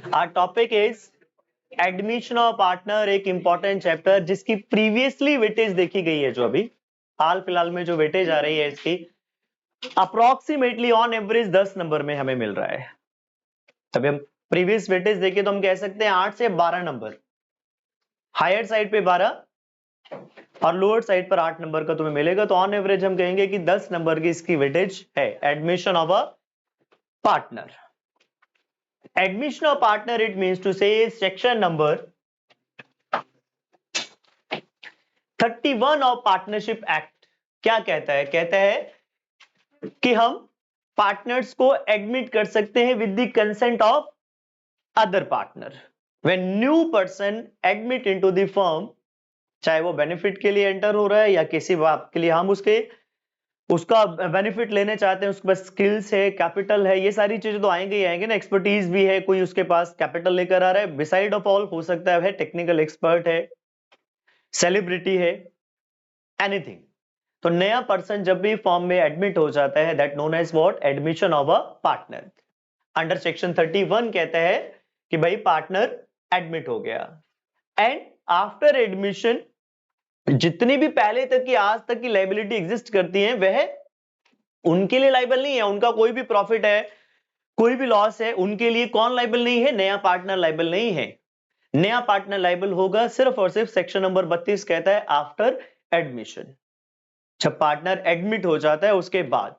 Our topic is admission of partner, एक important chapter जिसकी previously weightage देखी गई है, जो अभी हाल फिलहाल में जो वेटेज आ रही है इसकी अप्रोक्सीमेटली ऑन एवरेज 10 नंबर में हमें मिल रहा है। अभी हम प्रीवियस वेटेज देखें तो हम कह सकते हैं 8 से 12 नंबर, हायर साइड पे 12 और लोअर साइड पर 8 नंबर का तुम्हें मिलेगा। तो ऑन एवरेज हम कहेंगे कि 10 नंबर की इसकी वेटेज है admission of a partner. Admission of partner, it means to say section number 31 of partnership act क्या कहता है? कहता है कि हम पार्टनर्स को एडमिट कर सकते हैं with the consent of other partner. When new person admit into the firm, चाहे वो बेनिफिट के लिए एंटर हो रहा है या किसी बात के लिए हम उसका बेनिफिट लेने चाहते हैं, उसके पास स्किल्स है, कैपिटल है, ये सारी चीजें तो आएंगे ही आएंगे ना, एक्सपर्टीज भी है, कोई उसके पास कैपिटल लेकर आ रहा है, बिसाइड ऑफ ऑल हो सकता है टेक्निकल एक्सपर्ट है, सेलिब्रिटी है, एनीथिंग। तो नया पर्सन जब भी फॉर्म में एडमिट हो जाता है, that known as what? Admission of a partner. Under section 31 कहता है कि भाई पार्टनर एडमिट हो गया, एंड आफ्टर एडमिशन जितनी भी पहले तक की आज तक की लाइबिलिटी एग्जिस्ट करती है वह उनके लिए लाइबल नहीं है। उनका कोई भी प्रॉफिट है, कोई भी लॉस है, उनके लिए कौन लाइबल नहीं है? नया पार्टनर लाइबल नहीं है। नया पार्टनर लाइबल होगा सिर्फ और सिर्फ सेक्शन नंबर 32 कहता है आफ्टर एडमिशन, जब पार्टनर एडमिट हो जाता है उसके बाद।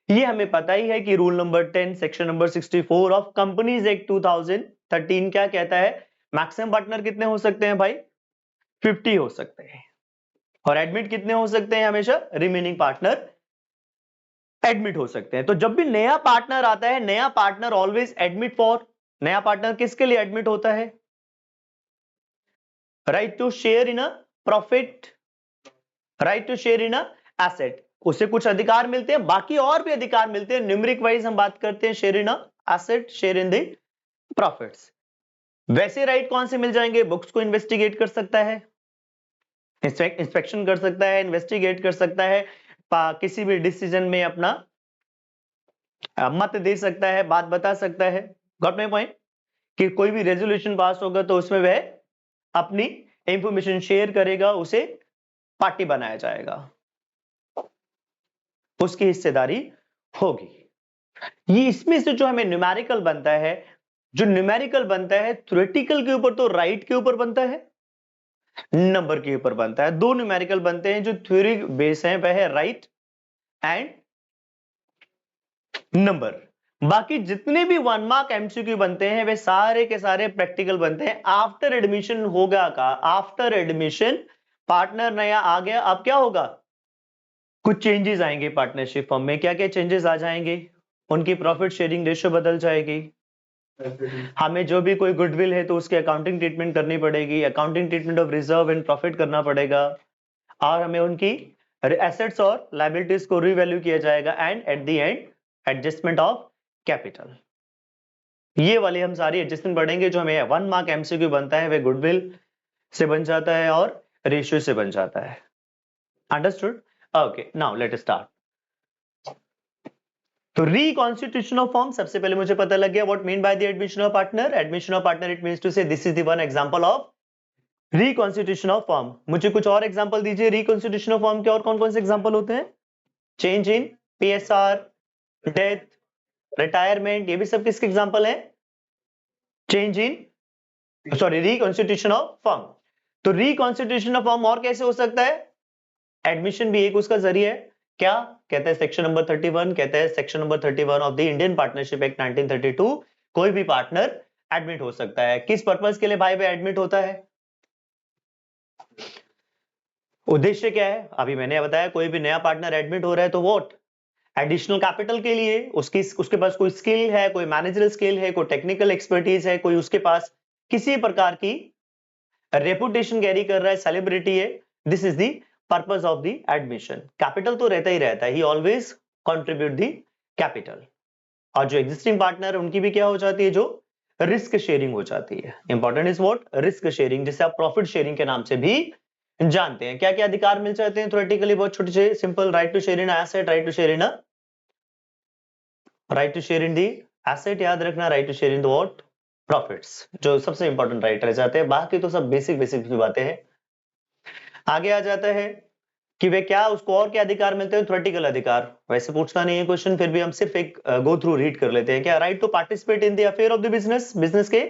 ये हमें पता ही है कि rule number 10 section number 64 of companies act 2013 क्या कहता है? मैक्सिमम पार्टनर कितने हो सकते हैं भाई? 50 हो सकते हैं। और एडमिट कितने हो सकते हैं? हमेशा रिमेनिंग पार्टनर एडमिट हो सकते हैं। तो जब भी नया पार्टनर आता है, नया पार्टनर ऑलवेज एडमिट फॉर, नया पार्टनर किसके लिए एडमिट होता है? Right to share in a profit, right to share in a asset. उसे कुछ अधिकार मिलते हैं, बाकी और भी अधिकार मिलते हैं। न्यूमेरिक वाइज हम बात करते हैं share in a asset, share in the profits. वैसे राइट कौन से मिल जाएंगे? बुक्स को इन्वेस्टिगेट कर सकता है, इंस्पेक्शन कर सकता है, इन्वेस्टिगेट कर सकता है, किसी भी डिसीजन में अपना मत दे सकता है, बात बता सकता है। Got my point? कि कोई भी रेजोल्यूशन पास होगा तो उसमें वह अपनी इंफॉर्मेशन शेयर करेगा, उसे पार्टी बनाया जाएगा, उसकी हिस्सेदारी होगी। ये इसमें से जो हमें न्यूमेरिकल बनता है, जो न्यूमेरिकल बनता है थ्योरेटिकल के ऊपर तो राइट के ऊपर बनता है, नंबर के ऊपर बनता है। दो न्यूमेरिकल बनते हैं जो थ्योरी बेस है, वह है राइट एंड नंबर। बाकी जितने भी 1 मार्क एमसीक्यू बनते हैं वे सारे के सारे प्रैक्टिकल बनते हैं। आफ्टर एडमिशन होगा का, आफ्टर एडमिशन पार्टनर नया आ गया, अब क्या होगा? कुछ चेंजेस आएंगे पार्टनरशिप फॉर्म में। क्या क्या चेंजेस आ जाएंगे? उनकी प्रॉफिट शेयरिंग रेशियो बदल जाएगी, हमें जो भी कोई गुडविल है तो उसकी अकाउंटिंग ट्रीटमेंट करनी पड़ेगी, accounting treatment of reserve and profit करना पड़ेगा, और हमें उनकी एसेट्स और लायबिलिटीज को रिवैल्यू किया जाएगा, and at the end adjustment of capital. ये वाली हम सारी एडजस्टमेंट पढ़ेंगे। जो हमें 1 मार्क एमसीक्यू बनता है वह गुडविल से बन जाता है और रेशियो से बन जाता है। Understood? Okay, now let us start. तो रिकॉन्स्टिट्यूशन ऑफ फॉर्म, सबसे पहले मुझे पता लग गया what mean by the admission of partner. Admission of partner it means to say this is the one example of reconstitution of firm. मुझे कुछ और एग्जांपल दीजिए रिकॉन्स्टिट्यूशन ऑफ फॉर्म के, और कौन कौन से एग्जांपल होते हैं? Change in PSR, death, retirement, ये भी सब किसके एग्जांपल है? Change in sorry reconstitution of form. तो रिकॉन्स्टिट्यूशन ऑफ फॉर्म और कैसे हो सकता है? एडमिशन भी एक उसका जरिया है। क्या कहता है सेक्शन नंबर 31? कहता है section number 31 of the Indian partnership act 1932, कोई भी पार्टनर एडमिट हो सकता है। किस पर्पस के लिए भाई एडमिट होता है? उद्देश्य क्या है? अभी मैंने बताया, कोई भी नया पार्टनर एडमिट हो रहा है तो वोट एडिशनल कैपिटल के लिए, उसके पास कोई स्किल है, कोई मैनेजरल स्किल है, कोई टेक्निकल एक्सपर्टीज है, कोई उसके पास किसी प्रकार की रेपुटेशन कैरी कर रहा है, सेलिब्रिटी है। This is the purpose of the admission. Capital तो रहता ही रहता है, ही ऑलवेज कंट्रीब्यूट द कैपिटल। और जो एग्जिस्टिंग पार्टनर है उनकी भी क्या हो जाती है? जो रिस्क शेयरिंग हो जाती है। Important is what? Risk sharing, जिसे आप प्रॉफिट शेयरिंग के नाम से भी जानते हैं। क्या क्या अधिकार मिल जाते हैं थ्योरेटिकली? बहुत छोटे से simple, right to share in asset, right to share in right to share in the asset, याद रखना, right to share in the what? Profits, जो सबसे इंपॉर्टेंट राइट रह जाते हैं, बाकी तो सब बेसिक बेसिक बातें हैं। आगे आ जाता है कि वे क्या उसको और क्या अधिकार मिलते हैं, थ्योरेटिकल अधिकार। वैसे पूछना नहीं है क्वेश्चन, फिर भी हम सिर्फ एक गो थ्रू रीड कर लेते हैं। क्या right to participate in the affair of the business, business के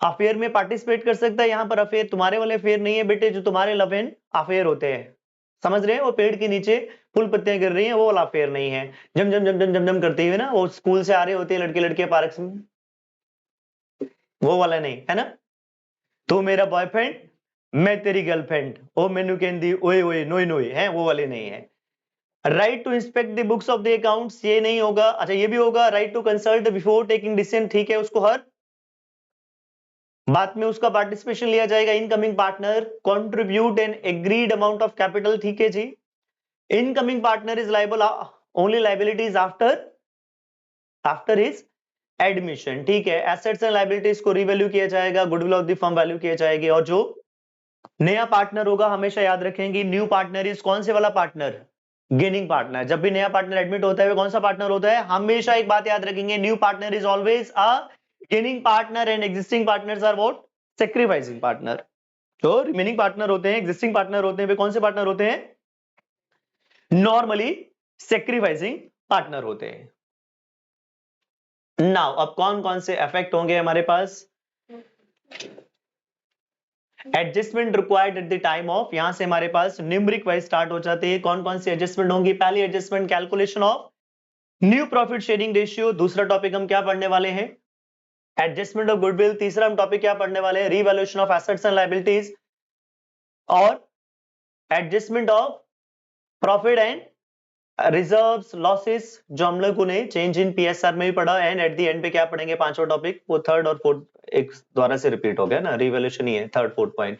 अफेयर में पार्टिसिपेट कर सकता है। यहां पर अफेयर तुम्हारे वाले अफेयर नहीं है बेटे, जो तुम्हारे लव एंड अफेयर होते हैं, समझ रहे हैं, वो पेड़ के नीचे फूल पत्तियां गिर रही हैं, वो वाला अफेयर नहीं है। जम जम जम जम जम जम करते हुए ना, वो स्कूल से आ रहे होते हैं लड़के लड़के पार्क में, वो वाला नहीं है ना। तू मेरा बॉयफ्रेंड, मैं तेरी गर्लफ्रेंड, ओ मेनू कहती ओए ओए नोई नोई, है वो वाले नहीं है। Right to inspect the books of the accounts, ये नहीं होगा। अच्छा ये भी होगा, right to consult before taking decision, ठीक है, उसको हर बात में उसका पार्टिसिपेशन लिया जाएगा। Incoming partner contribute an agreed amount of capital, ठीक है जी। Incoming partner is liable only liabilities after after his admission, ठीक है। एसेट्स एंड लायबिलिटीज को रिवैल्यू किया जाएगा, goodwill of the firm value किया जाएगी। और जो नया पार्टनर होगा, हमेशा याद रखेंगे, न्यू पार्टनर इज कौन से वाला पार्टनर, गेनिंग पार्टनर। जब भी नया पार्टनर एडमिट होता है, कौन सा पार्टनर होता है, हमेशा एक बात याद रखेंगे, new partner is always a gaining partner and existing partners are what, sacrificing partner. जो रिमेनिंग पार्टनर होते हैं, एग्जिस्टिंग पार्टनर होते हैं, वे कौन से पार्टनर होते हैं, नॉर्मली सेक्रीफाइसिंग पार्टनर होते हैं। नाउ अब कौन कौन से इफेक्ट होंगे हमारे पास, adjustment required at the time of, यहां से हमारे पास न्यूमेरिक वाइज स्टार्ट हो जाते हैं। कौन कौन सी एडजस्टमेंट होंगी, पहली adjustment calculation of new profit sharing ratio. दूसरा टॉपिक हम क्या पढ़ने वाले हैं, एडजस्टमेंट ऑफ गुडविल। तीसरा हम टॉपिक क्या पढ़ने वाले हैं, revaluation of assets and liabilities और adjustment of profit and reserves losses, जो हम लोगों ने चेंज इन पीएसआर में भी पढ़ा। एंड एट द एंड पे क्या पढ़ेंगे, पांचवा टॉपिक, वो थर्ड और फोर्थ एक द्वारा से रिपीट हो गया ना, रिवैल्यूएशन ही है third fourth point.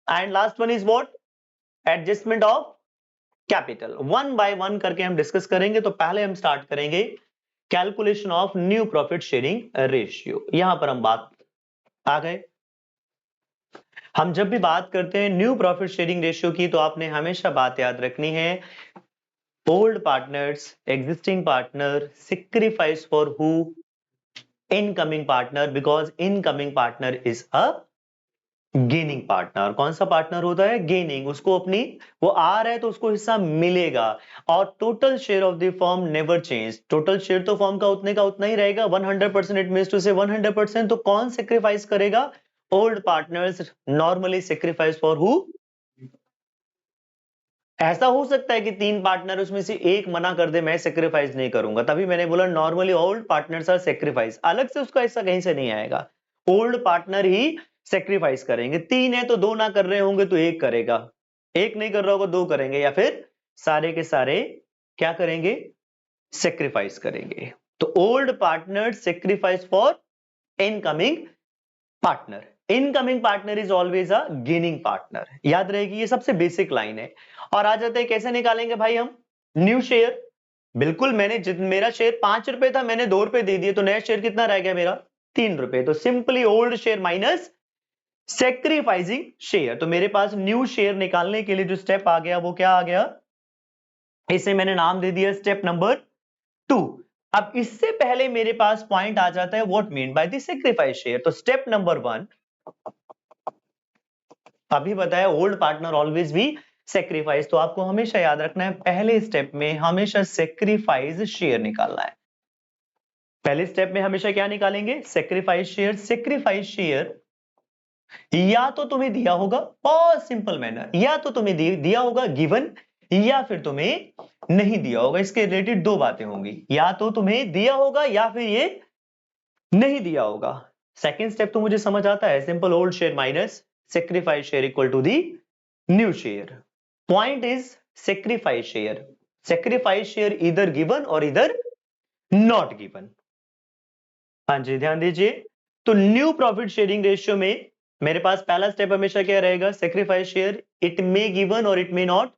And last one is what, adjustment of capital. One by one करके हम डिस्कस करेंगे। तो पहले हम स्टार्ट करेंगे calculation of new profit sharing ratio. यहां पर हम बात आ गए, हम जब भी बात करते हैं न्यू प्रॉफिट शेयरिंग रेशियो की, तो आपने हमेशा बात याद रखनी है, old partners, existing partner, sacrifice for who, incoming partner, because incoming partner is a gaining partner. कौन सा पार्टनर होता है, गेनिंग, उसको अपनी, वो आ रहा है तो उसको हिस्सा मिलेगा। और total share of the firm never change, total share तो फर्म का उतने का उतना ही रहेगा, 100%, इट मींस टू से 100%। तो कौन सेक्रीफाइस करेगा, old partners normally sacrifice for who. ऐसा हो सकता है कि तीन पार्टनर उसमें से एक मना कर दे, मैं सेक्रीफाइस नहीं करूंगा, तभी मैंने बोला normally old partners are sacrifice, अलग से उसका हिस्सा कहीं से नहीं आएगा, ओल्ड पार्टनर ही सेक्रीफाइस करेंगे। तीन है तो दो ना कर रहे होंगे तो एक करेगा, एक नहीं कर रहा होगा दो करेंगे, या फिर सारे के सारे क्या करेंगे, सेक्रीफाइस करेंगे। तो old partner sacrifice for incoming partner, incoming partner is always a gaining partner, याद रहेगी, ये सबसे बेसिक लाइन है। और आ जाते हैं कैसे निकालेंगे भाई हम न्यू शेयर, बिल्कुल मैंने मेरा शेयर 5 रुपए था, मैंने 2 रुपए दे दिए, तो नया शेयर कितना रह गया मेरा, 3 रुपए। तो simply old share minus sacrificing share. तो मेरे पास न्यू शेयर निकालने के लिए जो स्टेप आ गया वो क्या आ गया, इसे मैंने नाम दे दिया स्टेप नंबर 2। अब इससे पहले मेरे पास पॉइंट आ जाता है what mean by the sacrifice share. तो स्टेप नंबर 1 अभी बताया, ओल्ड पार्टनर ऑलवेज भी सेक्रीफाइस, तो आपको हमेशा याद रखना है पहले स्टेप में हमेशा सेक्रीफाइस शेयर निकालना है। पहले स्टेप में हमेशा क्या निकालेंगे, सेक्रीफाइस शेयर। सेक्रीफाइस शेयर या तो तुम्हें दिया होगा, बहुत सिंपल मैनर, या तो तुम्हें दिया होगा गिवन, या फिर तुम्हें नहीं दिया होगा। इसके रिलेटेड दो बातें होंगी, या तो तुम्हें दिया होगा या फिर ये नहीं दिया होगा। सेकेंड स्टेप तो मुझे समझ आता है, simple old share minus sacrifice share equal to the new share. Point is sacrifice share, sacrifice share इधर गिवन और इधर नॉट गिवन। हाँ जी ध्यान दीजिए, तो न्यू प्रॉफिट शेयरिंग रेशियो में मेरे पास पहला स्टेप हमेशा क्या रहेगा, sacrifice share, it may given और इट मे नॉट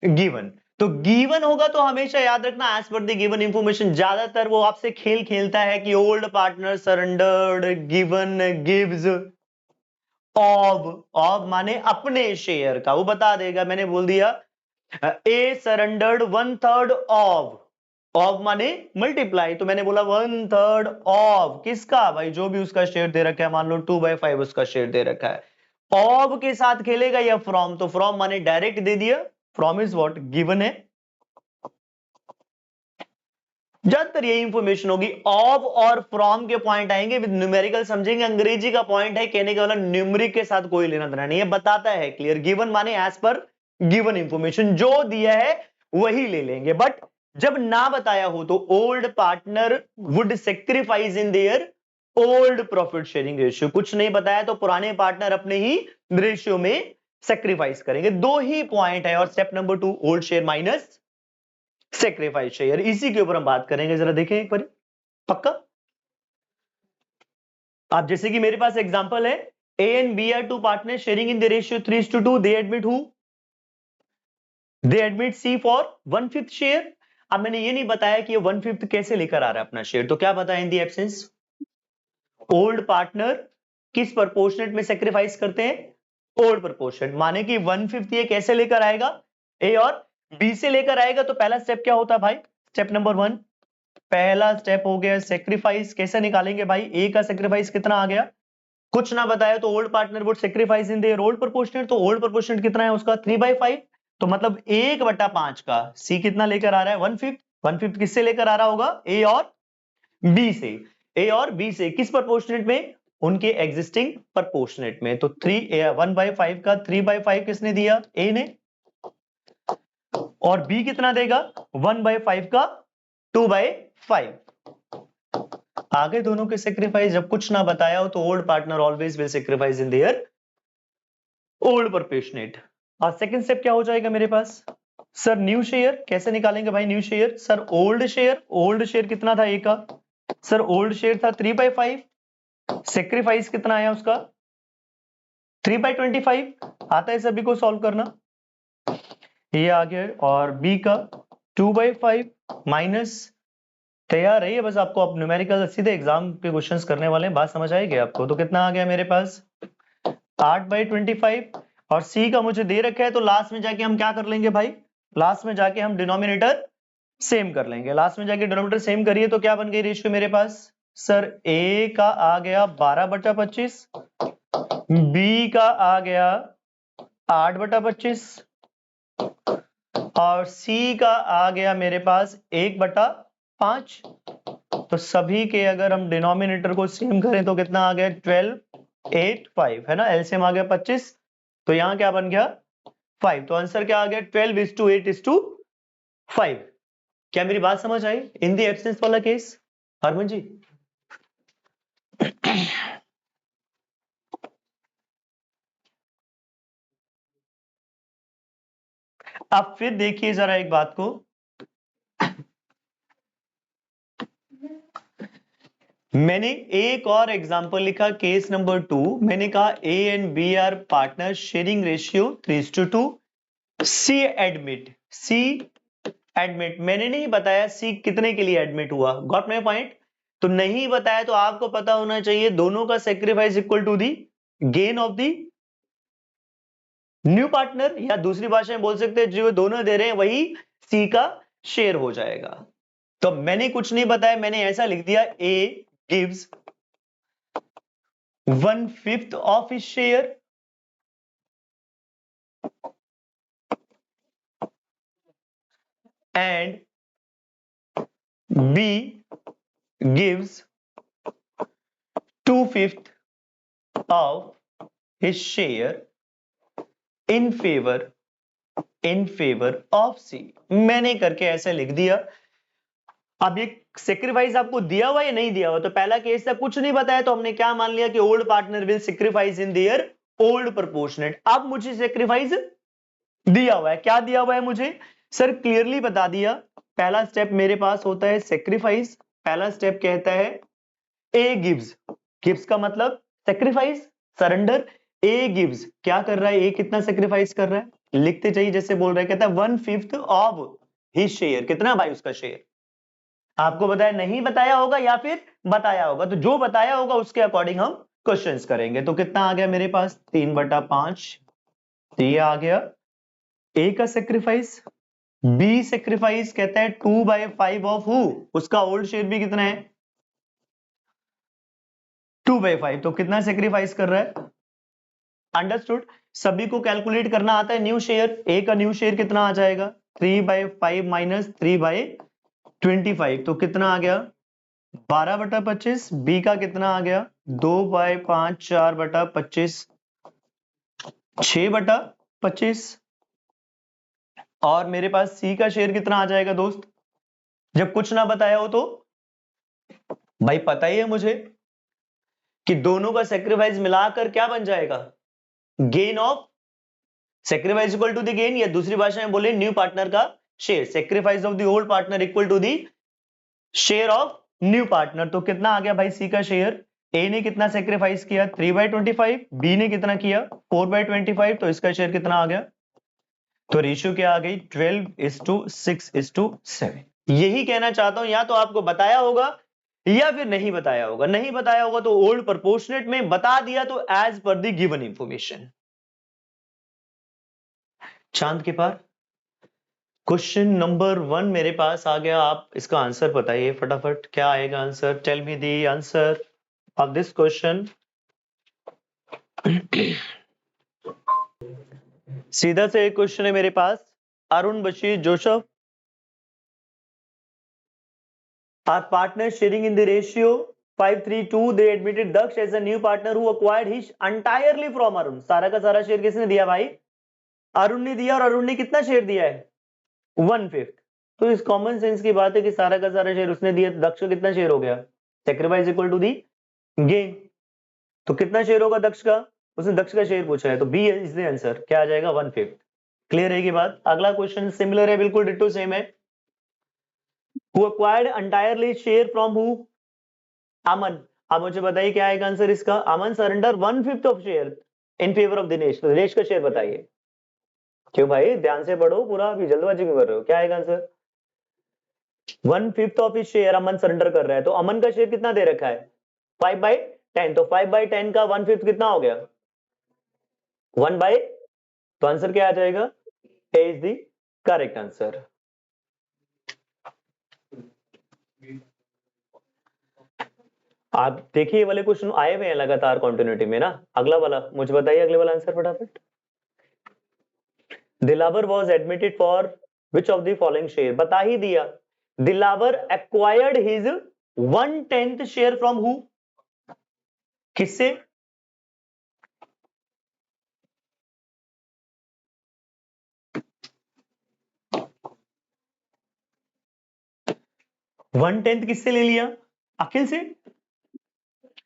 गिवन। तो गिवन होगा तो हमेशा याद रखना as per the given information, ज्यादातर वो आपसे खेल खेलता है कि old partner surrendered, given, gives, of माने अपने शेयर का, वो बता देगा। मैंने बोल दिया ए सरेंडर्ड 1/3 ऑफ, ऑफ माने मल्टीप्लाई, तो मैंने बोला 1/3 ऑफ किसका भाई, जो भी उसका शेयर दे रखा है, मान लो 2/5 उसका शेयर दे रखा है, ऑफ के साथ खेलेगा या फ्रॉम, तो फ्रॉम माने डायरेक्ट दे दिया, फ्रॉम इज व्हाट गिवन है, ज्यादातर यही इंफॉर्मेशन होगी। ऑफ और फ्रॉम के पॉइंट आएंगे विद न्यूमेरिकल, समझेंगे, अंग्रेजी का पॉइंट है, कहने का वाला न्यूमेरिक के साथ कोई लेना देना नहीं है, बताता है क्लियर, गिवन माने एज पर गिवन इंफॉर्मेशन, जो दिया है वही ले लेंगे। बट जब ना बताया हो तो old partner would sacrifice in their old profit sharing ratio, कुछ नहीं बताया तो पुराने पार्टनर अपने ही रेशियो में सेक्रीफाइस करेंगे। दो ही पॉइंट है, और step number 2 old share minus sacrifice share, इसी के ऊपर हम बात करेंगे, जरा देखें एक बार, पक्का। आप जैसे कि मेरे पास एग्जांपल है, A and B are two partner sharing in the ratio 3:2, they admit who, they admit C for 1/5 share. अब मैंने ये नहीं बताया कि ये 1/5 कैसे लेकर आ रहा है अपना शेयर, तो क्या बताया, इन दी एब्सेंस ओल्ड पार्टनर किस प्रोपोर्शनेट में सेक्रीफाइस करते हैं, ओल्ड प्रोपोर्शनेट, माने कि 1/5 ये कैसे लेकर आएगा, ए और बी से लेकर आएगा। तो पहला स्टेप क्या होता है भाई, स्टेप नंबर 1, पहला स्टेप हो गया सेक्रीफाइस, कैसे निकालेंगे भाई, ए का सेक्रीफाइस कितना आ गया, कुछ ना बताया तो old partner would sacrifice in their old proportionate, तो ओल्ड प्रोपोर्शनेट कितना है उसका 3/5, तो मतलब 1/5 का सी कितना लेकर आ रहा है 1/5, 1/5 किससे लेकर आ रहा होगा, ए और बी से, ए और बी से किस प्रोपोर्शनेट में, उनके एग्जिस्टिंग प्रोपोर्शनेट में, तो 1/5 का 3/5 किसने दिया, ए ने, और बी कितना देगा 1/5 का 2/5, आगे दोनों के सेक्रीफाइस, जब कुछ ना बताया हो तो old partner always will sacrifice in their old proportionate. और सेकंड स्टेप क्या हो जाएगा मेरे पास, सर न्यू शेयर कैसे निकालेंगे भाई, new share, sir old share, old share कितना था ए का, सर ओल्ड शेयर था 3/5, सेक्रीफाइस कितना आया उसका 3/25, आता है सभी को सॉल्व करना, ये आ गया, और बी का 2/5 माइनस, तैयार रहिए बस, आपको अब न्यूमेरिकल सीधे एग्जाम के क्वेश्चंस करने वाले हैं, बात समझ आएगी आपको, तो कितना आ गया मेरे पास 8/25, और सी का मुझे दे रखा है, तो लास्ट में जाके हम क्या कर लेंगे भाई, लास्ट में जाके हम डिनोमिनेटर सेम कर लेंगे, लास्ट में जाके डिनोमिनेटर सेम करिए, तो क्या बन गई रेशियो मेरे पास, सर ए का आ गया 12/25, बी का आ गया 8/25, और सी का आ गया मेरे पास 1/5, तो सभी के अगर हम डिनोमिनेटर को सेम करें तो कितना आ गया 12/8/5 है ना, एलसीएम आ गया 25, तो यहां क्या बन गया 5, तो आंसर क्या आ गया 12:8:5। क्या मेरी बात समझ आई, इन दी एब्सेंस वाला केस, हरमन जी। अब फिर देखिए जरा एक बात को, मैंने एक और एग्जांपल लिखा, केस नंबर 2, मैंने कहा A and B are partner sharing ratio 3:2, C admit, C admit, मैंने नहीं बताया सी कितने के लिए एडमिट हुआ, गॉट माय पॉइंट, तो नहीं बताया तो आपको पता होना चाहिए दोनों का sacrifice equal to the gain of the new partner, या दूसरी भाषा में बोल सकते हैं जो दोनों दे रहे हैं वही सी का शेयर हो जाएगा। तो मैंने कुछ नहीं बताया, मैंने ऐसा लिख दिया A gives 1/5 of his share and B gives 2/5 of his share in favor of C, मैंने करके ऐसे लिख दिया। अब ये सेक्रीफाइस आपको दिया हुआ या नहीं दिया हुआ, तो पहला केस था कुछ नहीं बताया, तो हमने क्या मान लिया कि old partner will sacrifice in their old proportionate. अब मुझे सेक्रीफाइस दिया हुआ है, क्या दिया हुआ है मुझे, सर क्लियरली बता दिया, पहला स्टेप मेरे पास होता है सेक्रीफाइस, पहला स्टेप कहता है ए गिव्स, गिव्स का मतलब सेक्रीफाइस, सरेंडर, ए गिव्स क्या कर रहा है, ए कितना सेक्रीफाइस कर रहा है, लिखते चाहिए जैसे बोल रहा है, कहता है 1/5 ऑफ हिज शेयर, कितना भाई उसका शेयर, आपको बताया नहीं बताया होगा या फिर बताया होगा, तो जो बताया होगा उसके अकॉर्डिंग हम क्वेश्चंस करेंगे। तो कितना आ गया मेरे पास 3/5, ये आ गया ए का सेक्रीफाइस, बी सेक्रीफाइस कहता है 2/5 ऑफ हु, उसका ओल्ड शेयर भी कितना है 2/5, तो कितना सेक्रीफाइस कर रहा है, अंडरस्टूड। सभी को कैलकुलेट करना आता है न्यू शेयर, ए का न्यू शेयर कितना आ जाएगा 3/5 माइनस 3/25, तो कितना आ गया 12/25, बी का कितना आ गया 2/5 4/25 6/25, और मेरे पास सी का शेयर कितना आ जाएगा दोस्त, जब कुछ ना बताया हो तो भाई पता ही है मुझे कि दोनों का सेक्रीफाइस मिलाकर क्या बन जाएगा, gain of sacrifice equal to the gain, या दूसरी भाषा में बोले न्यू पार्टनर का share, sacrifice of the old partner equal to the share of new partner. तो कितना आ गया भाई सी का शेयर, ए ने कितना सेक्रीफाइस किया 3/25, बी ने कितना किया 4/25, तो इसका शेयर कितना आ गया, तो रेशियो क्या आ गई 12:6:7। यही कहना चाहता हूं, या तो आपको बताया होगा या फिर नहीं बताया होगा, नहीं बताया होगा तो ओल्ड प्रोपोर्शनेट में, बता दिया तो as per the given information. चांद के पार क्वेश्चन नंबर 1 मेरे पास आ गया, आप इसका आंसर बताइए फटाफट, क्या आएगा answer, tell me the answer of this question. सीधा से एक क्वेश्चन है मेरे पास, Arun Bashir Joseph are partner sharing in the ratio 5:3 they admitted Daksh as a new partner who acquired his entirely from Arun। सारा का सारा शेयर किसने दिया भाई, अरुण ने दिया, और अरुण ने कितना शेयर दिया है 1/5। तो इस कॉमन सेंस की बात है कि सारा का सारा शेयर उसने दिया, दक्ष का कितना शेयर हो गया, sacrifice equal to the gain, तो कितना शेयर होगा दक्ष का, उसने दक्ष का शेयर पूछा है, तो बी इज द आंसर, क्या आ जाएगा 1/5। क्लियर है की बात। अगला क्वेश्चन सिमिलर है, बिल्कुल डिट्टो सेम है, who acquired entirely share from who, Aman. अब मुझे बताइए क्या आएगा आंसर इसका, Aman surrender 1/5 of share in favour of Dinesh, तो दिनेश का शेयर बताइए। क्यों भाई, ध्यान से पढ़ो पूरा, अभी जल्दबाजी क्यों कर रहे हो, क्या आएगा answer, 1/5 of share Aman surrender कर रहा है, तो अमन का शेयर कितना दे रखा है 5/10, तो 5/10 का 1/5 कितना हो गया 1/, तो आंसर क्या आ जाएगा, ए इज द करेक्ट आंसर। आप देखिए ये वाले क्वेश्चन आए हुए हैं लगातार कंटिन्यूटी में ना, अगला वाला मुझे बताइए, अगले वाला आंसर फटाफट। Dilawar was admitted for which of the following share, बता ही दिया, Dilawar acquired his 1/10 share from who, किससे, वन टेंथ किससे ले लिया, अखिल से,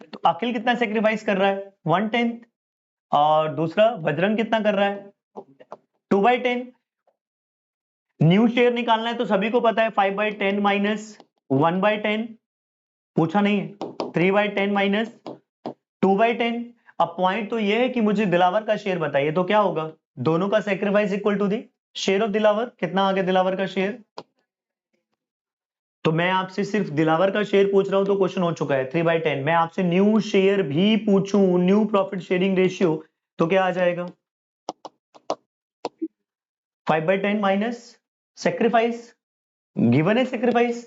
तो अखिल कितना सेक्रीफाइस कर रहा है 1/10, और दूसरा बजरंग कितना कर रहा है 2/10। न्यू शेयर निकालना है तो सभी को पता है 5/10 माइनस 1/10, पूछा नहीं है, 3/10 माइनस 2/10। अब पॉइंट तो ये है कि मुझे दिलावर का शेयर बताइए, तो क्या होगा, दोनों का sacrifice equal to the share of दिलावर, कितना आ गया दिलावर का शेयर, तो मैं आपसे सिर्फ दिलावर का शेयर पूछ रहा हूं तो क्वेश्चन हो चुका है 3/10, मैं आपसे न्यू शेयर भी पूछूं, न्यू प्रॉफिट शेयरिंग रेशियो, तो क्या आ जाएगा 5/10 माइनस सेक्रीफाइस, गिवन है सेक्रीफाइस,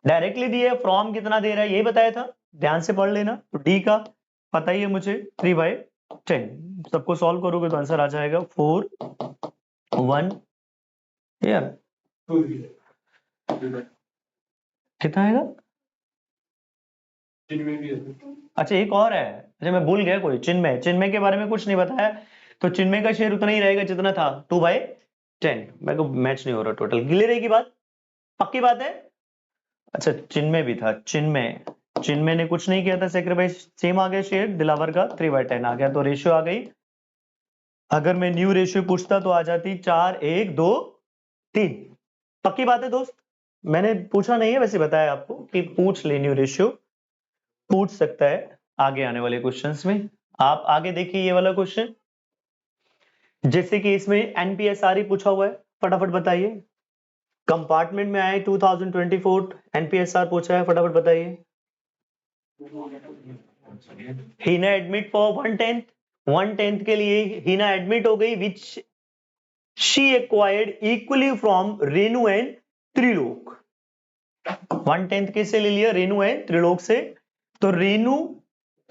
डायरेक्टली दिया है, फ्रॉम कितना दे रहा है ये बताया था, ध्यान से पढ़ लेना। तो डी का पता ही है मुझे 3/10, सबको सॉल्व करोगे तो आंसर आ जाएगा 4/1 यार, कितना आएगा, अच्छा एक और है, अच्छा मैं भूल गया कोई, चिन्मय, चिन्मय के बारे में कुछ नहीं बताया, तो चिन्मय का शेयर उतना ही रहेगा जितना था 2/10, मेरे को मैच नहीं हो रहा टोटल, क्लियर है की बात, पक्की बात है। अच्छा चिन्मय भी था, चिन्मय, चिन्मय ने कुछ नहीं किया था सेक्रीफाइस, सेम आ गया शेयर, दिलावर का 3/10 आ गया, तो रेशियो आ गई, अगर मैं न्यू रेशियो पूछता तो आ जाती 4:1:2:3, पक्की बात है दोस्त, मैंने पूछा नहीं है, वैसे बताया आपको कि पूछ ले, न्यू रेशियो पूछ सकता है आगे आने वाले क्वेश्चंस में। आप आगे देखिए ये वाला क्वेश्चन, जैसे कि इसमें एनपीएसआर ही पूछा हुआ है, फटाफट बताइए, कंपार्टमेंट में आए 2024 एनपीएसआर पूछा है, फटाफट बताइए। हीना एडमिट फॉर 1/10, 1/10 के लिए हीना एडमिट हो गई, which she acquired equally from Renu and Trilok. 1/10 किससे ले लिया? रेणु एंड त्रिलोक से। तो रेणु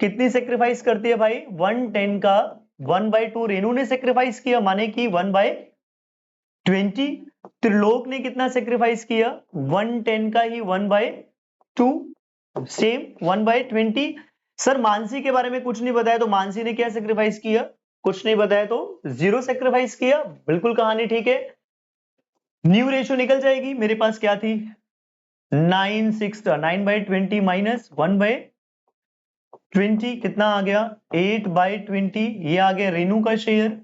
कितनी सेक्रीफाइस करती है भाई? 1/10 का 1/2 रेणु ने सेक्रीफाइस किया, माने कि 1/20। त्रिलोक ने कितना सेक्रीफाइस किया? 1/10 का ही 1/2, सेम 1/20। सर मानसी के बारे में कुछ नहीं बताया, तो मानसी ने क्या सेक्रीफाइस किया? कुछ नहीं बताया तो 0 सेक्रीफाइस किया। बिल्कुल कहानी ठीक है। न्यू रेशियो निकल जाएगी। मेरे पास क्या थी? 9/20 माइनस 1/20 कितना आ गया? 8/20। ये आ गया रेणु का शेयर।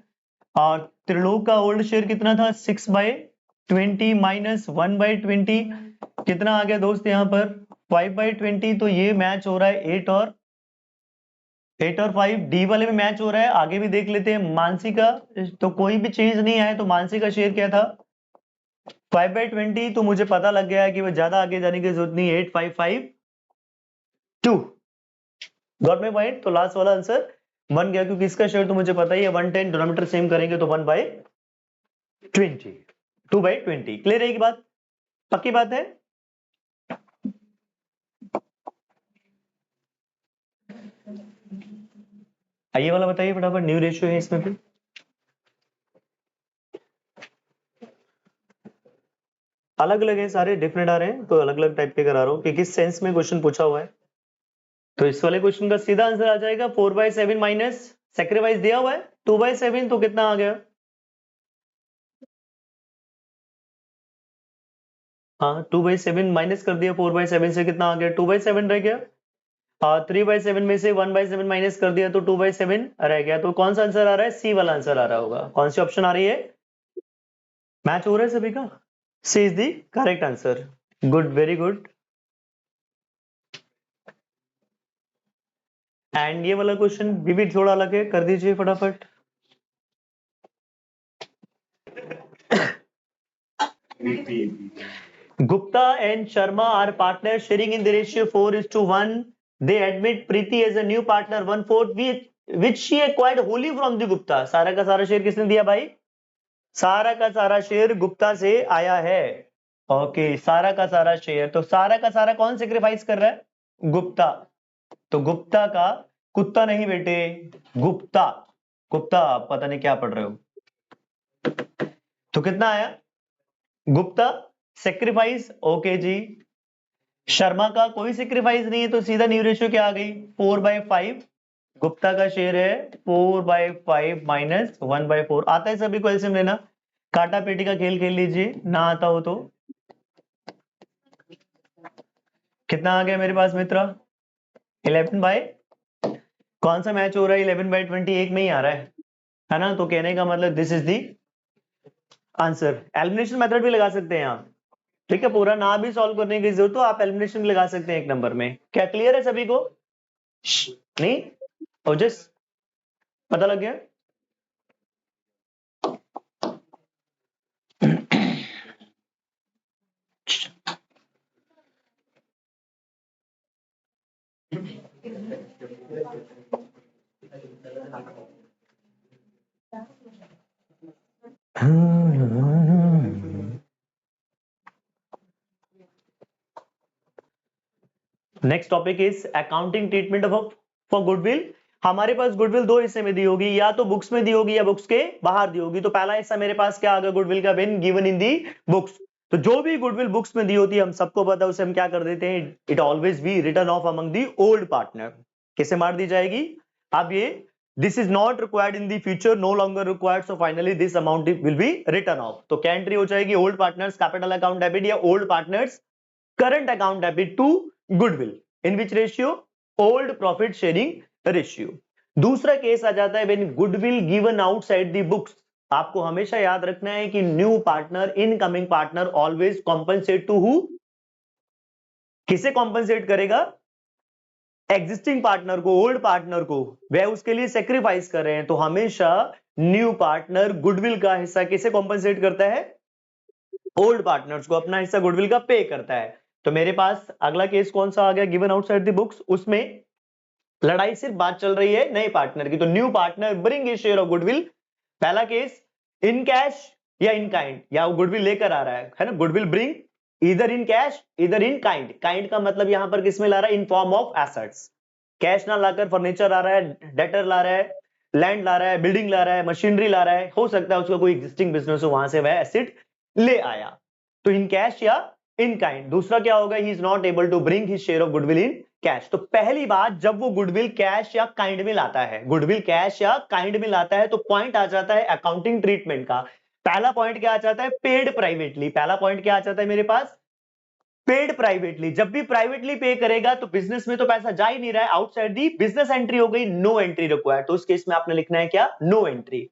और त्रिलोक का ओल्ड शेयर कितना था? 6/20 माइनस 1/20 कितना आ गया दोस्त? यहाँ पर 5/20। तो ये मैच हो रहा है 8 और 5। डी वाले में मैच हो रहा है। आगे भी देख लेते हैं। मानसी का तो कोई भी चीज नहीं है, तो मानसी का शेयर क्या था? 5/20। तो मुझे पता लग गया है कि वो ज्यादा आगे जाने की जरूरत नहीं है। 8552 गॉट माय पॉइंट। तो लास्ट वाला आंसर बन गया, क्योंकि इसका शेयर तो मुझे पता ही है 1/10, डिनोमिनेटर सेम करेंगे तो 1/20, 2/20। क्लियर है की बात? पक्की बात है? ये वाला बताइए फटाफट। न्यू रेशियो है इसमें भी। अलग अलग है सारे, डिफरेंट आ रहे हैं, तो अलग अलग टाइप के करा रहा हूं कि किस सेंस में क्वेश्चन पूछा हुआ है। तो इस वाले क्वेश्चन का सीधा आंसर आ जाएगा 4/7 माइनस सेक्रीफाइस दिया हुआ है 2/7, तो कितना आ गया? हाँ 2/7 माइनस कर दिया 4/7 से, कितना आ गया? 2/7 रह गया। 3/7 में से 1/7 माइनस कर दिया तो 2/7 रह गया। तो कौन सा आंसर आ रहा है? सी वाला आंसर आ रहा होगा। कौन सी ऑप्शन आ रही है? मैच हो रहा है सभी का? C is the correct answer. Good, very good. And ये वाला क्वेश्चन भी थोड़ा अलग है, कर दीजिए फटाफट। Gupta and Sharma are partners sharing in the ratio 4:1. They admit Preeti as a new partner 1/4, which she acquired wholly from the Gupta. सारा का सारा शेयर किसने दिया भाई? सारा का सारा शेयर गुप्ता से आया है। ओके, सारा का सारा शेयर। तो सारा का सारा कौन सेक्रीफाइस कर रहा है? गुप्ता। तो गुप्ता का कुत्ता नहीं बेटे, गुप्ता। गुप्ता पता नहीं क्या पढ़ रहे हो। तो कितना आया? गुप्ता सेक्रीफाइस। ओके जी। शर्मा का कोई सेक्रीफाइस नहीं है, तो सीधा न्यू रेशियो क्या आ गई? 4/5। गुप्ता का शेयर है 4/5 माइनस 1/4। आता है सभी को एलसीएम लेना? काटा पेटी का खेल खेल लीजिए, ना आता हो तो। कितना आ गया मेरे पास मित्रा? 11 कौन सा मैच हो रहा है? 11/20 एक में ही आ रहा है ना? तो कहने का मतलब this is the answer. Elimination method भी लगा सकते हैं आप, ठीक है? पूरा ना भी सॉल्व करने की जरूरत, तो आप एलिमिनेशन भी लगा सकते हैं एक नंबर में। क्या क्लियर है सभी को? नहीं? ओजस पता लग गया? Next topic is accounting treatment of for goodwill. हमारे पास गुडविल दो हिस्से में दी होगी, या तो बुक्स में दी होगी या बुक्स के बाहर दी होगी। तो पहला हिस्सा मेरे पास क्या आ गया? गुडविल का when given in the books. तो जो भी गुडविल बुक्स में दी होती है, हम सबको पता है, उसे हम क्या कर देते हैं? It always be written off among the old partner. किसे मार दी जाएगी? अब ये this is not required in the future, no longer required, so finally this amount will be written off. तो क्या एंट्री हो जाएगी? Old partners capital account debit या old partners current account debit to goodwill, in which ratio? Old profit sharing ratio. दूसरा case आ जाता है when goodwill given outside the books. आपको हमेशा याद रखना है कि new partner, incoming partner always compensate to who? किसे कॉम्पनसेट करेगा? एग्जिस्टिंग पार्टनर को, ओल्ड पार्टनर को। वह उसके लिए सेक्रीफाइस कर रहे हैं, तो हमेशा न्यू पार्टनर गुडविल का हिस्सा किसे कॉम्पनसेट करता है? ओल्ड पार्टनर्स को अपना हिस्सा गुडविल का पे करता है। तो मेरे पास अगला केस कौन सा आ गया? Given outside the books. उसमें लड़ाई सिर्फ बात चल रही है नए पार्टनर की। तो new partner bring a share of goodwill. पहला केस इन कैश या इन काइंड, या वो गुडविल लेकर आ रहा है ना, गुडविल ब्रिंग इधर इन कैश इधर इन काइंड, काइंड का मतलब यहां पर किसमें ला रहा है, in form of assets, cash ना लाकर फर्नीचर ला रहा है, डेटर ला रहा है, लैंड ला रहा है, बिल्डिंग ला रहा है, मशीनरी ला रहा है, हो सकता है उसका कोई एग्जिस्टिंग बिजनेस हो वहां से वह एसेट ले आया, तो इन कैश या इन काइंड। दूसरा क्या होगा, he is not able to bring his share of goodwill in cash. तो पहली बात, जब वो गुडविल कैश या काइंड में लाता है, गुडविल कैश या काइंड में लाता है, तो पॉइंट आ जाता है अकाउंटिंग ट्रीटमेंट का। पहला पॉइंट क्या आ जाता है, पेड प्राइवेटली। पहला पॉइंट क्या आ जाता है मेरे पास, पेड प्राइवेटली। जब भी प्राइवेटली पे करेगा तो बिजनेस में तो पैसा जा ही नहीं रहा है, आउटसाइड दी बिजनेस एंट्री हो गई, नो एंट्री रिक्वायर्ड, तो उस केस में आपने लिखना है क्या, नो एंट्री।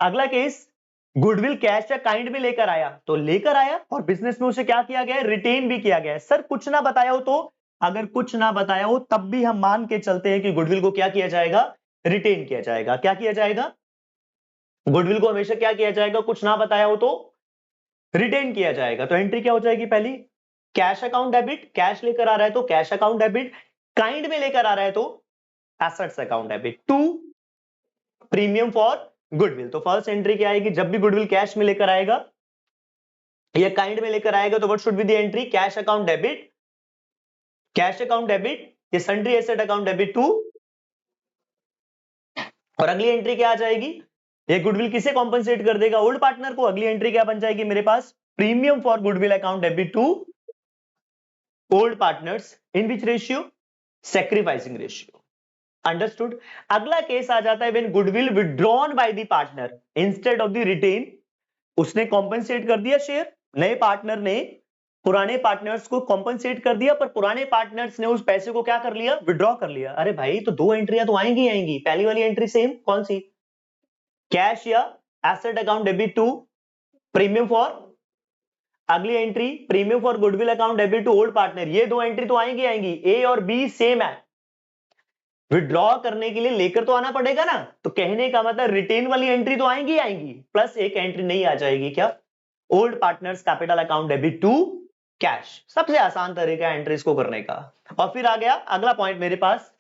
अगला केस, गुडविल कैश या काइंड में लेकर आया, तो लेकर आया और बिजनेस में उसे क्या किया गया, रिटेन भी किया गया। सर कुछ ना बताया हो तो, अगर कुछ ना बताया हो तब भी हम मान के चलते हैं कि गुडविल को क्या किया जाएगा, रिटेन किया जाएगा। क्या किया जाएगा, गुडविल को हमेशा क्या किया जाएगा, कुछ ना बताया हो तो रिटेन किया जाएगा। तो एंट्री क्या हो जाएगी, पहली कैश अकाउंट डेबिट, कैश लेकर आ रहा है तो कैश अकाउंट डेबिट, काइंड में लेकर आ रहा है तो assets account debit. To, premium for goodwill, तो फर्स्ट एंट्री क्या आएगी, जब भी गुडविल कैश में लेकर आएगा या काइंड में लेकर आएगा तो what should be the entry, cash account debit, cash account debit, ये sundry asset account debit to. और अगली एंट्री क्या आ जाएगी, ये गुडविल किसे कॉम्पनसेट कर देगा, ओल्ड पार्टनर को। अगली एंट्री क्या बन जाएगी मेरे पास, premium for goodwill account debit to old partners, in which ratio, sacrificing ratio. Understood. अगला केस आ जाता है when goodwill withdrawn by the partner instead of the retain, उसने कॉम्पनसेट कर दिया शेयर, नए पार्टनर ने पुराने पार्टनर्स को कॉम्पनसेट कर दिया, पर पुराने पार्टनर्स ने उस पैसे को क्या कर लिया, विड्रॉ कर लिया। अरे भाई तो दो एंट्रियां तो आएंगी आएंगी, पहली वाली एंट्री सेम, कौन सी, कैश या asset account debit to premium for, अगली entry premium for goodwill account debit to old partner, ये दो एंट्री तो आएंगी आएंगी, ए और बी सेम है, विड्रॉ करने के लिए लेकर तो आना पड़ेगा ना, तो कहने का मतलब रिटेन वाली एंट्री तो आएंगी आएंगी, प्लस एक एंट्री नहीं आ जाएगी, क्या, old partners capital account debit to cash. सबसे आसान तरीका है एंट्रीज को करने का। और फिर आ गया अगला पॉइंट मेरे पास,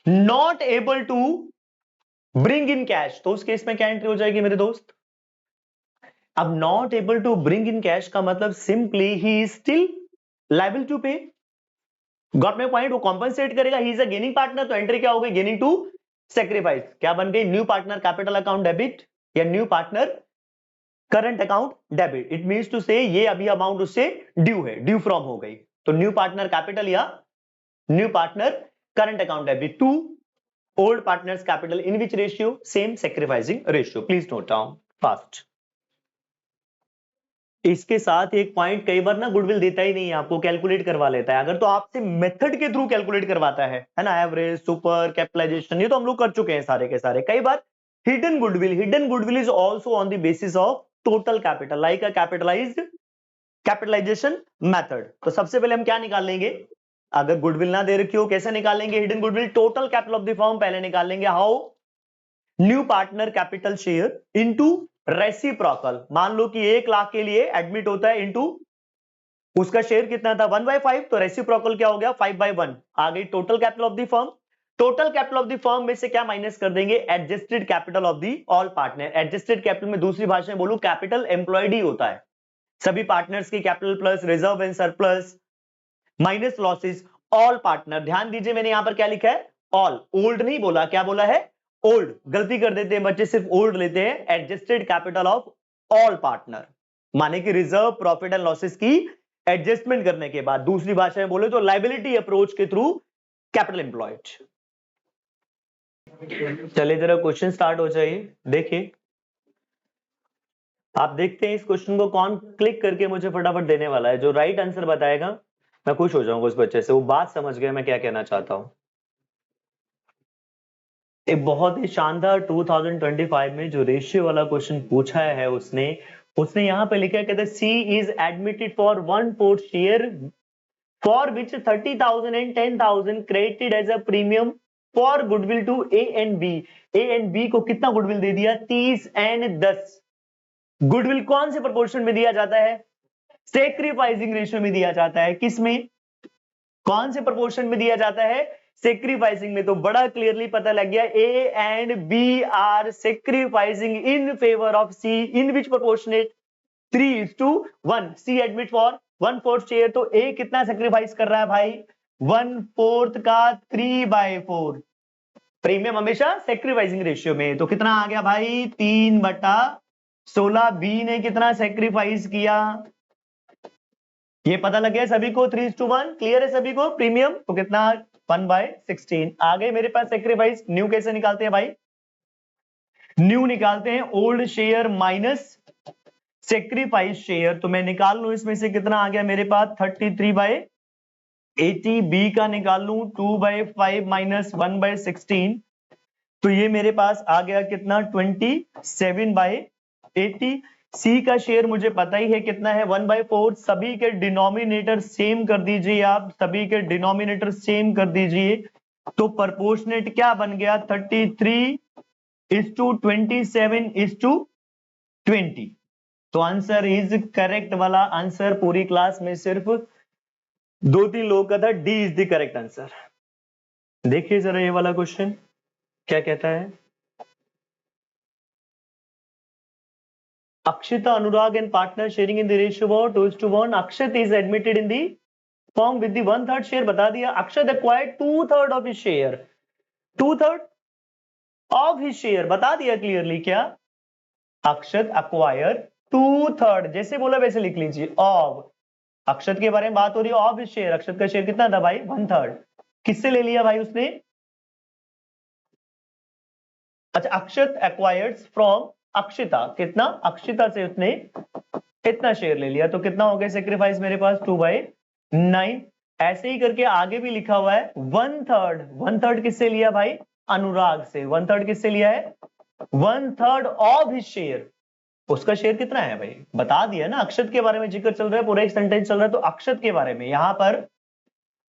not able to bring in cash, तो उस केस में क्या एंट्री हो जाएगी मेरे दोस्त, अब not able to bring in cash का मतलब simply he is still liable to pay, got my point, वो कॉम्पनसेट करेगा, he is a gaining partner, तो एंट्री क्या हो गई, गेनिंग टू सैक्रिफाइस, क्या बन गई, new partner capital account debit या new partner current account debit. It means to say ये अभी अमाउंट उससे ड्यू है, ड्यू फ्रॉम हो गई, तो न्यू पार्टनर कैपिटल या new partner current account debit to old partners capital, in which ratio, same sacrificing ratio. Please note down fast. इसके साथ एक पॉइंट, कई बार ना गुडविल देता ही नहीं है आपको, कैलकुलेट करवा लेता है, अगर तो आपसे मेथड के थ्रू कैलकुलेट करवाता है ना, एवरेज, सुपर, कैपिटलाइजेशन, ये तो हम लोग कर चुके हैं सारे के सारे। कई बार hidden goodwill is also on the basis of total capital, like a capitalisation method. तो सबसे पहले हम क्या निकाल लेंगे, अगर गुडविल ना दे रखी हो कैसे निकालेंगे hidden goodwill, total capital of the firm पहले निकाल लेंगे, how, new partner capital share into reciprocal, मान लो कि 1 लाख के लिए एडमिट होता है, इनटू उसका शेयर कितना था 1/5, तो रेसिप्रोकल क्या हो गया 5/1, आ गई total capital of the firm. Total capital of the firm में से क्या माइनस कर देंगे, adjusted capital of the all partner. Adjusted capital में दूसरी भाषा में बोलूं कैपिटल एम्प्लॉयड ही होता है, सभी पार्टनर्स की capital plus reserve and surplus minus losses all partner. ध्यान दीजिए मैंने यहां पर क्या लिखा है, ऑल, ओल्ड नहीं बोला, क्या बोला है, ओल्ड, गलती कर देते हैं बच्चे, सिर्फ ओल्ड लेते हैं। Adjusted capital of all partner माने कि रिजर्व प्रॉफिट एंड लॉसेस की एडजस्टमेंट करने के बाद, दूसरी भाषा में बोले तो लायबिलिटी अप्रोच के थ्रू कैपिटल एम्प्लॉयड। चलिए जरा क्वेश्चन स्टार्ट हो जाइए, देखिए आप देखते हैं इस क्वेश्चन को कौन क्लिक करके मुझे फटाफट देने वाला है, जो राइट आंसर बताएगा मैं खुश हो जाऊंगा उस बच्चे से, वो बात समझ गया मैं क्या कहना चाहता हूं। एक बहुत ही शानदार 2025 में जो रेशियो वाला क्वेश्चन पूछा है उसने यहां पे लिखा है, कहते C is admitted for 1/4 share for which 30,000 and 10,000 credited as a premium for goodwill to A and B. A and B को कितना गुडविल दे दिया, 30 and 10। गुडविल कौन से प्रोपोर्शन में दिया जाता है, सैक्रिफाइसिंग रेशियो में दिया जाता है, किसमें, कौन से प्रोपोर्शन में दिया जाता है, सैक्रिफाइसिंग में। तो बड़ा क्लियरली पता लग गया, A and B are sacrificing in favour of C, in which proportionate, 3:1, C admit for 1/4 share, तो ए कितना सेक्रीफाइस कर रहा है भाई, 1/4 का 3/4। प्रीमियम हमेशा सेक्रीफाइसिंग रेशियो में, तो कितना आ गया भाई 3/16। बी ने कितना सेक्रीफाइस किया, ये पता लग गया सभी को, 3:1 क्लियर है सभी को प्रीमियम, तो कितना 1/16 आ गए मेरे पास सेक्रीफाइस। न्यू कैसे निकालते हैं भाई, न्यू निकालते हैं old share minus sacrifice share, तो मैं निकाल लू इसमें से कितना आ गया मेरे पास 33/80। बी का निकाल लू 2/5 माइनस 1/16, तो ये मेरे पास आ गया कितना 27/80। सी का शेयर मुझे पता ही है कितना है 1/4। सभी के डिनोमिनेटर सेम कर दीजिए, आप सभी के डिनोमिनेटर सेम कर दीजिए, तो प्रपोर्शनेट क्या बन गया 33:27:20। तो आंसर इज करेक्ट वाला आंसर पूरी क्लास में सिर्फ 2-3 लोगों का था, D is the correct answer. देखिए जरा ये वाला क्वेश्चन क्या कहता है, Akshita, Anurag and partner sharing in the ratio of 2:1. Akshat is admitted in the firm with the 1/3 share, बता दिया। Akshat acquired 2/3 of his share, 2/3 of his share बता दिया क्लियरली क्या, अक्षत acquire 2/3, जैसे बोला वैसे लिख लीजिए, of, अक्षत के बारे में बात हो रही है, ऑफ हिज शेयर, अक्षत का शेयर कितना था भाई 1/3, किससे ले लिया भाई उसने, अच्छा अक्षत एक्वायर्स फ्रॉम अक्षिता, कितना अक्षिता से उसने इतना शेयर ले लिया, तो कितना हो गया सेक्रीफाइस मेरे पास 2/9। ऐसे ही करके आगे भी लिखा हुआ है 1/3, 1/3 किससे लिया भाई अनुराग से, 1/3 किससे लिया है 1/3 ऑफ हिज शेयर, उसका शेयर कितना है भाई बता दिया ना, अक्षत के बारे में जिक्र चल रहा है, पूरा एक सेंटेंस चल रहा है, तो अक्षत के बारे में यहां पर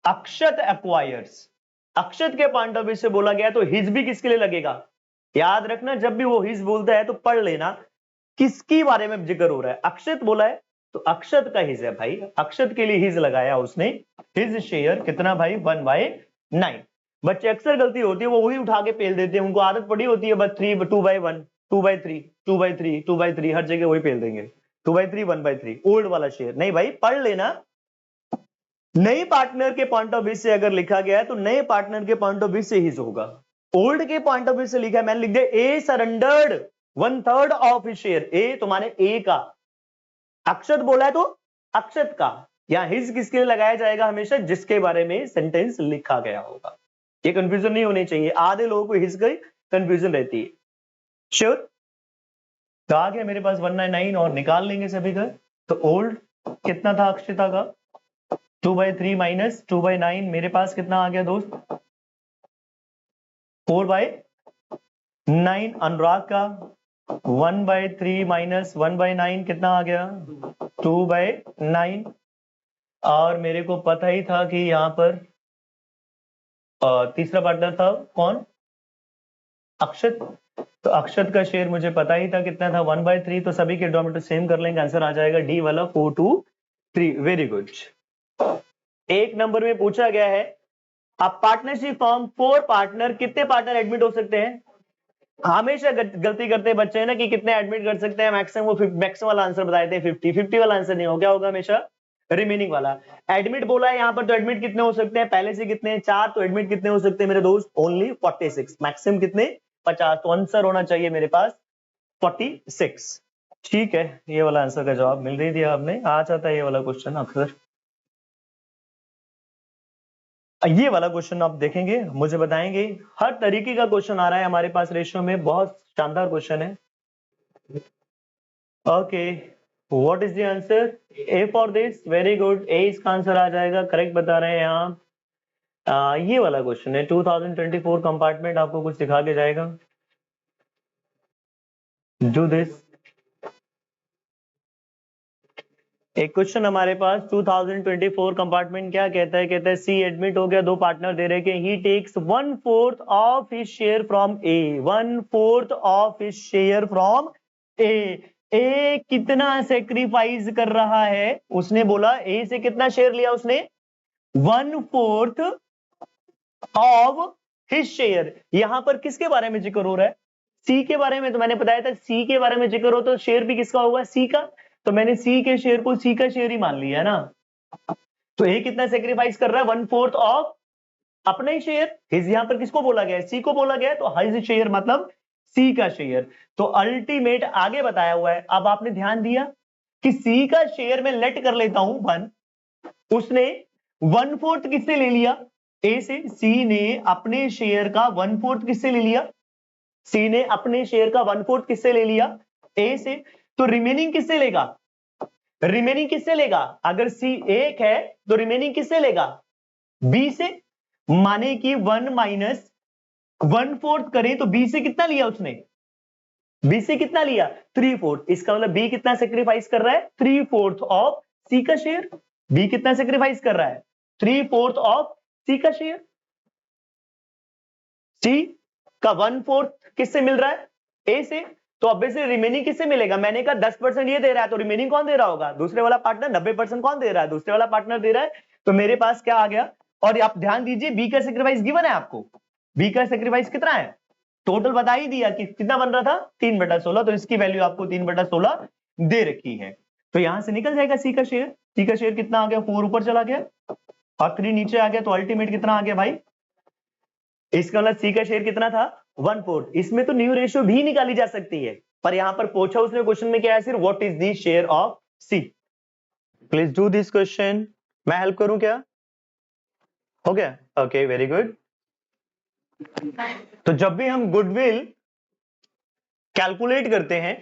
अक्षत एक्वायर्स, अक्षत के पॉइंट ऑफ व्यू से बोला गया, तो हिज भी किसके लिए लगेगा, याद रखना जब भी वो हिज बोलता है तो पढ़ लेना किसके बारे में जिक्र हो रहा है, अक्षत बोला है तो अक्षत का हिज है भाई, अक्षत के लिए हिज लगाया उसने, हिज शेयर कितना भाई 1/9। बच्चे अक्सर गलती होती है वो वही उठा के पेल देते हैं, उनको आदत पड़ी होती है बस 2/1 2/3 2/3 2/3 हर जगह वही पेल देंगे, 2/3 1/3 ओल्ड वाला शेयर नहीं भाई, पढ़ लेना। नए पार्टनर के पॉइंट ऑफ व्यू से अगर लिखा गया है तो नए पार्टनर के पॉइंट ऑफ व्यू से हिज होगा, ओल्ड के पॉइंट ऑफ व्यू से लिखा है, मैंने लिख दिया ए सरेंडर्ड 1/3 ऑफ हिज शेयर, ए तो माने ए का, अक्षत बोला है तो अक्षत का, या हिज किसके लिए लगाया जाएगा हमेशा जिसके बारे में सेंटेंस लिखा गया होगा, ये कंफ्यूजन नहीं होनी चाहिए, आधे लोगों को हिज की कंफ्यूजन रहती है। श्योर, तो आ गया मेरे पास 1/9 और निकाल लेंगे सभी का, तो ओल्ड कितना था अक्षिता का 2/3 माइनस 2/9, मेरे पास कितना आ गया दोस्त 4/9, अनुराग का 1/3 माइनस 1/9 कितना आ गया 2/9, और मेरे को पता ही था कि यहां पर तीसरा पार्टनर था कौन अक्षत, तो अक्षत का शेयर मुझे पता ही था कितना था 1/3, तो सभी के डिनोमिनेटर सेम कर लेंगे, आंसर आ जाएगा डी वाला 4/2/3। Very good. एक नंबर में पूछा गया है अब पार्टनरशिप फॉर्म 4 पार्टनर, कितने पार्टनर एडमिट हो सकते हैं, हमेशा गलती करते हैं बच्चे ना कि कितने एडमिट कर सकते हैं, मैक्सिमम वो मैक्सिमम वाला आंसर बताए थे 50 वाला आंसर नहीं हो, क्या होगा हमेशा रिमेनिंग वाला। एडमिट बोला है यहाँ पर, तो एडमिट कितने हो सकते हैं, पहले से कितने 4, तो एडमिट कितने हो सकते हैं मेरे दोस्त ओनली 46, मैक्सिमम कितने 50, तो आंसर होना चाहिए मेरे पास 46। ठीक है, ये वाला आंसर का जवाब मिल रही दिया आपने, आ जाता है ये वाला क्वेश्चन अक्सर। ये वाला क्वेश्चन आप देखेंगे मुझे बताएंगे, हर तरीके का क्वेश्चन आ रहा है हमारे पास रेशियो में, बहुत शानदार क्वेश्चन है। Okay, what is the answer, A for this, very good, A इसका आंसर आ जाएगा, करेक्ट बता रहे हैं आप। ये वाला क्वेश्चन है 2024 कंपार्टमेंट आपको कुछ सिखा के जाएगा, डू दिस। एक क्वेश्चन हमारे पास 2024 कंपार्टमेंट क्या कहता है, कहता है सी एडमिट हो गया, 2 पार्टनर दे रहे हैं, he takes 1/4 of his share from A, 1/4 of his share from A कितना सेक्रीफाइस कर रहा है, उसने बोला ए से कितना शेयर लिया उसने 1/4 ऑफ हिज शेयर, यहां पर किसके बारे में जिक्र हो रहा है सी के बारे में, तो मैंने बताया था सी के बारे में जिक्र हो तो शेयर भी किसका होगा सी का, तो मैंने सी के शेयर को सी का शेयर ही मान लिया है ना। तो ए कितना सेक्रीफाइस कर रहा है, 1/4 ऑफ अपना ही शेयर। हिज यहां पर किसको बोला गया है, सी को बोला गया है, तो हिज शेयर मतलब सी का शेयर। तो अल्टीमेट आगे बताया हुआ है। अब आपने ध्यान दिया कि सी का शेयर में लेट कर लेता हूं 1, उसने 1/4 किससे ले लिया, ए से। सी ने अपने शेयर का 1/4 किससे ले लिया, सी ने अपने शेयर का 1/4 किससे ले लिया, ए से। तो रिमेनिंग किससे लेगा, रिमेनिंग किससे लेगा, अगर सी 1 है तो रिमेनिंग किससे लेगा, बी से। माने कि 1 माइनस 1/4 करें तो बी से कितना लिया उसने, बी से कितना लिया, 3/4। इसका मतलब बी कितना सेक्रीफाइस कर रहा है, 3/4 ऑफ सी का शेयर। बी कितना सेक्रीफाइस कर रहा है, 3/4 ऑफ सी का शेयर। सी का 1/4 किससे मिल रहा है, ए से। तो ऑब्वियसली रिमेनिंग किससे मिलेगा, मैंने कहा 10% ये दे रहा है तो रिमेनिंग कौन दे रहा होगा, दूसरे वाला पार्टनर। 90% कौन दे रहा है, दूसरे वाला पार्टनर दे रहा है। तो मेरे पास क्या आ गया, और आप ध्यान दीजिए बी का सेक्रीफाइस गिवन है आपको, बी का सेक्रीफाइस कितना है, टोटल बता ही दिया कि कितना बन रहा था, 3/16। तो इसकी वैल्यू आपको 3/16 दे रखी है। तो यहां से निकल जाएगा सी का शेयर। सी का शेयर कितना आ गया, 4 ऊपर चला गया और 3 नीचे आ गया। तो अल्टीमेट कितना आ गया भाई, इसका मतलब सी का शेयर कितना था, 1/4। इसमें तो न्यू रेशियो भी निकाली जा सकती है, पर यहां पर पूछा उसने क्वेश्चन में क्या है, सिर्फ what is the share of C. Please do this question. मैं हेल्प करूं क्या, हो गया, ओके वेरी गुड। तो जब भी हम गुडविल कैलकुलेट करते हैं,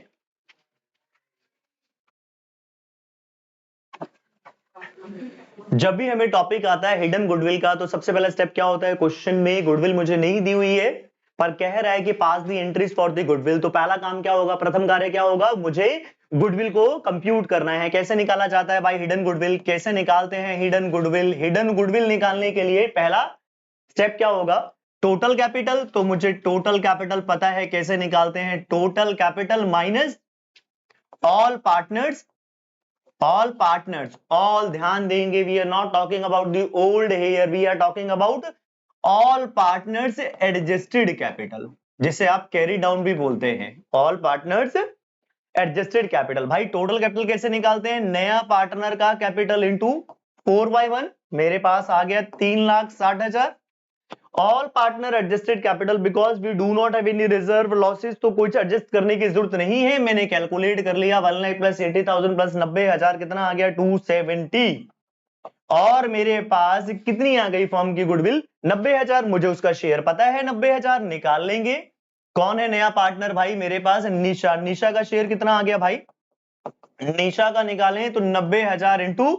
जब भी हमें टॉपिक आता है हिडन गुडविल का, तो सबसे पहला स्टेप क्या होता है, क्वेश्चन में गुडविल मुझे नहीं दी हुई है पर कह रहा है कि पास दी एंट्रीज फॉर द गुडविल। तो पहला काम क्या होगा, प्रथम कार्य क्या होगा, मुझे गुडविल को कंप्यूट करना है। कैसे निकाला जाता है भाई हिडन गुडविल, कैसे निकालते हैं हिडन गुडविल। हिडन गुडविल निकालने के लिए पहला स्टेप क्या होगा, टोटल कैपिटल। तो मुझे टोटल कैपिटल पता है, कैसे निकालते हैं, total capital minus all partners. All partners, all ध्यान देंगे, we are not talking about the old hair, we are talking about all partners adjusted capital, जिसे आप कैरी डाउन भी बोलते हैं, ऑल पार्टनर्स एडजस्टेड कैपिटल। भाई टोटल कैपिटल कैसे निकालते हैं, नया पार्टनर का कैपिटल इंटू 4/1। मेरे पास आ गया 3,60,000। All partner adjusted capital, because we do not have any reserve losses, तो कुछ एडजस्ट करने की जरूरत नहीं है। मैंने कैलकुलेट कर लिया, 1 लाख प्लस 80,000 प्लस 90,000 कितना आ गया, 270। और मेरे पास कितनी आ गई फॉर्म की गुडविल, 90,000। मुझे उसका शेयर पता है 90,000, निकाल लेंगे। कौन है नया पार्टनर, भाई मेरे पास निशा। निशा का शेयर कितना आ गया भाई, निशा का निकालें तो 90,000 इंटू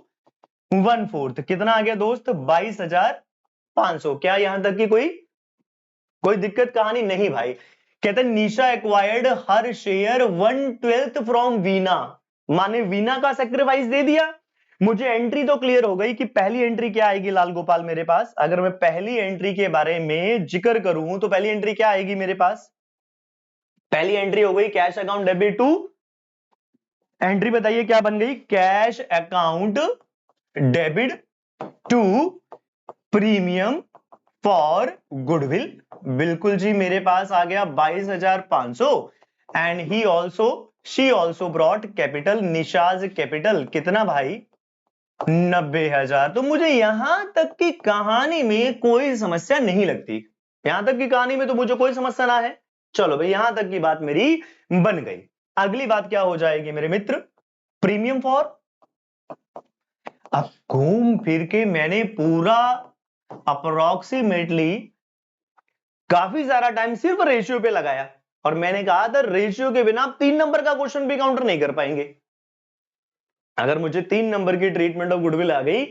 1/4 कितना आ गया दोस्त, 22,500। क्या यहां तक की कोई दिक्कत कहानी नहीं भाई। कहते Nisha acquired her share 1/12 from Veena, माने वीना का सेक्रीफाइस दे दिया। मुझे एंट्री तो क्लियर हो गई कि पहली एंट्री क्या आएगी लाल गोपाल मेरे पास। अगर मैं पहली एंट्री के बारे में जिक्र करूं तो पहली एंट्री क्या आएगी मेरे पास, पहली एंट्री हो गई cash account debit to, entry बताइए क्या बन गई, cash account debit to premium for goodwill. बिल्कुल जी, मेरे पास आ गया 22,500। And he also she also brought capital, Nisha's capital कितना भाई, 90,000। तो मुझे यहां तक की कहानी में कोई समस्या नहीं लगती, यहां तक की कहानी में तो मुझे कोई समस्या ना है। चलो भाई यहां तक की बात मेरी बन गई। अगली बात क्या हो जाएगी मेरे मित्र, प्रीमियम फॉर। अब घूम फिर के मैंने पूरा अप्रोक्सीमेटली काफी सारा टाइम सिर्फ रेशियो पे लगाया, और मैंने कहा था रेशियो के बिना आप 3 नंबर का क्वेश्चन भी काउंटर नहीं कर पाएंगे। अगर मुझे 3 नंबर की ट्रीटमेंट ऑफ गुडविल आ गई,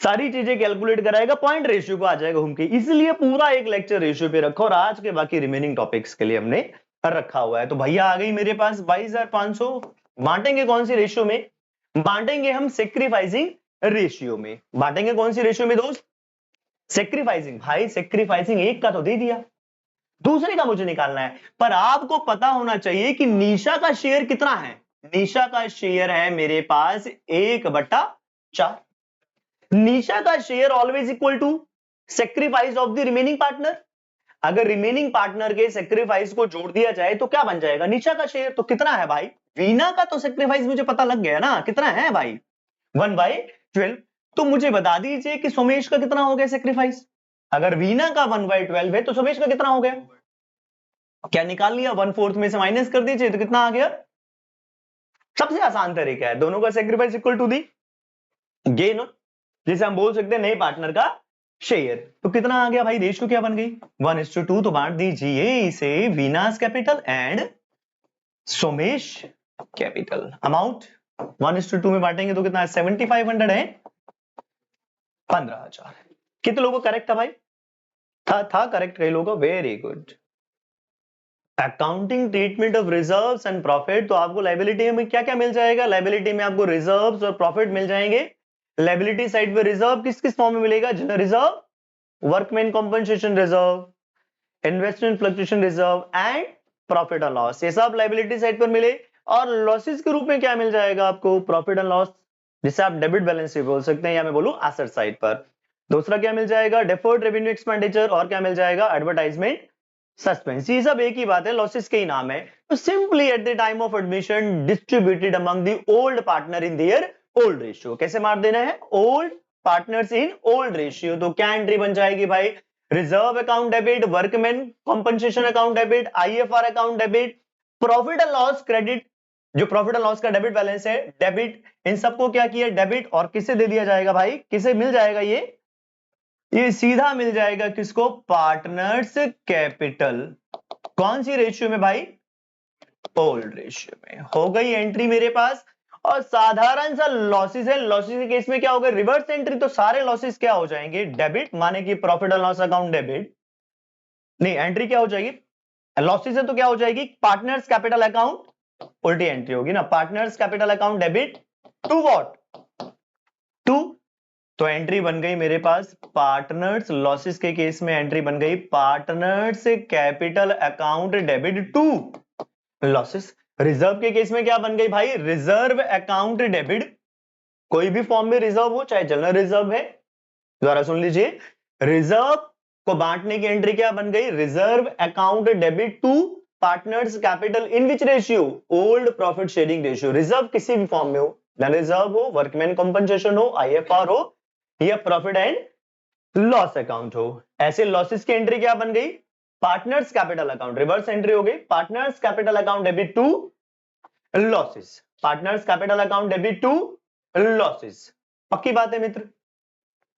सारी चीजें कैलकुलेट कराएगा, पॉइंट रेशियो को आ जाएगा घूम के। इसलिए पूरा एक लेक्चर रेशियो पे रखा और आज के बाकी रिमेनिंग टॉपिक्स के लिए हमने रखा हुआ है। तो भैया आ गई मेरे पास 22,500। बांटेंगे कौन सी रेशियो में, बांटेंगे हम सेक्रीफाइसिंग रेशियो में। बांटेंगे कौन सी रेशियो में दोस्त, सेक्रीफाइसिंग। भाई सेक्रीफाइसिंग एक का तो दे दिया, दूसरे का मुझे निकालना है। पर आपको पता होना चाहिए कि निशा का शेयर कितना है, निशा का शेयर है मेरे पास 1/4। निशा का share always equal to sacrifice of the remaining partner. अगर रिमेनिंग पार्टनर के सेक्रीफाइस को जोड़ दिया जाए तो क्या बन जाएगा, निशा का शेयर। तो कितना है भाई, वीना का तो सेक्रीफाइस मुझे पता लग गया ना, कितना है भाई 1/12। तो मुझे बता दीजिए कि सोमेश का कितना हो गया सेक्रीफाइस। अगर वीना का 1/12 है तो सोमेश का कितना हो गया, क्या निकाल लिया, 1/4 में से माइनस कर दीजिए तो कितना आ गया। सबसे आसान तरीका है, दोनों का sacrifice equal to the gain, जिसे हम बोल सकते हैं नए पार्टनर का शेयर। तो कितना आ गया भाई, रेशियो क्या बन गई 1:2। तो बांट दीजिए इसे Veena's capital and Somesh capital. Amount 1:2 में बांटेंगे तो कितना है 7500 है 15,000। कितने लोगों को करेक्ट था भाई, था करेक्ट कई लोगों को, very good. Accounting treatment of reserves and profit, तो आपको लायबिलिटी में क्या क्या मिल जाएगा, लायबिलिटी में आपको रिजर्व्स और प्रॉफिट मिल जाएंगे। लायबिलिटी साइड पे रिजर्व किस किस फॉर्म में मिलेगा, general reserve, workman compensation reserve, investment fluctuation reserve and profit and loss, ये सब लायबिलिटी साइड पर मिले। और लॉसेस के रूप में क्या मिल जाएगा आपको, प्रॉफिट एंड लॉस, जिसे आप डेबिट बैलेंस से बोल सकते हैं या मैं बोलूं एसेट साइड पर। दूसरा क्या मिल जाएगा, डेफर्ड रेवेन्यू एक्सपेंडिचर, और क्या मिल जाएगा एडवर्टाइजमेंट सस्पेंस। ये सब एक ही बात है, लॉसेस के ही नाम है। तो simply eight the time of admission distributed among the old partner in their old ratio. कैसे मार देना है, old partners in old ratio. तो क्या एंट्री बन जाएगी भाई, reserve account debit, workman compensation account debit, IFR account debit, profit and loss credit, जो प्रॉफिट एंड लॉस का डेबिट बैलेंस है डेबिट। इन सबको क्या किया डेबिट, और किसे दे दिया जाएगा भाई, किसे मिल जाएगा ये सीधा मिल जाएगा किसको, पार्टनर्स कैपिटल। कौन सी रेशियो में भाई, ओल्ड रेशियो में। हो गई एंट्री मेरे पास। और साधारण सा लॉसेस है, लॉसेस के केस में क्या होगा, रिवर्स एंट्री, तो सारे लॉसेस क्या हो जाएंगे डेबिट, माने कि profit and loss account debit, नहीं एंट्री क्या हो जाएगी, लॉसेस है तो क्या हो जाएगी पार्टनर्स कैपिटल अकाउंट, उल्टी एंट्री होगी ना, partners capital account debit to what, to, तो एंट्री बन गई मेरे पास पार्टनर्स, लॉसेस के केस में एंट्री बन गई partners capital account debit to losses. Reserve के केस में क्या बन गई भाई, रिजर्व अकाउंट डेबिट, कोई भी फॉर्म में रिजर्व हो, चाहे जनरल रिजर्व है, दोबारा सुन लीजिए, रिजर्व को बांटने की एंट्री क्या बन गई, reserve account debit to partners capital in which ratio, old profit sharing ratio. Reserve किसी भी फॉर्म में हो, जनरल रिजर्व हो, वर्कमैन कॉम्पनसेशन हो, आईएफआर हो, या प्रॉफिट एंड लॉस अकाउंट हो। ऐसे लॉसेस की एंट्री क्या बन गई, partners capital account, reverse entry हो गई, partners capital account debit to losses, partners capital account debit to losses. पक्की बात है मित्र।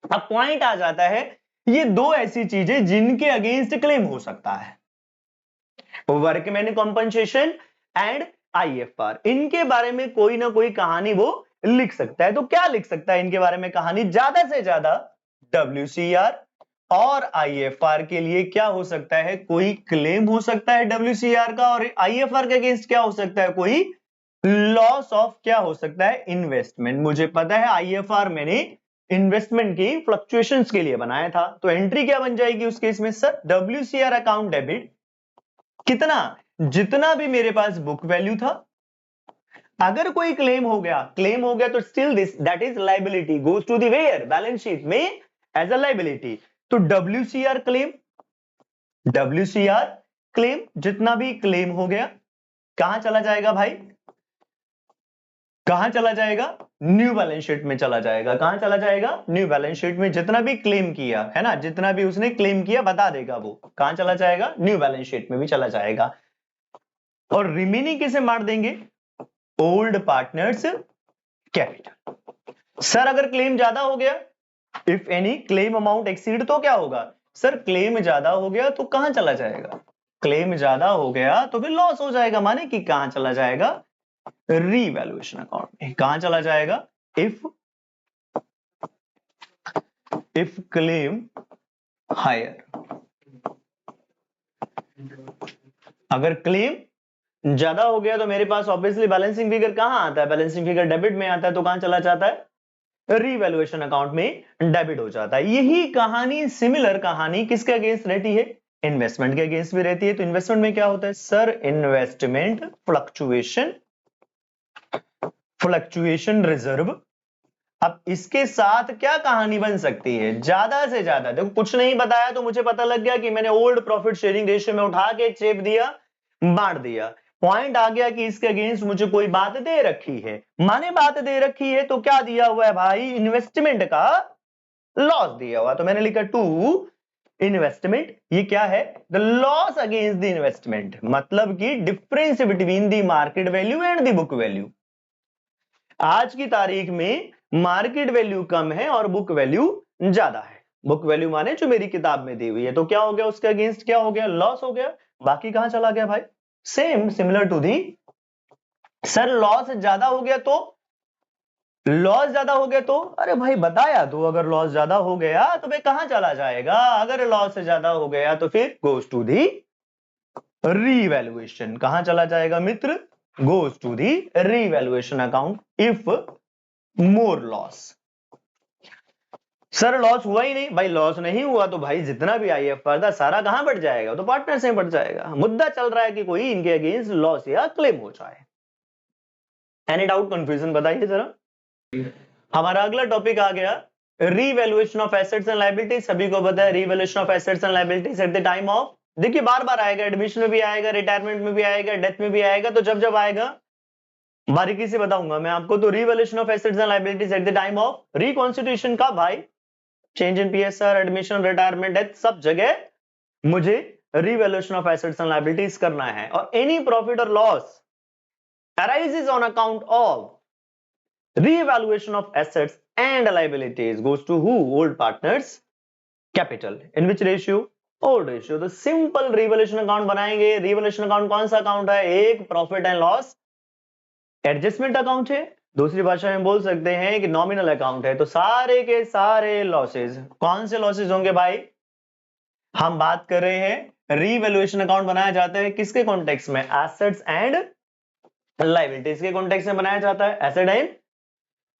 अब पॉइंट आ जाता है, ये दो ऐसी चीजें जिनके अगेंस्ट क्लेम हो सकता है, वर्कमैन कॉम्पनसेशन एंड आईएफआर, इनके बारे में कोई ना कोई कहानी वो लिख सकता है। तो क्या लिख सकता है इनके बारे में कहानी, ज्यादा से ज्यादा WCR और आईएफआर के लिए क्या हो सकता है, कोई क्लेम हो सकता है WCR का, और आईएफआर के अगेंस्ट क्या हो सकता है, कोई लॉस ऑफ क्या हो सकता है, इन्वेस्टमेंट। मुझे पता है आईएफआर मैंने इन्वेस्टमेंट की फ्लक्चुएशंस के लिए बनाया था, तो एंट्री क्या बन जाएगी उस केस में, सर WCR अकाउंट डेबिट कितना, जितना भी मेरे पास बुक वैल्यू था। अगर कोई क्लेम हो गया तो still this that is liability goes to the where, balance sheet में एज अ लायबिलिटी। तो WCR क्लेम जितना भी क्लेम हो गया कहां चला जाएगा भाई, कहां चला जाएगा, न्यू बैलेंस शीट में चला जाएगा। कहां चला जाएगा, न्यू बैलेंस शीट में। जितना भी क्लेम किया है ना, जितना भी उसने क्लेम किया बता देगा वो, कहां चला जाएगा, न्यू बैलेंस शीट में भी चला जाएगा। और रिमेनिंग किसे मार देंगे, ओल्ड पार्टनर्स कैपिटल। सर अगर क्लेम ज्यादा हो गया, if any claim amount exceed, तो क्या होगा, सर क्लेम ज्यादा हो गया तो कहां चला जाएगा, क्लेम ज्यादा हो गया तो फिर लॉस हो जाएगा, माने कि कहां चला जाएगा, रीवैल्यूएशन अकाउंट में। कहां चला जाएगा, इफ क्लेम हायर, अगर क्लेम ज्यादा हो गया तो मेरे पास ऑब्वियसली बैलेंसिंग फिगर कहां आता है, बैलेंसिंग फिगर डेबिट में आता है, तो कहां चला जाता है, रीवैल्यूएशन अकाउंट में डेबिट हो जाता है। यही कहानी, सिमिलर कहानी किसके अगेंस्ट रहती है, इन्वेस्टमेंट के अगेंस्ट भी रहती है। तो इन्वेस्टमेंट में क्या होता है, सर इन्वेस्टमेंट फ्लक्चुएशन रिजर्व। अब इसके साथ क्या कहानी बन सकती है, ज्यादा से ज्यादा, देखो कुछ नहीं बताया तो मुझे पता लग गया कि मैंने ओल्ड प्रॉफिट शेयरिंग रेशियो में उठा के चेप दिया, बांट दिया। पॉइंट आ गया कि इसके अगेंस्ट मुझे कोई बात दे रखी है, माने बात दे रखी है तो क्या दिया हुआ है भाई, इन्वेस्टमेंट का लॉस दिया हुआ, तो मैंने लिखा टू इन्वेस्टमेंट, ये क्या है, the loss against the investment, मतलब कि difference between the market value and the book value. आज की तारीख में मार्केट वैल्यू कम है और बुक वैल्यू ज्यादा है, बुक वैल्यू माने जो मेरी किताब में दी हुई है, तो क्या हो गया, उसके अगेंस्ट क्या हो गया, लॉस हो गया। बाकी कहां चला गया भाई, same similar to the, sir loss ज्यादा हो गया तो, लॉस ज्यादा हो गया तो, अरे भाई बताया तो, अगर लॉस ज्यादा हो गया तो भाई कहां चला जाएगा, अगर लॉस ज्यादा हो गया तो फिर गोज टू दी रीवैल्यूएशन, कहां चला जाएगा मित्र, goes to the revaluation account if more loss. Sir loss हुआ ही नहीं, भाई लॉस नहीं हुआ तो भाई जितना भी IFR था सारा कहां बढ़ जाएगा, तो पार्टनर से बढ़ जाएगा। मुद्दा चल रहा है कि कोई इनके अगेंस्ट लॉस या क्लेम हो जाए। एनी डाउट, कंफ्यूजन बताइए जरा। हमारा अगला टॉपिक आ गया revaluation of assets and liabilities. सभी को पता है revaluation of assets and liabilities eight the time of, देखिए बार बार आएगा, एडमिशन में भी आएगा, रिटायरमेंट में भी आएगा, डेथ में भी आएगा, तो जब जब आएगा बारीकी से बताऊंगा मैं आपको। तो revaluation of assets and liabilities eight the time of reconstitution का भाई, change in PSR, admission, retirement, death, सब जगह मुझे revaluation of assets and liabilities करना है। और एनी प्रॉफिट और loss arises on account of reevaluation of assets and liabilities goes to who, old partners capital, in which ratio, old ratio। तो simple revaluation account बनाएंगे। Revaluation account कौन सा account है, एक profit and loss adjustment account है, दूसरी भाषा में बोल सकते हैं कि नॉमिनल अकाउंट है। तो सारे के सारे लॉसेज, कौन से लॉसेज होंगे भाई, हम बात कर रहे हैं रीवैल्यूएशन अकाउंट बनाया जाता है किसके कॉन्टेक्स्ट में, एसेट्स एंड लायबिलिटीज के कॉन्टेक्स्ट में बनाया जाता है, एसेट एंड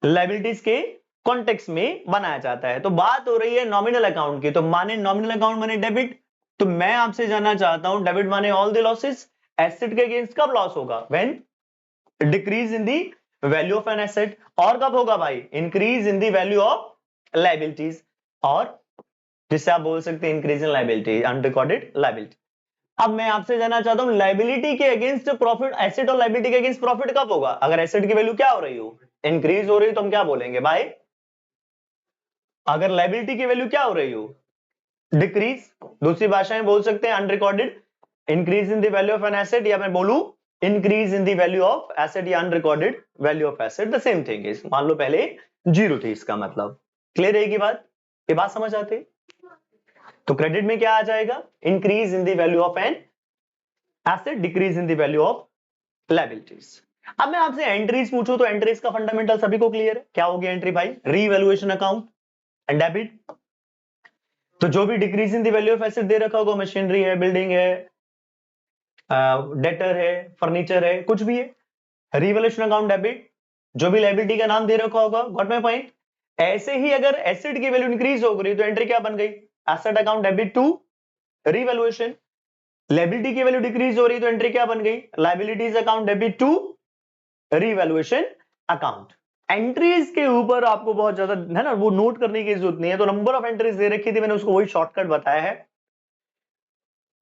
लायबिलिटीज के कॉन्टेक्स्ट में बनाया जाता है। तो बात हो रही है नॉमिनल अकाउंट की, तो माने नॉमिनल अकाउंट माने डेबिट, तो मैं आपसे जानना चाहता हूं डेबिट माने ऑल द लॉसेस, एसेट के अगेंस्ट कब लॉस होगा, when decrease in the value of an asset, और कब होगा भाई, increase in the value of liabilities, और जिससे आप बोल सकते हैं increase in liability, unrecorded liability. अब मैं आपसे जानना चाहता हूं लायबिलिटी के अगेंस्ट प्रॉफिट, एसेट और लायबिलिटी के अगेंस्ट प्रॉफिट कब होगा, अगर एसेट की वैल्यू क्या हो रही हो, इंक्रीज हो रही हो, तो हम क्या बोलेंगे भाई, अगर लायबिलिटी की वैल्यू क्या हो रही हो, डिक्रीज, दूसरी भाषा में बोल सकते हैं unrecorded, increase in the value of an asset, या मैं बोलूं increase in the value of asset या unrecorded value of asset, the same thing is, मान लो पहले जीरो थी, इसका मतलब क्लियर रहेगी बात, ये बात समझ आती है। तो क्रेडिट में क्या आ जाएगा, increase in the value of an asset, decrease in the value of liabilities. अब मैं आपसे एंट्रीज पूछूं तो एंट्रीज का फंडामेंटल सभी को क्लियर है, क्या होगी एंट्री भाई, रीवैल्यूएशन अकाउंट एंड डेबिट। तो जो भी decrease in the value of asset दे रखा होगा, मशीनरी है, बिल्डिंग है, डेटर है, फर्नीचर है, कुछ भी है, रीवैल्यूएशन अकाउंट डेबिट, जो भी लायबिलिटी का नाम दे रखा होगा, गॉट माय पॉइंट। ऐसे ही अगर एसेट की वैल्यू इंक्रीज हो गई तो एंट्री क्या बन गई, asset account debit to revaluation, liability की वैल्यू डिक्रीज हो रही तो एंट्री क्या बन गई, liabilities account debit to revaluation account. Entries के ऊपर आपको बहुत ज्यादा है ना वो नोट करने की जरूरत नहीं है, तो नंबर ऑफ एंट्रीज दे रखी थी, मैंने उसको वही शॉर्टकट बताया है,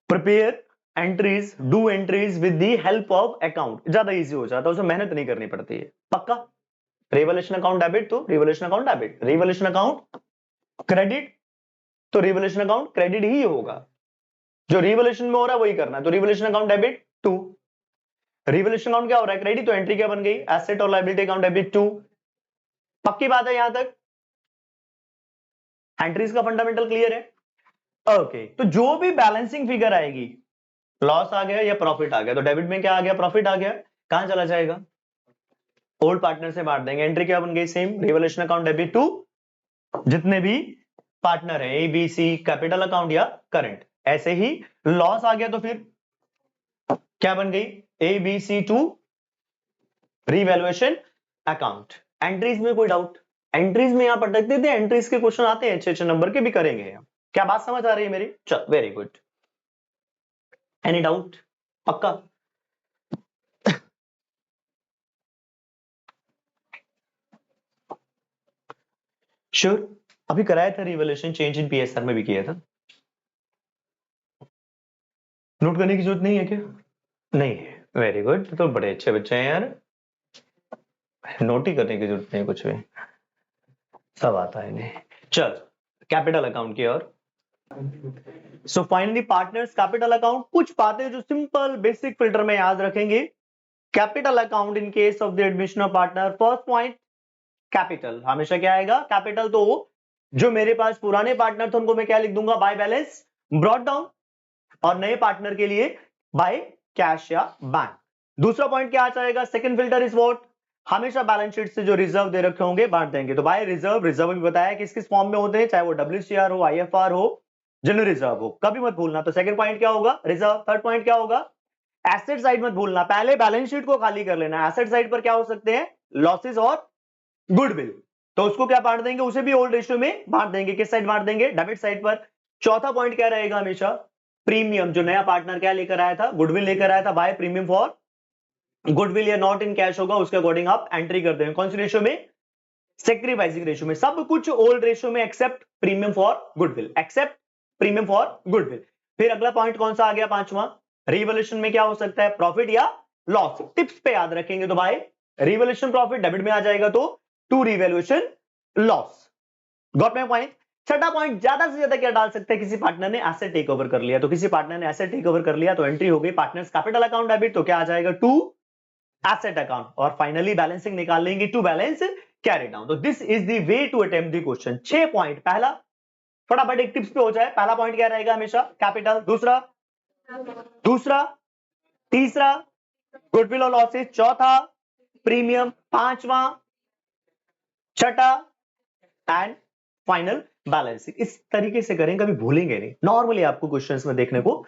prepare entries, do entries with the help of account, ज्यादा इजी हो जाता है, उसमें मेहनत नहीं करनी पड़ती है, पक्का। रिवैल्यूएशन अकाउंट डेबिट तो revaluation account debit, revaluation account credit तो रिवैल्यूएशन अकाउंट क्रेडिट ही होगा, जो रिवैल्यूएशन में हो रहा है वही करना है। तो revaluation account debit to, revaluation account क्या हो रहा है, क्रेडिट, तो एंट्री क्या बन गई, एसेट और लायबिलिटी अकाउंट डेबिट टू, पक्की बात है यहां तक, एंट्रीज का फंडामेंटल क्लियर है। ओके, तो जो भी बैलेंसिंग फिगर आएगी, लॉस आ गया या प्रॉफिट आ गया, तो डेबिट में क्या आ गया, प्रॉफिट आ गया, कहां चला जाएगा, ओल्ड पार्टनर से बांट देंगे, एंट्री क्या बन गई, same revaluation account debit to जितने भी पार्टनर है, ABC, कैपिटल अकाउंट या करंट। ऐसे ही लॉस आ गया तो फिर क्या बन गई, ABC to revaluation account. Entries में कोई डाउट, एंट्रीज में यहां पटक देते हैं, एंट्रीज के क्वेश्चन आते हैं अच्छे अच्छे नंबर के भी करेंगे हम। क्या बात समझ आ रही है मेरी, चल वेरी गुड, एनी डाउट, पक्का। श्योर, अभी कराया था रिवैल्यूएशन, चेंज इन PSR में भी किया था, नोट करने की जरूरत नहीं है क्या, नहीं है, वेरी गुड, तो बड़े अच्छे बच्चे हैं यार, नोट ही करने की जरूरत नहीं कुछ भी, सब आता है इन्हें। चल कैपिटल अकाउंट की ओर। So finally partners capital account, कुछ बातें जो सिंपल बेसिक फिल्टर में याद रखेंगे। Capital account in case of the admission of partner, first point capital हमेशा क्या आएगा, कैपिटल। तो जो मेरे पास पुराने पार्टनर थे उनको मैं क्या लिख दूंगा, बाय बैलेंस ब्रॉट डाउन, और नए पार्टनर के लिए बाय कैश या बैंक। दूसरा पॉइंट क्या आ जाएगा, सेकंड फिल्टर इज व्हाट, हमेशा बैलेंस शीट से जो रिजर्व दे रखे होंगे बांट देंगे। तो बाय रिजर्व, रिजर्व भी बताया किस किस फॉर्म में होते हैं, चाहे वो WCR हो, IFR हो, जनरल रिजर्व हो, कभी मत भूलना। तो सेकंड पॉइंट क्या होगा, रिजर्व। थर्ड पॉइंट क्या होगा, एसेट साइड मत भूलना, पहले बैलेंस शीट को खाली कर लेना। एसेट साइड पर क्या हो सकते हैं, लॉसेस और गुडविल, तो उसको क्या बांट देंगे, उसे भी ओल्ड रेशियो में बांट देंगे। किस साइड बांट देंगे, डेबिट साइड पर। चौथा पॉइंट क्या रहेगा हमेशा, प्रीमियम, जो नया पार्टनर क्या लेकर आया था, गुडविल लेकर आया था, बाय प्रीमियम फॉर गुडविल या नॉट इन कैश होगा, उसके अकॉर्डिंग आप एंट्री कर देंगे। कौन सी रेशियो में, सेक्रीफाइसिंग रेशियो में। सब कुछ ओल्ड रेशियो में except premium for goodwill, except premium for goodwill. फिर अगला पॉइंट कौन सा आ गया, पांचवा, रिवोल्यूशन में क्या हो सकता है, प्रॉफिट या लॉस। टिप्स पे याद रखेंगे तो भाई रिवोल्यूशन प्रॉफिट डेबिट में आ जाएगा, तो to revolution loss. Got my point. छठा पॉइंट, ज्यादा से ज्यादा क्या डाल सकते हैं, किसी पार्टनर ने एसेट टेक ओवर कर लिया, तो किसी पार्टनर ने एसेट टेक ओवर कर लिया तो एंट्री हो गई पार्टनर्स कैपिटल अकाउंट डेबिट, तो क्या आ जाएगा, टू एसेट अकाउंट। और फाइनली बैलेंसिंग निकाल लेंगे, टू बैलेंस कैरी डाउन। तो this is the way to attempt the question. 6 point, पहला फटाफट एक टिप्स पे हो जाए, पहला पॉइंट क्या रहेगा हमेशा, कैपिटल। दूसरा, दूसरा, तीसरा गुडविल और लॉसेस, चौथा प्रीमियम, पांचवा, छठा एंड फाइनल बैलेंसिंग। इस तरीके से करें, कभी भूलेंगे नहीं। नॉर्मली आपको क्वेश्चंस में देखने को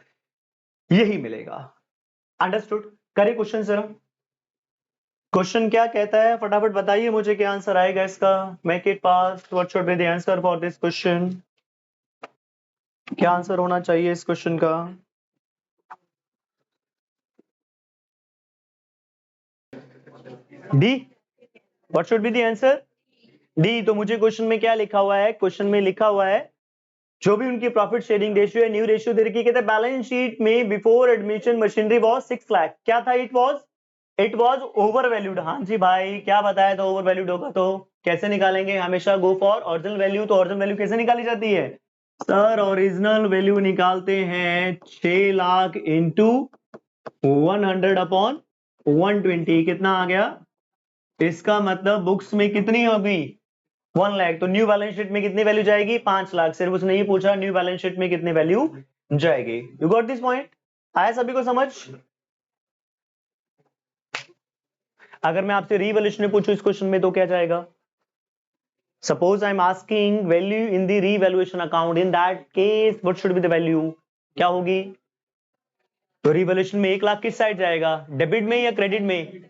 यही मिलेगा। अंडरस्टूड। करें क्वेश्चन जरा, क्वेश्चन क्या कहता है फटाफट बताइए मुझे, क्या आंसर आएगा इसका। Make it fast, what should be the answer for this question, क्या आंसर होना चाहिए इस क्वेश्चन का। D, what should be the answer, D. तो मुझे क्वेश्चन में क्या लिखा हुआ है, क्वेश्चन में लिखा हुआ है जो भी उनकी प्रॉफिट शेयरिंग रेशियो है, न्यू रेशियो दे रखी, कहते हैं बैलेंस शीट में before admission machinery was 6 lakh, क्या था, इट वाज ओवर वैल्यूड। हाँ जी भाई, क्या बताया था, ओवर वैल्यूड होगा तो कैसे निकालेंगे, हमेशा गो फॉर ओरिजिनल वैल्यू। तो ओरिजिनल वैल्यू कैसे निकाली जाती है सर, ओरिजिनल वैल्यू निकालते हैं 6 लाख इंटू 100 अपॉन 120, कितना आ गया, इसका मतलब बुक्स में कितनी होगी 1 लाख। तो न्यू बैलेंस शीट में कितनी वैल्यू जाएगी, 5 लाख। सिर्फ उसने ये पूछा न्यू बैलेंस शीट में कितनी वैल्यू जाएगी। यू गॉट दिस पॉइंट, आया सभी को समझ। अगर मैं आपसे रीवैल्यूएशन में पूछूं इस क्वेश्चन में तो क्या जाएगा, suppose I am asking value in the revaluation account, in that case what should be the value, क्या होगी। तो रीवैल्यूएशन में 1 लाख किस साइड जाएगा, डेबिट में या क्रेडिट में,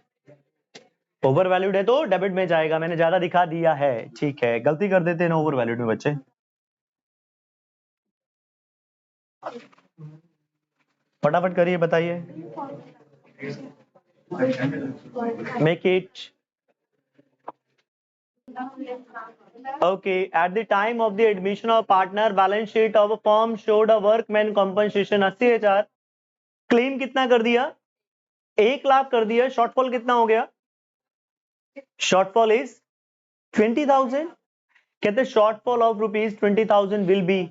ओवर वैल्यूड है तो डेबिट में जाएगा। मैंने ज्यादा दिखा दिया है, ठीक है, गलती कर देते हैं ना ओवर वैल्यूड में बच्चे। फटाफट करिए, बताइए, make it. Okay, at the time of the admission of partner, balance sheet of a firm showed a workman compensation 80,000, claim कितना कर दिया, 1 लाख कर दिया, शॉर्टफॉल कितना हो गया, शॉर्टफॉल इज 20,000। कहते shortfall of ₹20,000 will be,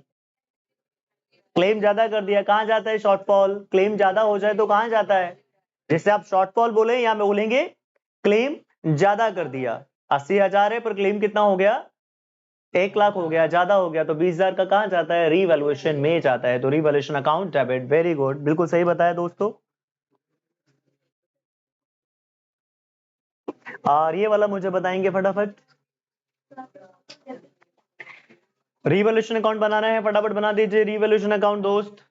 claim ज्यादा कर दिया, कहां जाता है शॉर्टफॉल, क्लेम ज्यादा हो जाए तो कहां जाता है, जैसे आप शॉर्टफॉल बोले या मैं बोलेंगे क्लेम ज्यादा कर दिया। 80,000 है पर क्लेम कितना हो गया, 1 लाख हो गया, ज्यादा हो गया, तो 20,000 का कहां जाता है, रीवैल्यूएशन में जाता है। तो revaluation account debit, very good, बिल्कुल सही बताया दोस्तों। और ये वाला मुझे बताएंगे फटाफट, रीवैल्यूएशन अकाउंट बनाना है, फटाफट बना दीजिए रीवैल्यूएशन अकाउंट दोस्त।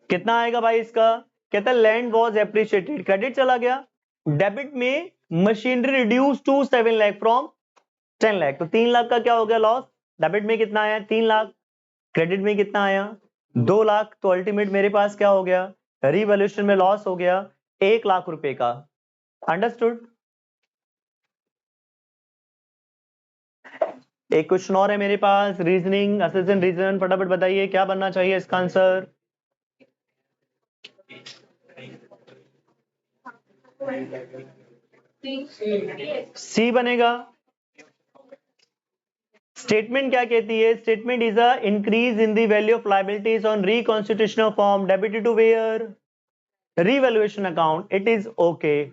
कितना आएगा भाई इसका, कहता है लैंड वॉज एप्रिशिएटेड, क्रेडिट चला गया, डेबिट में machinery reduce to 7 lakh from 10 lakh, तो 3 लाख का क्या हो गया लॉस, डेबिट में कितना आया 3 लाख, क्रेडिट में कितना आया 2 लाख, तो अल्टीमेट मेरे पास क्या हो गया, रीवैल्यूएशन में लॉस हो गया 1 लाख रुपए का। अंडरस्टूड। एक क्वेश्चन और है मेरे पास, रीजनिंग असिस्टेंट रीजन, फटाफट बताइए क्या बनना चाहिए इसका आंसर। सी बनेगा। स्टेटमेंट क्या कहती है? Statement is a increase in the value of liabilities on reconstitution of form debited to where revaluation account. It is okay,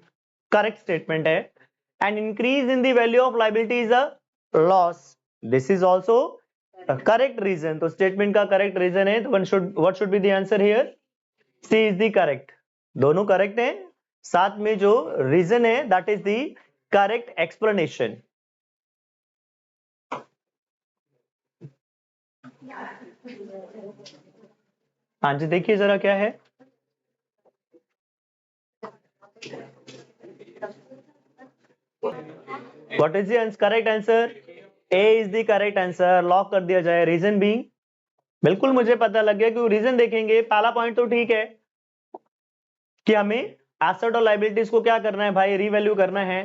correct statement है. And increase in the value of liability is a loss. This is also a correct reason. तो statement का correct reason है, तो what should be the answer here? C is the correct. दोनों correct हैं, साथ में जो reason है that is the correct explanation. हाँ जी, देखिए जरा क्या है. What is the correct answer? A is the correct answer. Lock कर दिया जाए. रीजन बी, बिल्कुल मुझे पता लग गया कि रीजन देखेंगे. पहला पॉइंट तो ठीक है कि हमें एसेट और लायबिलिटीज को क्या करना है भाई, रीवैल्यू करना है.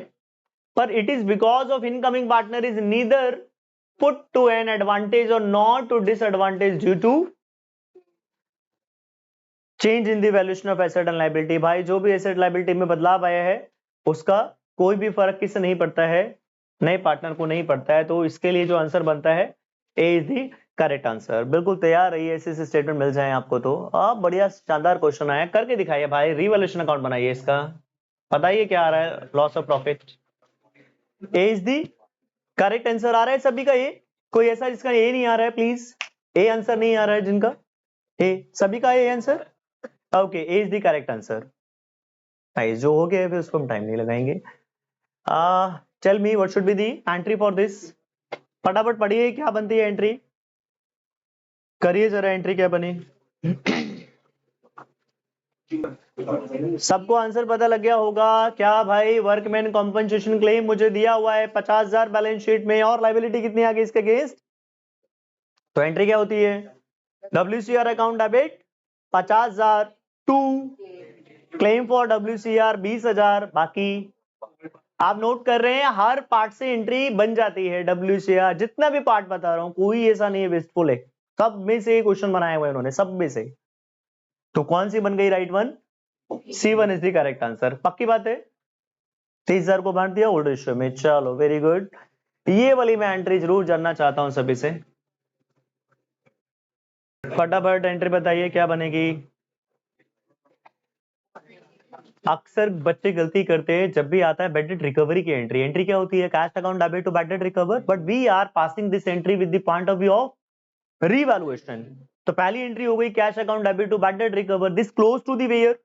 पर it is because of incoming partner is neither put to an advantage और not to disadvantage due to change in the valuation of asset and liability. भाई जो भी एसेट लायबिलिटी में बदलाव आया है उसका कोई भी फर्क किससे नहीं पड़ता है, नए पार्टनर को नहीं पड़ता है. तो इसके लिए जो आंसर बनता है ए इज द करेक्ट आंसर. बिल्कुल तैयार रहिए, ऐसे स्टेटमेंट मिल जाए आपको तो. अब बढ़िया शानदार क्वेश्चन आया, करके दिखाइए भाई. रिवैल्यूएशन अकाउंट बनाइए, इसका बताइए क्या आ रहा है. Loss of profit. A is the correct answer आ रहा है सभी का. ए कोई ऐसा जिसका ए नहीं आ रहा है? प्लीज, ए आंसर नहीं आ रहा है जिनका ए, सभी का A answer. Okay, A is the correct answer. जो हो गया फिर उसको हम टाइम नहीं लगाएंगे. Tell me what should be the entry for this. फटाफट पढ़िए क्या बनती है एंट्री. करिए जरा एंट्री क्या बनी. सबको आंसर पता लग गया होगा क्या भाई. वर्कमैन कॉम्पनसेशन क्लेम मुझे दिया हुआ है 50,000 बैलेंस शीट में, और लायबिलिटी कितनी आ गई इसके अगेंस्ट. तो एंट्री क्या होती है? WCR account debit 50,000 to claim for WCR 20,000. बाकी आप नोट कर रहे हैं हर पार्ट से एंट्री बन जाती है. WCR जितना भी पार्ट बता रहा हूं कोई ऐसा नहीं है वेस्टफुल है, सब में से क्वेश्चन बनाया हुआ है उन्होंने, सब में से. तो कौन सी बन गई right one? C1 is the correct answer. पक्की बात है. 30,000 को बांट दिया ओल्ड रेशियो में. चलो वेरी गुड. ये वाली मैं एंट्री जरूर जानना चाहता हूं सभी से. फटाफट एंट्री बताइए क्या बनेगी. अक्सर बच्चे गलती करते हैं जब भी आता है बैड डेट रिकवरी की एंट्री. एंट्री क्या होती है? Cash account debit to bad debt recover, but we are passing this entry with the point of view of revaluation. तो पहली एंट्री हो गई cash account debit to bad debt recover, this close to the where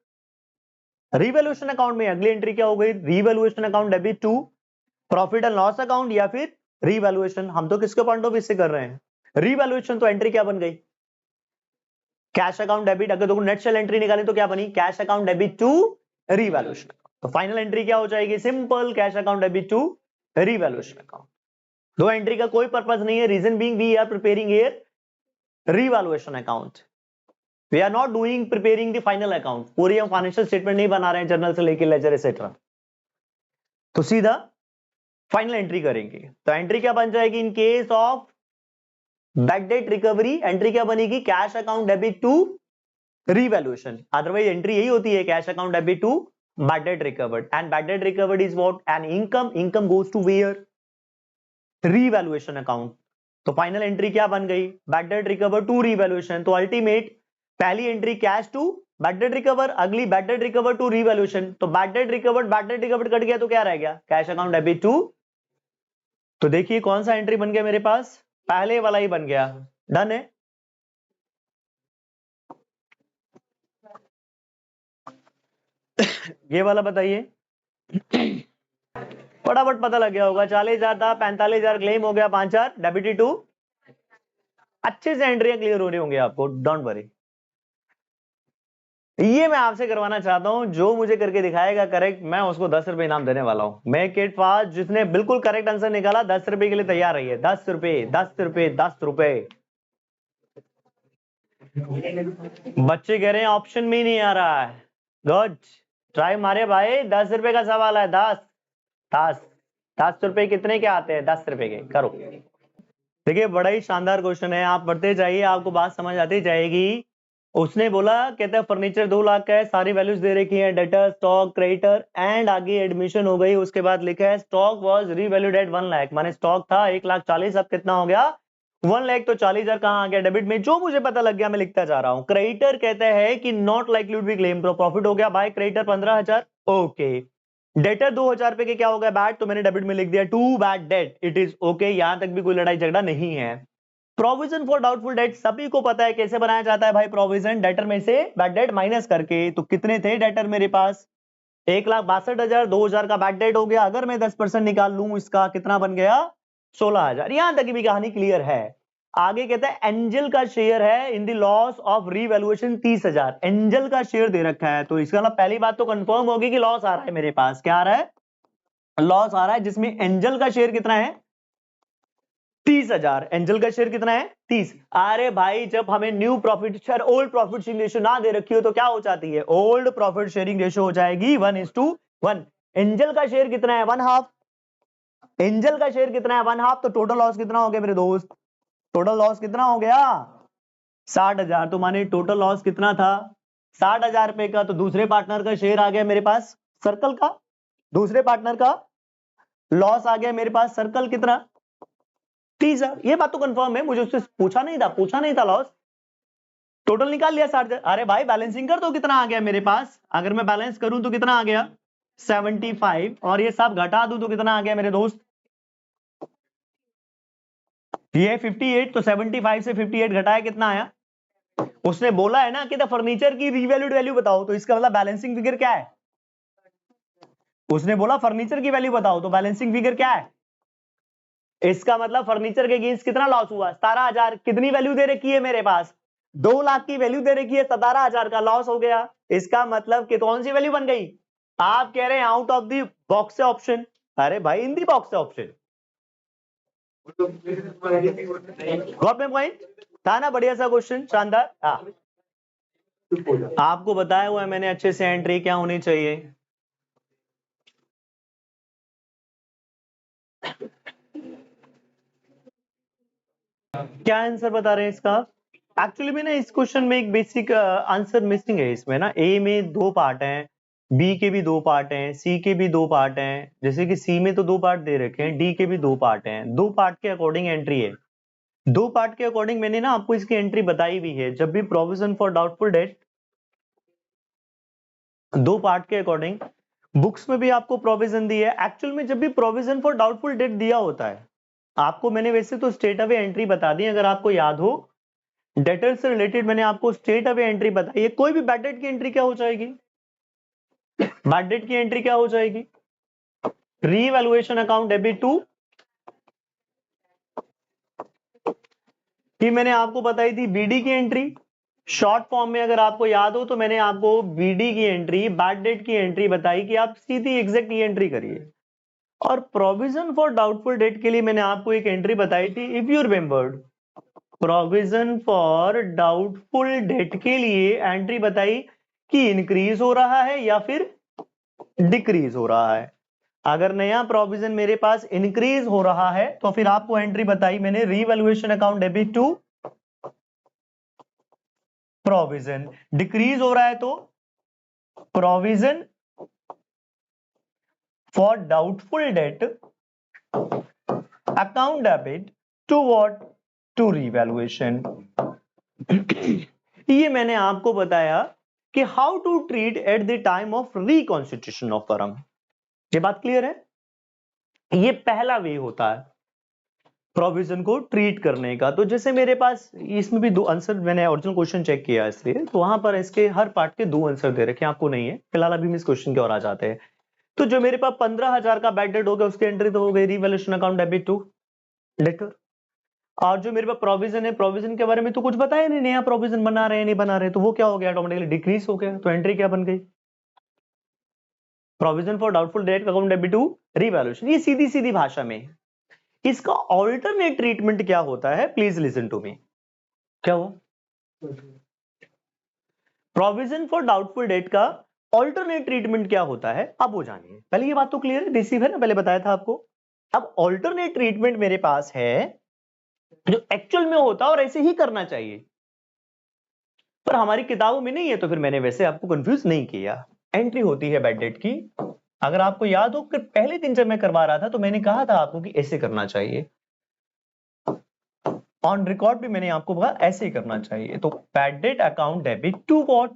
revaluation account में. अगली entry क्या हो गई? Revaluation account debit to profit and loss account या फिर रीवैल्यूएशन. हम तो किसके पॉइंट ऑफ व्यू से कर रहे हैं? रीवैल्यूएशन. तो एंट्री क्या बन गई? Cash account debit. अगर तो नेट सेल एंट्री निकालें तो क्या बनी? Cash account debit to revaluation. तो फाइनल एंट्री क्या हो जाएगी? Simple cash account debit to revaluation account. दो एंट्री का कोई पर्पस नहीं है. Reason being we are preparing here revaluation account. We are not doing preparing the final account. पूरी हम फाइनेंशियल स्टेटमेंट नहीं बना रहे हैं जर्नल से लेके लेजर एसेट्रा. तो सीधा फाइनल एंट्री करेंगे. तो एंट्री क्या बन जाएगी in case of bad debt recovery? Entry क्या बनेगी? Cash account debit to revaluation. Otherwise entry यही होती है cash account debit to bad debt recovered, and bad debt recovered is what? An income goes to where? Revaluation account. तो final entry क्या बन गई? Bad debt recover to revaluation. तो ultimate पहली entry cash to bad debt recover, अगली bad debt recover to revaluation. तो bad debt recovered कट गया तो क्या रह गया? Cash account debit to. तो देखिए कौन सा एंट्री बन गया मेरे पास? पहले वाला ही बन गया. डन है. ये वाला बताइए. फटाफट पता लग गया होगा. 40,000 था, 45,000 क्लेम हो गया, 5,000 डेबिटेड टू. अच्छे से एंट्रियां क्लियर हो रही होंगे आपको, डोंट वरी. ये मैं आपसे करवाना चाहता हूं. जो मुझे करके दिखाएगा करेक्ट, मैं उसको 10 रुपए इनाम देने वाला हूं. Make it fast. जिसने बिल्कुल करेक्ट आंसर निकाला 10 रुपए के लिए तैयार रहिए. 10 रुपए, 10 रुपए, 10 रुपए. बच्चे कह रहे हैं ऑप्शन में ही नहीं आ रहा है. गुड ट्राई मारे भाई. 10 रुपए का सवाल है. 10 रुपए कितने के आते हैं? 10 रुपए के. करो. देखिए बड़ा ही शानदार क्वेश्चन है. आप पढ़ते जाइए, आपको बात समझ आती जाएगी. उसने बोला, कहता है फर्नीचर 2 लाख का है, सारी वैल्यूज दे रखी है, डेटर, स्टॉक, क्रेडिटर एंड आगे एडमिशन हो गई। उसके बाद लिखा है stock was revalued at 1 lakh, माने स्टॉक था 1,40,000, अब कितना हो गया 1 लाख। तो 40,000 कहां आ गया डेबिट में, जो मुझे पता लग गया मैं लिखता जा रहा हूं। क्रेडिटर कहता है कि not likely to be claim, तो प्रॉफिट हो गया बाय क्रेडिटर 15,000। ओके, डेटर 2,000 रुपए के क्या हो गया बैड, तो मैंने डेबिट में लिख दिया to bad debt, it is okay, यहां तक भी कोई लड़ाई झगड़ा नहीं है। प्रोविजन फॉर डाउटफुल डेट सभी को पता है कैसे बनाया जाता है भाई, प्रोविजन डेटर में से बैड डेट माइनस करके। तो कितने थे डेटर मेरे पास 1,62,000, 2,000 का बैड डेट हो गया, अगर मैं 10% निकाल लूं इसका कितना बन गया 16,000। यहां तक भी कहानी क्लियर है। आगे कहता है एंजल का शेयर है in the loss of revaluation 30,000, angel का शेयर दे रखा है, तो इसका मतलब पहली बात तो कंफर्म होगी कि लॉस आ रहा है मेरे पास, क्या आ रहा है लॉस आ रहा है, जिसमें एंजल का शेयर कितना है 30,000, एंजल का शेयर कितना है 30। अरे भाई जब हमें new profit share old profit sharing ratio ना दे रखी हो तो क्या हो जाती है, ओल्ड प्रॉफिट शेयरिंग रेशियो हो जाएगी 1:1। एंजल का शेयर कितना है 1/2, एंजल का शेयर कितना है 1/2, तो टोटल लॉस कितना हो गया मेरे दोस्त, टोटल लॉस कितना हो गया 60,000। तो माने टोटल लॉस कितना था 60,000 रुपए का, तो दूसरे पार्टनर का शेयर आ गया मेरे पास सर्कल का, दूसरे पार्टनर का लॉस आ गया मेरे पास सर्कल कितना 30,000। ये बात तो कंफर्म है, मुझे उससे पूछा नहीं था लॉस, टोटल निकाल लिया 60,000। अरे भाई बैलेंसिंग कर दो, कितना आ गया मेरे पास, अगर मैं बैलेंस करूं तो कितना आ गया 75, और ये सब घटा दूं तो कितना आ गया मेरे दोस्त, ये 58, तो 75 से 58 घटाया कितना आया। उसने बोला है ना कि द फर्नीचर की रीवैल्यूड वैल्यू बताओ, तो इसका मतलब बैलेंसिंग फिगर क्या है, उसने बोला फर्नीचर की वैल्यू बताओ, तो बैलेंसिंग फिगर क्या है, इसका मतलब फर्नीचर के अगेंस्ट कितना लॉस हुआ 17,000। कितनी वैल्यू दे रखी है मेरे पास 2 लाख की वैल्यू दे रखी है, 17,000 का लॉस हो गया। इसका मतलब कि कौन सी वैल्यू बन गई, आप कह रहे हैं आउट ऑफ द बॉक्स से ऑप्शन, अरे भाई इन दी बॉक्स से ऑप्शन, गॉट माय पॉइंट, था ना बढ़िया सा क्वेश्चन, शानदार। आपको बताया हुआ है मैंने अच्छे से एंट्री क्या होनी चाहिए। क्या आंसर बता रहे हैं इसका, एक्चुअली में ना इस क्वेश्चन में एक बेसिक आंसर मिसिंग है इसमें ना, ए में 2 पार्ट हैं, बी के भी 2 पार्ट हैं, सी के भी 2 पार्ट हैं, जैसे कि सी में तो 2 पार्ट दे रखे हैं, डी के भी 2 पार्ट हैं, 2 पार्ट के अकॉर्डिंग एंट्री है, 2 पार्ट के अकॉर्डिंग मैंने ना आपको इसकी एंट्री बताई भी है। जब भी provision for doubtful date 2 part के अकॉर्डिंग, बुक्स में भी आपको प्रोविजन दी है, एक्चुअल में जब भी प्रोविजन फॉर डाउटफुल डेट दिया होता है आपको, मैंने वैसे तो स्टेट अवे एंट्री बता दी, अगर आपको याद हो डेटर से रिलेटेड मैंने आपको स्टेट अवे एंट्री बताई है। कोई भी बैड डेट की एंट्री क्या हो जाएगी, बैड डेट की एंट्री क्या हो जाएगी, रीवैल्यूएशन अकाउंट डेबिट टू, कि मैंने आपको बताई थी बीडी की एंट्री, शॉर्ट फॉर्म में अगर आपको याद हो तो मैंने आपको बीडी की एंट्री बैड डेट की एंट्री बताई कि आप सीधी एग्जैक्ट ये एंट्री करिए। और प्रोविजन फॉर डाउटफुल डेट के लिए मैंने आपको एक एंट्री बताई थी, if you remembered, provision for doubtful date के लिए एंट्री बताई कि इंक्रीज हो रहा है या फिर डिक्रीज हो रहा है। अगर नया प्रोविजन मेरे पास इंक्रीज हो रहा है तो फिर आपको एंट्री बताई मैंने revaluation account debit to provision, decrease हो रहा है तो provision for doubtful debt account debit to what, to revaluation. ये मैंने आपको बताया कि how to treat at the time of reconstitution of firm. ये बात क्लियर है, ये पहला वे होता है प्रोविजन को ट्रीट करने का। तो जैसे मेरे पास इसमें भी 2 आंसर, मैंने ओरिजिनल क्वेश्चन चेक किया इसलिए, तो वहां पर इसके हर पार्ट के 2 आंसर दे रखे हैं, आपको नहीं है फिलहाल, अभी हम इस क्वेश्चन की ओर आ जाते हैं। तो जो मेरे पास 15,000 का बैड डेट हो गया उसकी एंट्री तो हो गई revaluation account debit to debtor. और जो मेरे पास प्रोविजन है, प्रोविजन के बारे में तो कुछ बताया नहीं, नया प्रोविजन बना रहे हैं नहीं बना रहे, तो वो क्या हो गया ऑटोमेटिकली डिक्रीज हो गया, तो एंट्री क्या बन गई provision for doubtful debt account debit to revaluation. ये सीधी सीधी भाषा में, इसका ऑल्टरनेट ट्रीटमेंट क्या होता है, प्लीज लिसन टू मी। क्या हुआ, प्रोविजन फॉर डाउटफुल डेट का ऑल्टरनेट ट्रीटमेंट क्या होता है, अब वो जानिए। पहले ये बात तो क्लियर है, रिसीव है ना, पहले बताया था आपको। अब ऑल्टरनेट ट्रीटमेंट मेरे पास है जो एक्चुअल में होता है और ऐसे ही करना चाहिए। पर हमारी किताबों में नहीं है, तो फिर मैंने वैसे आपको कंफ्यूज नहीं किया। एंट्री होती है बैड डेट की। अगर आपको याद हो कि पहले दिन जब मैं करवा रहा था तो मैंने कहा था आपको कि ऐसे करना चाहिए, ऑन रिकॉर्ड भी मैंने आपको कहा ऐसे ही करना चाहिए। तो bad debt account debit to what?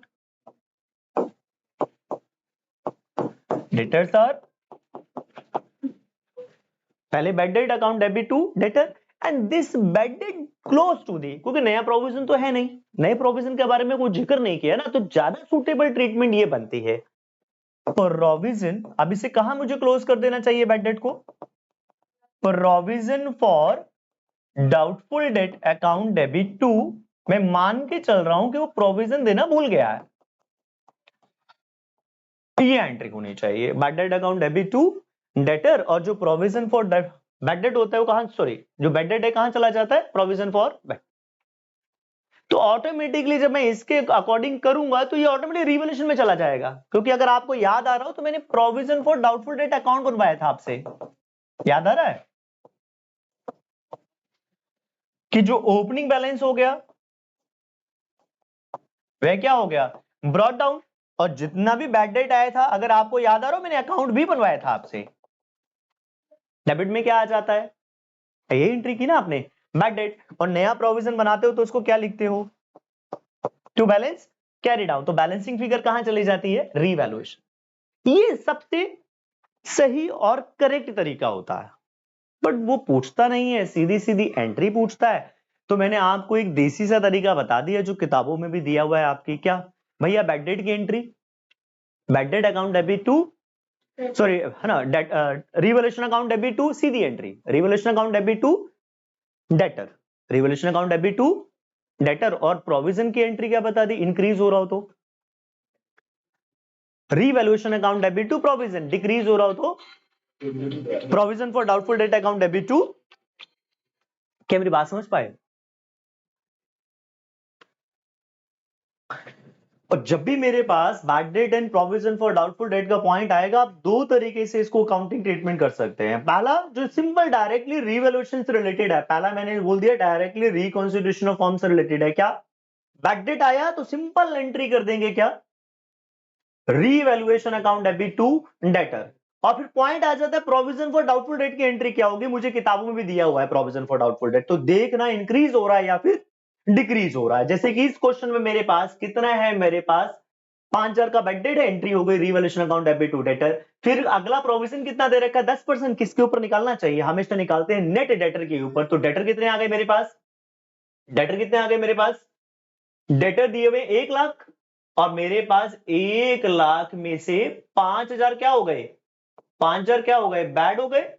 Debtors are, पहले bad debt account debit to debtor and this bad debt close to the, क्योंकि नया प्रोविजन तो है नहीं, नए प्रोविजन के बारे में कोई जिक्र नहीं किया ना, तो ज्यादा सुटेबल ट्रीटमेंट ये बनती है प्रोविजन। अब इसे कहां मुझे क्लोज कर देना चाहिए बैड डेट को? Provision for doubtful debt account debit to, मैं मान के चल रहा हूं कि वो प्रोविजन देना भूल गया है, ये एंट्री होनी चाहिए। Bad debt account debit to debtor, और जो प्रोविजन फॉर बैड डेट होता है वो कहां, सॉरी जो बैड डेट है कहां चला जाता है? Provision for bad. तो ऑटोमेटिकली जब मैं इसके अकॉर्डिंग करूंगा तो ये ऑटोमेटिक रिवॉल्यूशन में चला जाएगा, क्योंकि अगर आपको याद आ रहा हो तो मैंने provision for doubtful debt account बनवाया था आपसे, याद आ रहा है कि जो ओपनिंग बैलेंस हो गया वह क्या हो गया? Brought down. और जितना भी बैड डेट आया था, अगर आपको याद आ रहा हो, मैंने अकाउंट भी बनवाया था आपसे। डेबिट में क्या आ जाता है? ये एंट्री की ना आपने बैड डेट, और नया प्रोविजन बनाते हो तो उसको क्या लिखते हो? To balance carry down. तो बैलेंसिंग फिगर कहां चली जाती है? रीवैल्यूएशन। ये सबसे सही और करेक्ट तरीका होता है, बट वो पूछता नहीं है, सीधी सीधी एंट्री पूछता है। तो मैंने आपको एक देसी सा तरीका बता दिया जो किताबों में भी दिया हुआ है आपकी। क्या भैया? बैड डेट की entry, bad debt account debit to, sorry है ना, debt revolution account debit to, सीधी entry revolution account debit to debtor, revolution account debit to debtor. और प्रोविजन की एंट्री क्या बता दी? इंक्रीज हो रहा हो तो revaluation account debit to provision, decrease हो रहा हो तो provision for doubtful debt account debit to. क्या मेरी बात समझ पाए? और जब भी मेरे पास bad debt and provision for doubtful debt का पॉइंट आएगा, आप दो तरीके से इसको अकाउंटिंग ट्रीटमेंट कर सकते हैं। पहला जो सिंपल डायरेक्टली रिवैल्यूएशन से रिलेटेड है, पहला मैंने बोल दिया डायरेक्टली रिकॉन्स्टिट्यूशन ऑफ फॉर्म से रिलेटेड है। क्या बैड डेट आया तो सिंपल एंट्री कर देंगे, क्या revaluation account debit to debtor. और फिर पॉइंट आ जाता है प्रोविजन फॉर डाउटफुल डेट की एंट्री क्या होगी? मुझे किताबों में भी दिया हुआ है प्रोविजन फॉर डाउटफुल डेट, तो देखना इंक्रीज हो रहा है या फिर डिक्रीज हो रहा है। जैसे कि इस क्वेश्चन में मेरे पास कितना है, मेरे पास 5,000 का बैड डेट है, एंट्री हो गई revaluation account debit to debtor. फिर अगला प्रोविजन कितना दे रखा है? 10%। किसके ऊपर निकालना चाहिए? हमेशा निकालते हैं नेट डेटर के ऊपर। तो डेटर कितने आ गए मेरे पास? डेटर कितने आ गए मेरे पास? डेटर दिए हुए 1,00,000, और मेरे पास 1,00,000 में से 5,000 क्या हो गए? 5,000 क्या हो गए? बैड हो गए।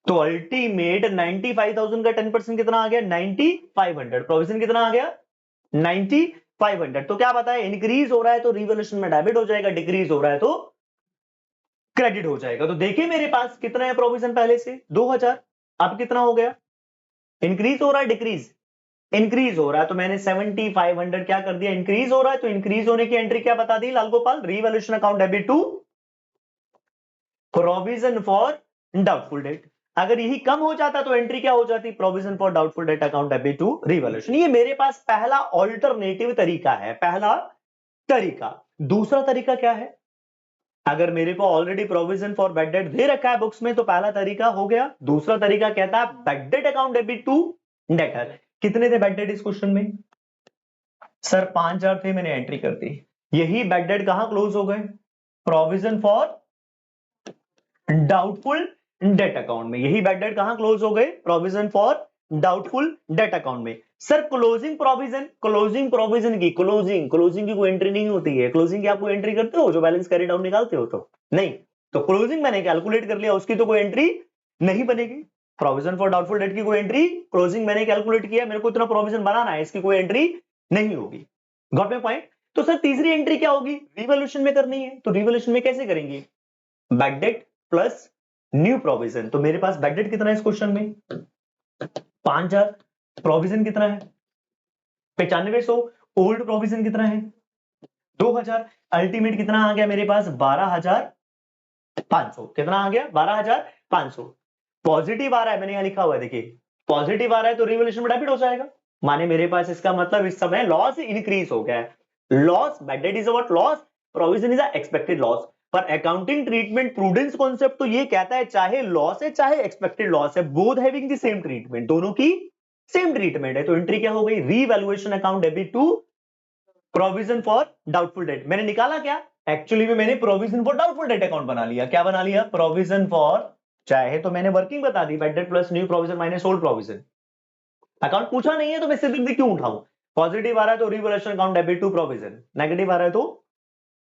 तो अल्टीमेट 95,000 का 10% कितना आ गया? 9,500। प्रोविजन कितना आ गया? 9,500। तो क्या बताया? इंक्रीज हो रहा है तो रिवॉल्यूशन में डेबिट हो जाएगा, डिक्रीज हो रहा है तो क्रेडिट हो जाएगा। तो देखिए मेरे पास कितना है प्रोविजन पहले से? 2,000। अब कितना हो गया? इंक्रीज हो रहा है डिक्रीज? इंक्रीज हो रहा है। तो मैंने 7,500 क्या कर दिया? इंक्रीज हो रहा है, तो इंक्रीज होने की एंट्री क्या बता दी Lal Gopal? Revaluation account debit to provision for doubtful debt. अगर यही कम हो जाता तो एंट्री क्या हो जाती? Provision for doubtful debt account debit to revolution. ये मेरे पास पहला ऑल्टरनेटिव तरीका है, पहला तरीका। दूसरा तरीका क्या है? अगर मेरे को already provision for bad debt दे रखा है बुक्स में तो पहला तरीका हो गया। दूसरा तरीका कहता है bad debt account debit to debtor. कितने थे बैड डेट इस क्वेश्चन में? सर 5,000 थे, मैंने एंट्री कर दी। यही बैड डेट कहां क्लोज हो गए? Provision for doubtful debt account में। यही बैड डेट कहां क्लोज हो गए? Provision for doubtful debt account में। Sir closing provision, closing provision की क्लोजिंग की कोई एंट्री नहीं होती है। क्लोजिंग की आप कोई एंट्री करते हो जो बैलेंस कैरी डाउन निकालते हो? तो नहीं। तो क्लोजिंग मैंने कैलकुलेट कर लिया, उसकी तो कोई एंट्री नहीं बनेगी। प्रोविजन फॉर डाउटफुल डेट की कोई एंट्री, क्लोजिंग मैंने कैलकुलेट किया, मेरे को इतना प्रोविजन बनाना है, इसकी कोई एंट्री नहीं होगी। Got my point? तो सर तीसरी एंट्री क्या होगी? रिवॉल्यूशन में करनी है। तो रिवॉल्यूशन में कैसे करेंगे? Bad debt plus new provision. तो मेरे पास बैड डेट कितना है इस क्वेश्चन में? 5,000। प्रोविजन कितना है? 9500। ओल्ड प्रोविजन कितना है? 2,000। अल्टीमेट कितना आ गया मेरे पास? 12,500। कितना आ गया? 12,500। पॉजिटिव आ रहा है, मैंने यहां लिखा हुआ है, देखिए पॉजिटिव आ रहा है तो रिवॉल्यूशन में डेबिट हो जाएगा। माने मेरे पास इसका मतलब इस समय लॉस इंक्रीज हो गया है। Loss, bad debt is what? Loss. Provision is expected loss. पर अकाउंटिंग ट्रीटमेंट प्रूडेंस कॉन्सेप्ट तो ये कहता है चाहे लॉस है चाहे एक्सपेक्टेड लॉस है, both having the same treatment, दोनों की सेम ट्रीटमेंट है। तो एंट्री क्या हो गई? Revaluation account debit to provision for doubtful debt. मैंने निकाला क्या? एक्चुअली में मैंने provision for doubtful debt account बना लिया। क्या बना लिया? प्रोविजन फॉर, चाहे तो मैंने वर्किंग बता दी, bad debt plus new provision minus old provision. Account पूछा नहीं है तो मैं सिर्फ क्यों उठाऊं? पॉजिटिव आ रहा है तो revaluation account debit to provision, negative आ रहा है तो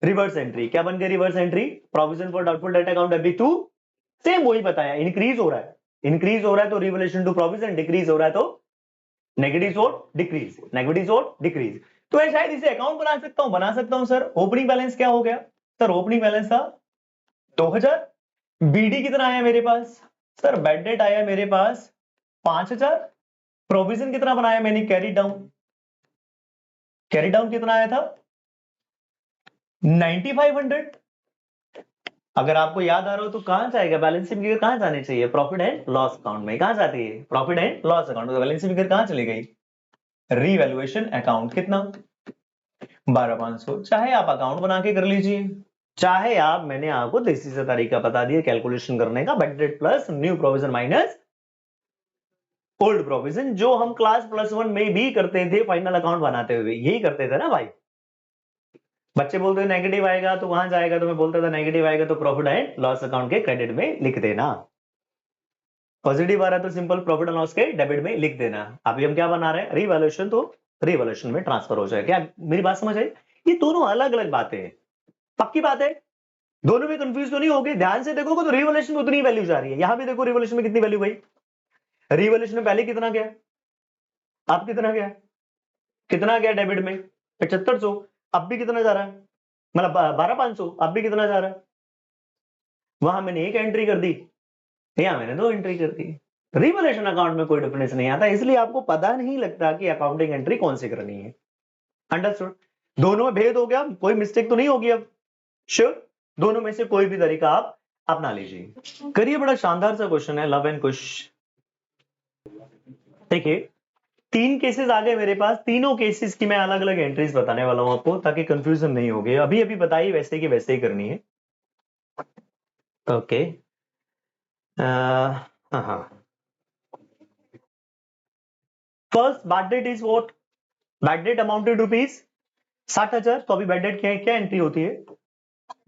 रिवर्स एंट्री। क्या बन गया reverse entry? Provision for doubtful debt account debit to, same वही बताया, इंक्रीज हो रहा है, इंक्रीज हो रहा है तो रिवैल्यूएशन टू प्रोविजन, डिक्रीज हो रहा है तो नेगेटिव और डिक्रीज, नेगेटिव और डिक्रीज। तो मैं शायद इसे अकाउंट बना सकता हूं सर। ओपनिंग बैलेंस क्या हो गया सर? ओपनिंग बैलेंस था 2000। बीडी कितना आया मेरे पास सर? बैड डेट आया मेरे पास 5000। प्रोविजन कितना बनाया मैंने? कैरी डाउन, कैरी डाउन कितना आया था? 9500। अगर आपको याद आ रहा हो तो कहां जाएगा बैलेंसिंग फिगर? कहां जाने चाहिए? प्रॉफिट एंड लॉस अकाउंट में। कहां जाती है? प्रॉफिट एंड लॉस अकाउंट में। बैलेंसिंग फिगर कहां चली गई? Revaluation account. कितना? 12500। चाहे आप अकाउंट बना के कर लीजिए, चाहे आप, मैंने आपको देसी से तरीका बता दिया कैलकुलेशन करने का, bad debt plus new provision minus old provision, जो हम क्लास +1 में भी करते थे फाइनल अकाउंट बनाते हुए, यही करते थे ना भाई। बच्चे बोलते हैं नेगेटिव आएगा तो वहां जाएगा, तो मैं बोलता था नेगेटिव आएगा तो प्रॉफिट एंड लॉस अकाउंट के क्रेडिट में लिख देना, पॉजिटिव आ रहा है तो सिंपल प्रॉफिट एंड लॉस के डेबिट में लिख देना। अभी हम क्या बना रहे हैं? रिवैल्यूएशन, तो रिवैल्यूएशन में ट्रांसफर हो जाएगा। क्या मेरी बात समझ आई? ये दोनों अलग अलग बातें हैं, पक्की बात है। दोनों में कंफ्यूज तो नहीं हो गए? ध्यान से देखोगे तो रिवैल्यूएशन में उतनी वैल्यू जा रही है। यहां भी देखो रिवैल्यूएशन में कितनी वैल्यू गई। रिवैल्यूएशन में पहले कितना गया? अब कितना गया? कितना गया डेबिट में? 7500। अब भी कितना जा रहा है? मतलब 12500। अब भी कितना जा रहा है? वहां मैंने एक एंट्री कर दी, यहां मैंने दो एंट्री कर दी। रिवैल्यूएशन अकाउंट में कोई डिफरेंस नहीं आता, इसलिए आपको पता नहीं लगता कि अकाउंटिंग एंट्री कौन सी करनी है। अंडरस्टूड? दोनों में भेद हो गया, कोई मिस्टेक तो नहीं होगी अब? श्योर? दोनों में से कोई भी तरीका आप अपना लीजिए। करिए, बड़ा शानदार सा क्वेश्चन है, लव एंड कुश। देखिए, 3 केसेस आ गए मेरे पास, तीनों केसेस की मैं अलग अलग एंट्रीज बताने वाला हूं आपको, ताकि कंफ्यूजन नहीं होगी। अभी अभी बताइए, वैसे की वैसे ही करनी है। ओके, हाँ। First bad debt is what? Bad date amounted rupees 60,000। तो अभी बैड डेट क्या है? क्या एंट्री होती है?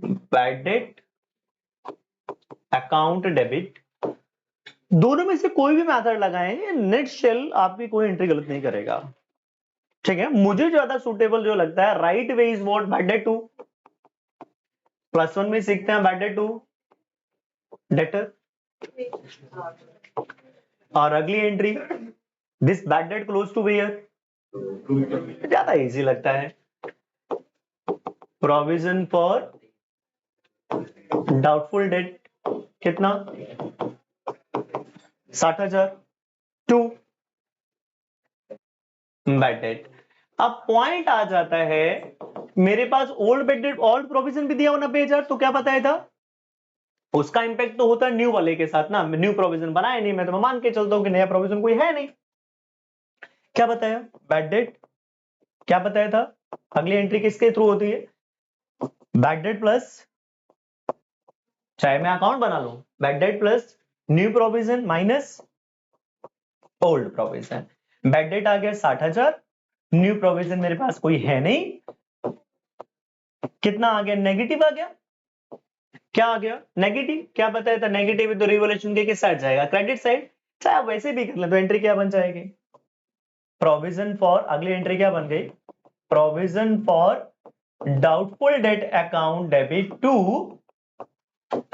Bad debt account debit. दोनों में से कोई भी मेथड लगाएं, नेट शेल आपकी कोई एंट्री गलत नहीं करेगा। ठीक है, मुझे ज्यादा सुटेबल जो लगता है, right way is what? Bad debt to +1 में सीखते हैं, बैड डेट टू डेटर, और अगली entry this bad debt close to where, ज्यादा इजी लगता है। प्रोविजन फॉर डाउटफुल डेट कितना? 60,000 टू बैड डेट। अब पॉइंट आ जाता है, मेरे पास old bad debt, old provision भी दिया हो 90,000, तो क्या बताया था? उसका इंपैक्ट तो होता है न्यू वाले के साथ ना। न्यू प्रोविजन बनाया नहीं, मैं तो मान के चलता हूं कि नया प्रोविजन कोई है नहीं। क्या बताया? Bad debt. क्या बताया था? अगली एंट्री किसके थ्रू होती है? बैड डेट प्लस, चाहे मैं अकाउंट बना लूं, bad debt plus new provision minus old provision. Bad debt आ गया 60,000, न्यू प्रोविजन मेरे पास कोई है नहीं, कितना आ गया? नेगेटिव आ गया। क्या आ गया? नेगेटिव। क्या बताया था? नेगेटिव तो रिवॉल्यूशन के किस साइड जाएगा? Credit side. चाहे आप वैसे भी कर ले तो एंट्री क्या बन जाएगी? प्रोविजन फॉर, अगली एंट्री क्या बन गई? Provision for doubtful debt account debit to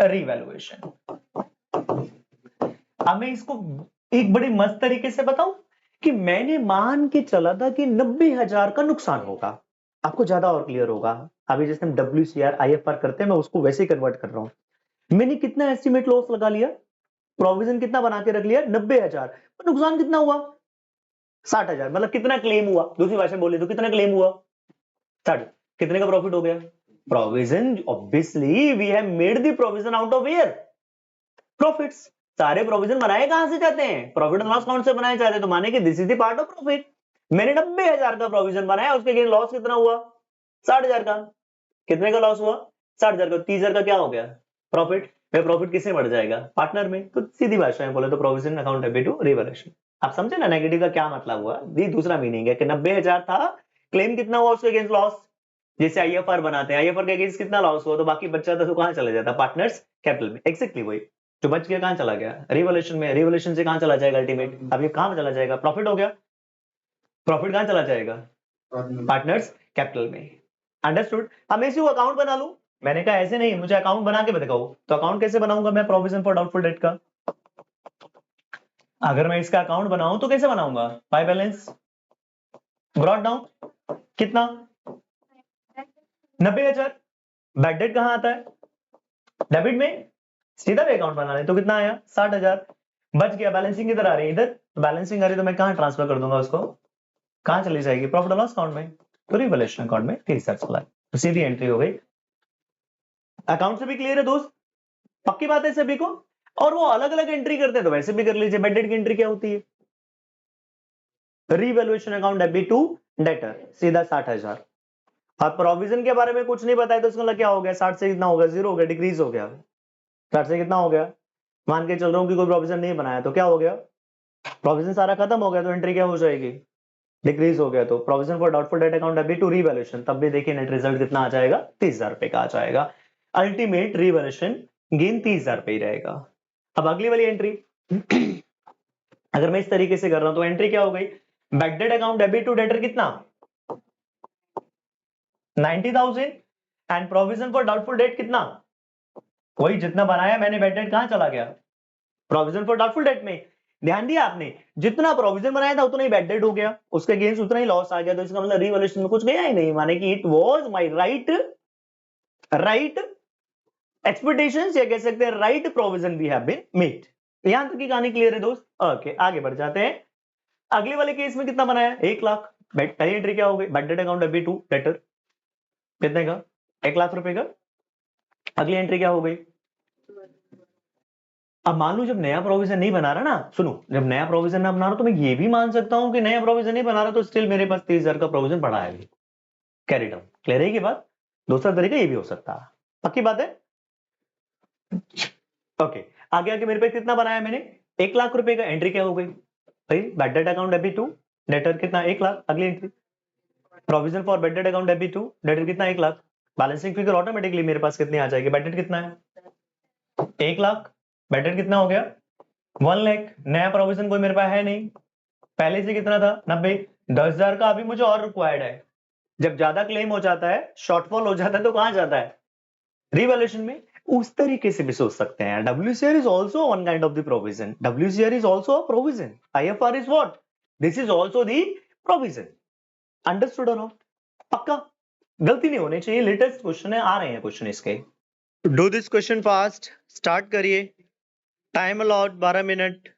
revaluation. अब मैं इसको एक बड़ी मस्त तरीके से बताऊं कि मैंने मान के चला था कि 90,000 का नुकसान होगा, आपको ज्यादा और क्लियर होगा। अभी जैसे हम WCR IFR करते हैं, मैं उसको वैसे ही कन्वर्ट कर रहा हूं। मैंने कितना एस्टिमेट लॉस लगा लिया? प्रोविजन कितना बना के रख लिया? 90,000। नुकसान कितना हुआ? 60,000। मतलब कितना क्लेम हुआ? दूसरी भाषा में बोले तो कितना क्लेम हुआ? 60। कितने का प्रॉफिट हो गया? Provision, obviously we have made the provision out of where? Profits. सारे प्रोविजन बनाए कहां से जाते हैं? प्रॉफिट एंड लॉस अकाउंट से बनाए जाते हैं, तो माने कि this is the part of profit. मैंने 90,000 का प्रोविजन बनाया, उसके अगेंस्ट लॉस कितना हुआ? 60,000 का। कितने का लॉस हुआ? 60,000 का। 30,000 का क्या हो गया? प्रॉफिट। वे प्रॉफिट किससे बढ़ जाएगा? पार्टनर में। तो सीधी भाषा में बोले तो provision account debit to revaluation. आप समझे ना नेगेटिव का क्या मतलब हुआ? ये दूसरा मीनिंग है कि 90,000 था, क्लेम कितना हुआ उसके अगेंस्ट लॉस। जैसे आईएफआर बनाते हैं, आईएफआर के अगेंस्ट कितना लॉस हुआ, तो बाकी बच्चा तो कहां चला जाता? पार्टनर्स कैपिटल में। एक्जेक्टली वही जो बच गया कहां चला गया? रिवैल्यूएशन में। रिवैल्यूएशन से कहां चला जाएगा अल्टीमेट? अब ये कहां चला जाएगा? प्रॉफिट हो गया। प्रॉफिट कहां चला जाएगा? पार्टनर्स कैपिटल में। अंडरस्टूड? अब मैं इसी को अकाउंट बना लूं। मैंने कहा ऐसे नहीं, मुझे अकाउंट बना के बताओ। तो अकाउंट कैसे बनाऊंगा मैं प्रोविजन फॉर डाउटफुल डेट का? अगर मैं इसका अकाउंट बनाऊं तो कैसे बनाऊंगा? By balance brought down. कितना? 90,000। बैड डेट कहां आता है? डेबिट में। सीधा भी अकाउंट बनाने तो कितना आया? 60,000। बच गया। बैलेंसिंग किधर आ रही है? इधर। बैलेंसिंग आ रही है तो मैं कहां ट्रांसफर कर दूंगा उसको? कहां चली जाएगी? प्रॉफिट लॉस अकाउंट में। तो रिवैल्यूएशन अकाउंट में 30,000 चला। तो सीधी एंट्री हो गई। अकाउंट से भी क्लियर है दोस्त? पक्की बात है सभी को? और वो अलग अलग एंट्री करते हैं तो वैसे भी कर लीजिए। बैड डेट की एंट्री क्या होती है? Revaluation account debit to debtor, सीधा 60,000। अब प्रोविजन के बारे में कुछ नहीं बताया तो इसका मतलब क्या हो गया? 60 से कितना हो गया? 0 हो गया, डिक्रीज हो गया। 60 से कितना हो गया? मान के चल रहा हूं कि कोई प्रोविजन नहीं बनाया तो क्या हो गया? प्रोविजन सारा खत्म हो गया तो एंट्री क्या हो जाएगी? डिक्रीज हो गया। तो provision for doubtful debt account debit to revaluation, तब भी देखिए नेट रिजल्ट कितना आ जाएगा? 30,000 रुपए का आ जाएगा। अल्टीमेट रिवैल्यूएशन गेन 30,000 रुपए ही रहेगा। अब अगली वाली एंट्री अगर मैं इस तरीके से कर रहा हूं तो एंट्री क्या हो गई? Bad debt account debit to debtor कितना? 90,000। And provision for doubtful debt कितना? वही जितना बनाया मैंने। बैड डेट कहां चला गया? प्रोविजन फॉर डाउटफुल डेट में। ध्यान दिया आपने? जितना प्रोविजन बनाया था उतना ही बैड डेट हो गया, उसके अगेंस्ट उतना ही लॉस आ गया। तो इसका मतलब रिवैल्यूएशन में कुछ गया ही नहीं, माने कि it was my right expectations, या कह सकते हैं right provision we have been made. यहां तक की कहानी क्लियर है दोस्त? ओके, आगे बढ़ जाते हैं। अगले वाले केस में कितना बनाया? 1 लाख। पहली एंट्री क्या हो गई? Bad debt account debit to debtor, कितने का? 1 लाख रुपए का। अगली एंट्री क्या हो गई? अब मान लो जब नया प्रोविजन नहीं बना रहा ना, सुनो, जब नया प्रोविजन ना बना रहा तो मैं ये भी मान सकता हूं कि नया प्रोविजन नहीं बना रहा तो स्टिल मेरे पास 30,000 का प्रोविजन पड़ा है। Carry down. क्लियर है की बात? दूसरा तरीका ये भी हो सकता है। पक्की बात है? ओके, आगे आगे मेरे पास कितना बनाया मैंने? 1 लाख रुपए का। एंट्री क्या हो गई भाई? Bad debt account debit to debtor कितना? 1 लाख। अगली entry provision for bad debt account debit to debtor कितना? 1 लाख। बैलेंसिंग फिगर ऑटोमेटिकली मेरे पास कितनी आ जाएगी? बैड डेट कितना है? 1 लाख। बैड डेट कितना हो गया? 1 लाख। नया प्रोविजन कोई मेरे पास है नहीं, पहले से कितना था? 90। 10,000 का अभी मुझे और रिक्वायर्ड है। जब ज्यादा क्लेम हो जाता है, शॉर्टफॉल हो जाता है, तो कहां जाता है? रिवैल्यूएशन में। उस तरीके से भी सोच सकते हैं। WCR is also one kind of the provision. WCR is also a provision. IFR is what? This is also the provision. Understood or not? पक्का? गलती नहीं होनी चाहिए। लेटेस्ट क्वेश्चन है, आ रहे हैं क्वेश्चन इसके। Do this question fast. Start करिए। टाइम अलॉट 12 मिनट।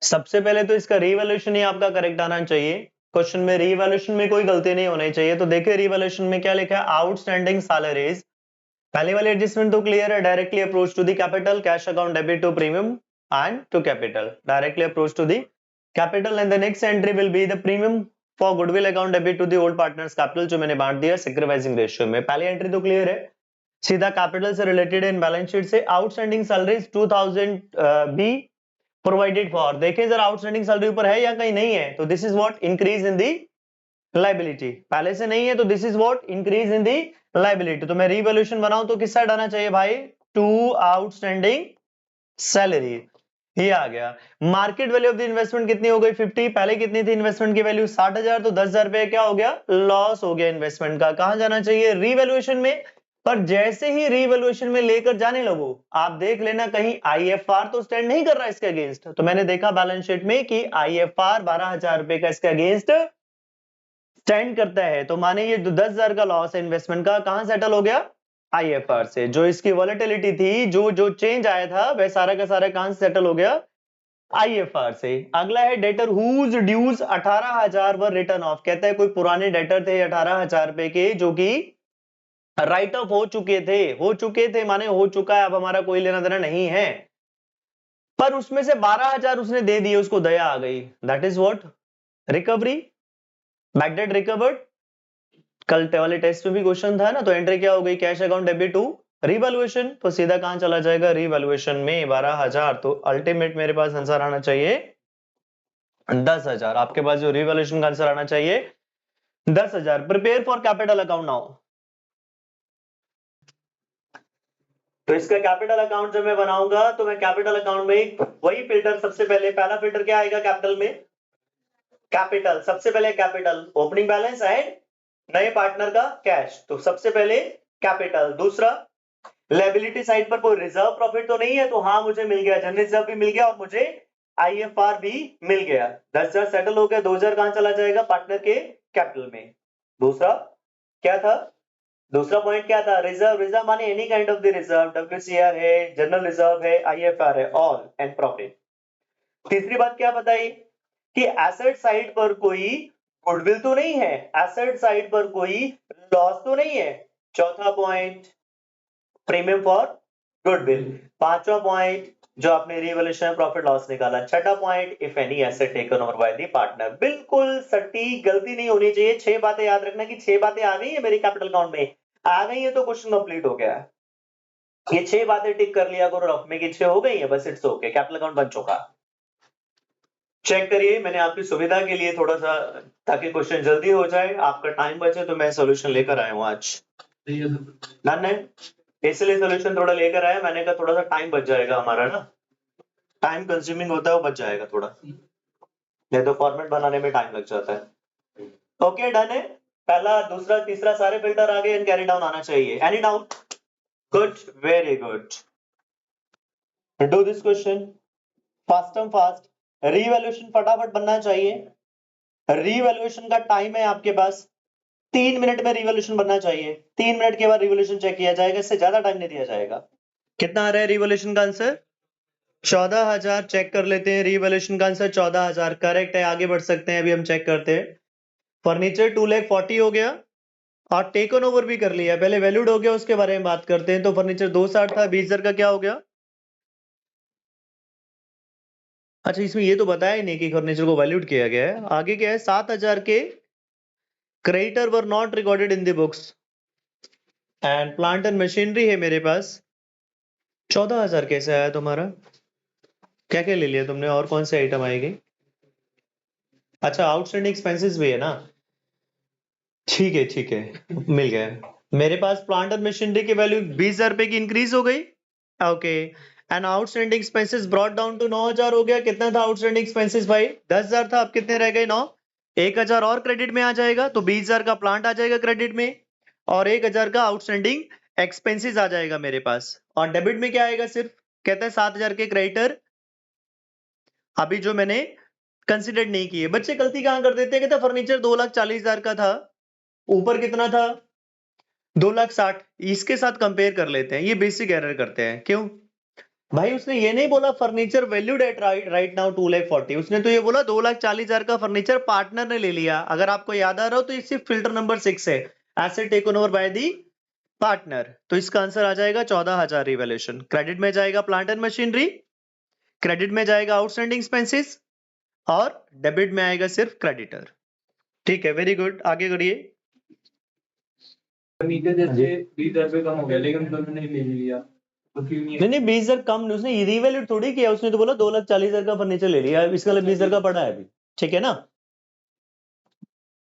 सबसे पहले तो इसका रिवैल्यूएशन ही आपका करेक्ट आना चाहिए। क्वेश्चन में रिवैल्यूएशन में कोई गलती नहीं होनी चाहिए। तो देखिए रिवैल्यूएशन में क्या लिखा है? Outstanding salaries. पहले वाली एडजस्टमेंट तो क्लियर है। Directly approach to the capital, cash account debit to premium and to capital. Directly approach to the capital and the next entry will be the premium for goodwill account debit to the old partners capital, जो मैंने बांट दिया sacrificing ratio में। पहली entry तो clear है, सीधा capital से रिलेटेड इन बैलेंस शीट से। Outstanding salaries 2000 be provided for. देखें जरा आउटस्टैंडिंग सैलरी ऊपर है या कहीं नहीं है, तो this is what? Increase in the liability. पहले से नहीं है तो this is what? Increase in the liability. तो मैं रिवैल्यूएशन बनाऊं तो किस साइड आना चाहिए भाई? To outstanding salary. ये आ गया। Market value of the investment कितनी हो गई? 50। पहले कितनी थी इन्वेस्टमेंट की वैल्यू? 60,000। तो 10,000 रुपए क्या हो गया? लॉस हो गया इन्वेस्टमेंट का। कहां जाना चाहिए? रिवैल्यूएशन में। पर जैसे ही रिवैल्यूएशन में लेकर जाने लगो, आप देख लेना कहीं आईएफआर तो स्टैंड नहीं कर रहा इसके अगेंस्ट। तो मैंने देखा बैलेंस शीट में कि आईएफआर 12,000 रुपए का इसके अगेंस्ट स्टैंड करता है। तो माने ये 10,000 का लॉस है इन्वेस्टमेंट का, कहां सेटल हो गया? आईएफआर से। जो इसकी वॉलेटिलिटी थी, जो चेंज आया था, वह सारा का सारा कहां से सेटल हो गया? आईएफआर से। अगला है debtor whose dues 18,000 were written off. कहता है कोई पुराने डेटर थे 18,000 रुपए के, जो कि राइट ऑफ हो चुके थे। माने हो चुका है, अब हमारा कोई लेना देना नहीं है। पर उसमें से 12,000 उसने दे दिए, उसको दया आ गई, that is what recovery, backdate recovered. कल वाले टेस्ट में भी क्वेश्चन था ना, तो एंट्री क्या हो गई, cash account debit to revaluation, तो सीधा कहां चला जाएगा, रिवैल्यूएशन में 12,000, तो अल्टीमेट मेरे पास आंसर आना चाहिए 10,000। आपके पास जो रिवैल्यूएशन का आंसर आना चाहिए 10,000। Prepare for capital account now. तो इसका कैपिटल अकाउंट जब मैं बनाऊंगा तो मैं कैपिटल अकाउंट में वही फिल्टर, सबसे पहले पहला फिल्टर क्या आएगा कैपिटल में, कैपिटल, सबसे पहले कैपिटल, ओपनिंग बैलेंस एंड नए पार्टनर का कैश, तो सबसे पहले कैपिटल। दूसरा लायबिलिटी साइड पर कोई रिजर्व प्रॉफिट तो नहीं है, तो हाँ मुझे मिल गया, जनरल रिजर्व भी मिल गया और मुझे आईएफआर भी मिल गया। 10,000 सेटल हो गया, 2,000 कहां चला जाएगा, पार्टनर के कैपिटल में। दूसरा क्या था, दूसरा पॉइंट क्या था, रिजर्व, रिजर्व माने any kind of the reserve, WCR है, जनरल रिजर्व है, आईएफआर है, ऑल एंड प्रॉफिट। तीसरी बात क्या बताई कि एसेट साइड पर कोई गुडविल तो नहीं है, एसेट साइड पर कोई लॉस तो नहीं है। चौथा पॉइंट प्रीमियम फॉर गुडविल। पांचवा पॉइंट जो आपने रिवैल्यूएशन प्रॉफिट लॉस निकाला। छठा point if any asset taken over by the partner. बिल्कुल सटीक, गलती नहीं होनी चाहिए। 6 बातें याद रखना कि 6 बातें आ गई है मेरी कैपिटल अकाउंट में, आ गई है तो क्वेश्चन कंप्लीट हो गया। ये 6 बातें टिक कर लिया करो रफ में कि 6 हो गई है, बस इट्स ओके, कैपिटल अकाउंट बन चुका। चेक करिए, मैंने आपकी सुविधा के लिए थोड़ा सा, ताकि क्वेश्चन जल्दी हो जाए, आपका टाइम बचे, तो मैं सॉल्यूशन लेकर आया हूं आज। डन है, इसलिए सॉल्यूशन थोड़ा लेकर आया, मैंने कहा थोड़ा सा टाइम बच जाएगा हमारा ना, टाइम कंज्यूमिंग होता है वो बच जाएगा थोड़ा, नहीं तो फॉर्मेट बनाने में टाइम लग जाता है। ओके डन है, पहला दूसरा तीसरा सारे फिल्टर आ गए, एंड कैरी डाउन आना चाहिए। Any doubt? Good, very good. Do this question fast and fast. Revaluation फटाफट बनना चाहिए। रीवैल्यूएशन का टाइम है आपके पास 3 मिनट में, रिवॉल्यूशन बनना चाहिए। 3 मिनट के बाद रिवॉल्यूशन चेक किया जाएगा, इससे ज्यादा टाइम नहीं दिया जाएगा। कितना आ रहा है रिवॉल्यूशन का आंसर? 14,000। चेक कर लेते हैं, रिवॉल्यूशन का आंसर 14,000 करेक्ट है। आगे बढ़ सकते हैं, अभी हम चेक करते हैं। फर्नीचर 2,40,000 हो गया और टेकन ओवर भी कर लिया, पहले वैल्यूड हो गया, उसके बारे में बात करते हैं। तो फर्नीचर 260 था, 20,000 का क्या हो गया? अच्छा, इसमें ये तो बताया ही नहीं कि फर्नीचर को वैल्यूड किया गया है। आगे क्या है, 7,000 के creditor were not recorded in the books and plant and machinery है मेरे पास। 14,000 कैसे आया तुम्हारा? क्या क्या ले लिया तुमने, और कौन से आइटम आएगी? अच्छा, आउटस्टैंडिंग एक्सपेंसेस भी है ना, ठीक है ठीक है, मिल गया मेरे पास। प्लांट एंड मशीनरी की वैल्यू 20,000 रुपए की इंक्रीज हो गई। Okay, and outstanding expenses brought down to 9,000 हो गया। कितना था आउटस्टैंडिंग एक्सपेंसेस भाई? 10,000 था, अब कितने रह गए? 9। 1,000 और क्रेडिट में आ जाएगा, तो 20,000 का प्लांट आ जाएगा क्रेडिट में, और 1,000 का आउटस्टैंडिंग एक्सपेंसेस आ जाएगा मेरे पास। और डेबिट में क्या आएगा? सिर्फ कहते हैं 7,000 के क्रेडिटर, अभी जो मैंने कंसिडर नहीं किए। बच्चे गलती कहां कर देते हैं, कहते फर्नीचर 2,40,000 का था, ऊपर कितना था? 2,60,000, इसके साथ कंपेयर कर लेते हैं। ये बेसिक एरर करते हैं, क्यों भाई? उसने ये नहीं बोला furniture valued at right now 2,40,000, उसने तो ये बोला 2,40,000 का फर्नीचर पार्टनर ने ले लिया। अगर आपको याद आ रहा हो तो ये सिर्फ फिल्टर नंबर 6 है, asset taken over by the partner. तो इसका आंसर आ जाएगा 14,000 रिवैल्यूएशन। क्रेडिट में जाएगा प्लांट एंड मशीनरी, क्रेडिट में जाएगा आउटस्टैंडिंग एक्सपेंसेस, और डेबिट में आएगा सिर्फ क्रेडिटर। ठीक है, वेरी गुड, आगे करिए। नीचे जैसे 20,000 रुपये कम हो गया, लेकिन तुमने ले लिया तो क्यों नहीं? नहीं 20,000 कम नहीं, उसने रिवैल्यूड थोड़ी किया, उसने तो बोला 2,40,000 का फर्नीचर ले लिया, इसका 20,000 का पड़ा है अभी। ठीक है ना,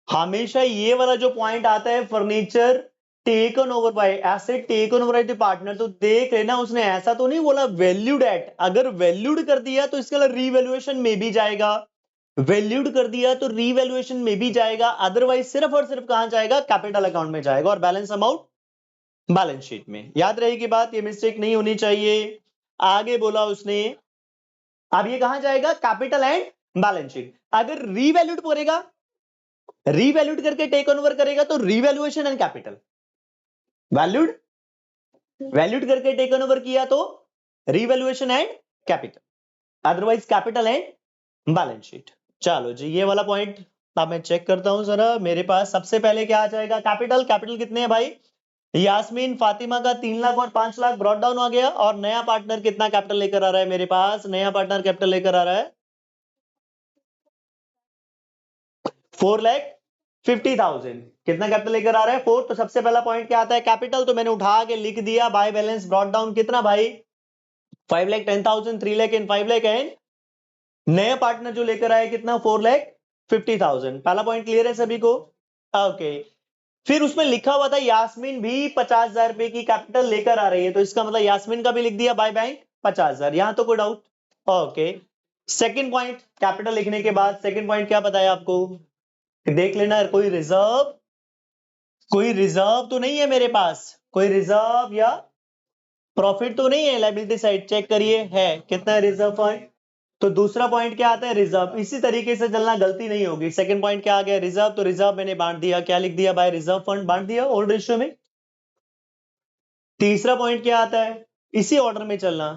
हमेशा ये वाला जो पॉइंट आता है furniture taken over bye, asset taken over by the partner, तो देख लेना उसने ऐसा तो नहीं बोला वैल्यूड एट। अगर वैल्यूड कर दिया तो इसका रीवैल्यूएशन में भी जाएगा, वैल्यूड कर दिया तो रीवैल्यूएशन में भी जाएगा, अदरवाइज सिर्फ और सिर्फ कहां जाएगा? कैपिटल अकाउंट में जाएगा, और बैलेंस अमाउंट बैलेंस शीट में। याद रहेगी बात, ये मिस्टेक नहीं होनी चाहिए। आगे बोला उसने, अब ये कहां जाएगा? Capital and balance sheet. अगर रीवैल्यूड करेगा, रीवैल्यूड करके टेक ओवर करेगा, तो revaluation and capital. Valued, valued करके टेकन ओवर किया तो revaluation and capital, otherwise capital and balance sheet. चलो जी, ये वाला पॉइंट अब मैं चेक करता हूं जरा। मेरे पास सबसे पहले क्या आ जाएगा? कैपिटल। कैपिटल कितने हैं भाई? यास्मीन फातिमा का 3 लाख और 5 लाख ब्रॉट डाउन आ गया, और नया पार्टनर कितना कैपिटल लेकर आ रहा है मेरे पास? नया पार्टनर कैपिटल लेकर आ रहा है 4,50,000। कितना कैपिटल लेकर आ रहा है? 4। तो सबसे पहला पॉइंट क्या आता है? कैपिटल। तो मैंने उठा के लिख दिया बाय बैलेंस ब्रॉट डाउन कितना भाई? 5,10,000, 3 लाख एंड 5 लाख एंड नया पार्टनर जो लेकर आया कितना? 4,50,000। पहला पॉइंट क्लियर है सभी को? ओके। फिर उसमें लिखा हुआ था यास्मीन भी 50,000 रुपए की कैपिटल लेकर आ रही है, तो इसका मतलब यास्मीन का भी लिख दिया बाय बैंक 50,000। यहां तो कोई doubt? Okay. Second point, capital लिखने के बाद सेकंड पॉइंट क्या बताया आपको? देख लेना, कोई रिजर्व तो नहीं है मेरे पास? कोई रिजर्व या प्रॉफिट तो नहीं है? लायबिलिटी साइड चेक करिए, है कितना है रिजर्व पॉइंट? तो दूसरा पॉइंट क्या आता है? रिजर्व। इसी तरीके से चलना, गलती नहीं होगी। सेकंड पॉइंट क्या आ गया? रिजर्व। तो रिजर्व मैंने बांट दिया, क्या लिख दिया? बाय रिजर्व फंड बांट दिया ओल्ड रेशियो में। तीसरा पॉइंट क्या आता है? इसी ऑर्डर में चलना।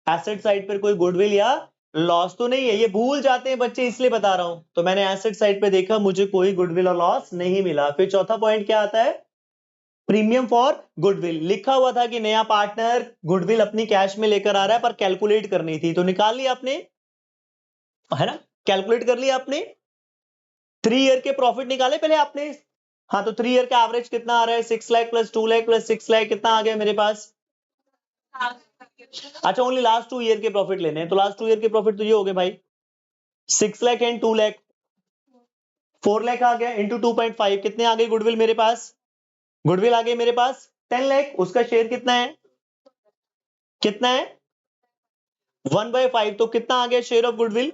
एसेट साइड पर कोई गुडविल या लॉस तो नहीं है? ये भूल जाते हैं बच्चे, इसलिए बता रहा हूं। तो मैंने एसेट साइड पे देखा, मुझे कोई गुडविल और लॉस नहीं मिला। फिर चौथा पॉइंट क्या आता है? Premium for goodwill. लिखा हुआ था कि नया पार्टनर गुडविल अपनी कैश में लेकर आ रहा है, पर कैलकुलेट करनी थी, तो निकाल लिया आपने, है ना? कैलकुलेट कर लिया आपने। 3 ईयर के प्रॉफिट निकाले पहले आपने। हाँ, तो 3 ईयर का एवरेज कितना आ रहा है? 6 लाख प्लस 2 लाख प्लस 6 लाख, कितना आ गया मेरे पास? अच्छा, ओनली लास्ट 2 ईयर के प्रॉफिट लेने हैं, तो लास्ट 2 ईयर के प्रॉफिट तो ये हो गए भाई 6 लाख एंड 2 लाख, 4 लाख आ गया इंटू 2.5, कितने आ गए गुडविल मेरे पास? गुडविल आ गए मेरे पास 10 लाख। उसका शेयर कितना है? कितना है? 1/5। तो कितना आ गया शेयर ऑफ गुडविल?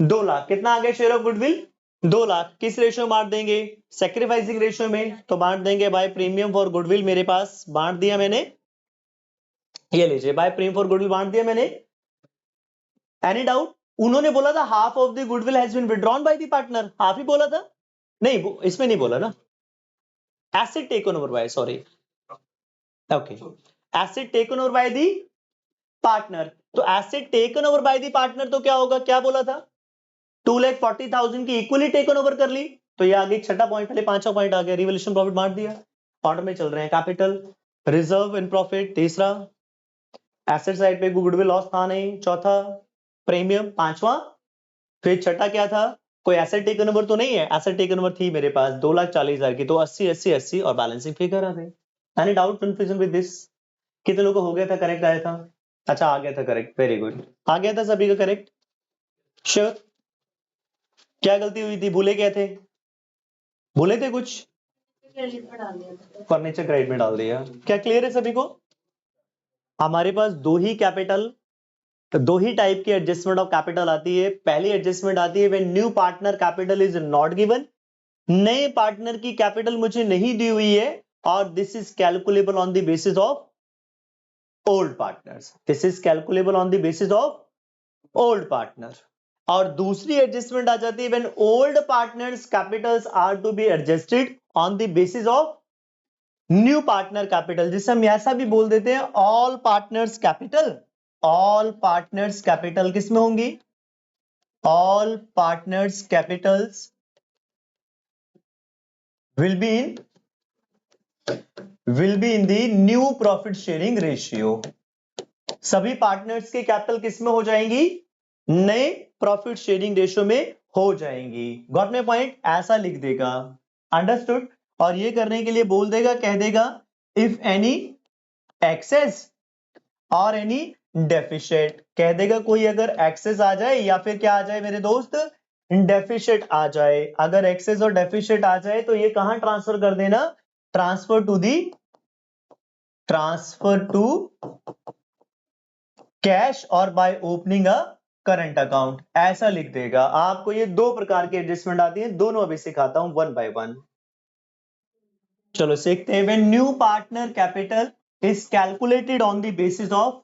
2 लाख। कितना आ गया शेयर ऑफ गुडविल? 2 लाख। किस रेशियो में बांट देंगे? सैक्रिफाइसिंग रेशियो में। तो बांट देंगे बाय प्रीमियम फॉर गुडविल, मेरे पास बांट दिया मैंने। ये लीजिए, बाय प्रीमियम फॉर गुडविल बांट दिया मैंने। Any doubt? उन्होंने बोला था half of the goodwill has been withdrawn by the partner, half ही बोला था। नहीं, इसमें नहीं बोला ना। Asset taken over by, sorry, okay, asset taken over by the partner. तो asset taken over by the partner तो क्या होगा? क्या बोला था? 2,40,000 की इक्वली टेकन ओवर कर ली। तो ये आ गई छठा पॉइंट, पहले पांचवा पॉइंट आ गया, रिवोल्यूशन प्रॉफिट बांट दिया। ऑर्डर में चल रहे हैं, कैपिटल, रिजर्व एंड प्रॉफिट तीसरा, एसेट साइड पे गुडविल लॉस था नहीं चौथा, प्रीमियम पांचवा, फिर छठा क्या था? कोई एसेट टेकन ओवर तो नहीं है? एसेट टेकन ओवर थी मेरे पास 2,40,000 की, तो 80 80 80 और बैलेंसिंग फिगर आ गई। Any doubt, confusion with this? कितने लोगों को हो गया था? करेक्ट आया था? अच्छा, आ गया था करेक्ट, वेरी गुड, आ गया था सभी का करेक्ट, श्योर। क्या गलती हुई थी? भूले क्या थे? भूले थे कुछ? फर्नीचर क्रेडिट में डाल दिया। क्या क्लियर है सभी को? हमारे पास दो ही कैपिटल, दो ही टाइप की एडजस्टमेंट ऑफ कैपिटल आती है। पहली एडजस्टमेंट आती है when new partner capital is not given, नए पार्टनर की कैपिटल मुझे नहीं दी हुई है, और this is calculable on the basis of old partners. This is calculable on the basis of old partner. और दूसरी एडजस्टमेंट आ जाती है when old partners capitals are to be adjusted on the basis of new partner capital, जिसे हम ऐसा भी बोल देते हैं all partners capital. All partners capital किस में होंगी? All partners Capitals will be in the new profit sharing ratio। सभी पार्टनर्स के कैपिटल किस में हो जाएंगी? नए प्रॉफिट शेयरिंग रेशियो में हो जाएंगी। Got my point? ऐसा लिख देगा, अंडरस्टूड। और ये करने के लिए बोल देगा, कह देगा इफ एनी एक्सेस और एनी डेफिशिएट, कह देगा कोई अगर एक्सेस आ जाए या फिर क्या आ जाए मेरे दोस्त? डेफिशिएट आ जाए। अगर एक्सेस और डेफिशिएट आ जाए तो ये कहां ट्रांसफर कर देना? ट्रांसफर टू कैश और by opening a current account, ऐसा लिख देगा। आपको ये दो प्रकार की एडजस्टमेंट आती है, दोनों अभी सिखाता हूं वन बाय वन। चलो सीखते हैं। When new partner capital is calculated on the basis of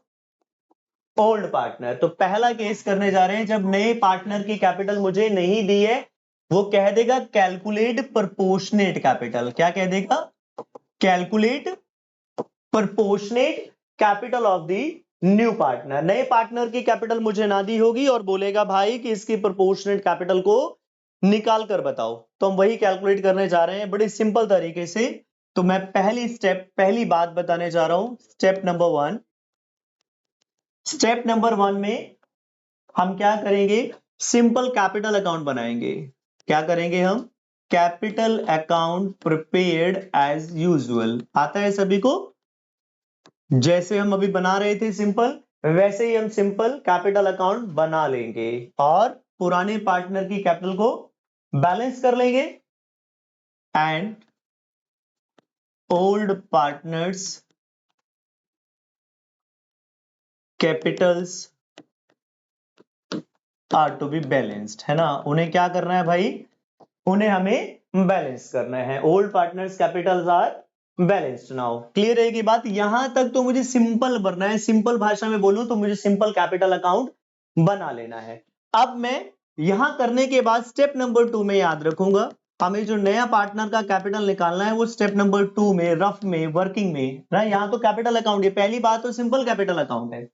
old partner. तो पहला केस करने जा रहे हैं जब नए पार्टनर की कैपिटल मुझे नहीं दी है, वो कह देगा कैलकुलेट प्रपोर्शनेट कैपिटल। क्या कह देगा? Calculate proportionate capital of the new partner. नए पार्टनर की कैपिटल मुझे ना दी होगी और बोलेगा भाई कि इसकी प्रपोर्शनेट कैपिटल को निकाल कर बताओ। तो हम वही कैलकुलेट करने जा रहे हैं बड़े सिंपल तरीके से। तो मैं पहली बात बताने जा रहा हूं। स्टेप नंबर वन में हम क्या करेंगे, सिंपल कैपिटल अकाउंट बनाएंगे। क्या करेंगे हम, capital account prepared as usual. आता है सभी को? जैसे हम अभी बना रहे थे सिंपल, वैसे ही हम सिंपल कैपिटल अकाउंट बना लेंगे और पुराने पार्टनर की कैपिटल को बैलेंस कर लेंगे and old partners capitals are to be balanced, है ना। उन्हें क्या करना है भाई, उन्हें हमें बैलेंस करना है। Old partners capitals are balanced now. Clear रहेगी बात? यहां तक तो मुझे सिंपल भरना है, सिंपल भाषा में बोलूं तो मुझे सिंपल कैपिटल अकाउंट बना लेना है। अब मैं यहां करने के बाद स्टेप नंबर 2 में याद रखूंगा, हमें जो नया पार्टनर का कैपिटल निकालना है वो स्टेप नंबर 2 में, रफ में, वर्किंग में ना। यहां तो कैपिटल अकाउंट है, पहली बात तो सिंपल कैपिटल अकाउंट है।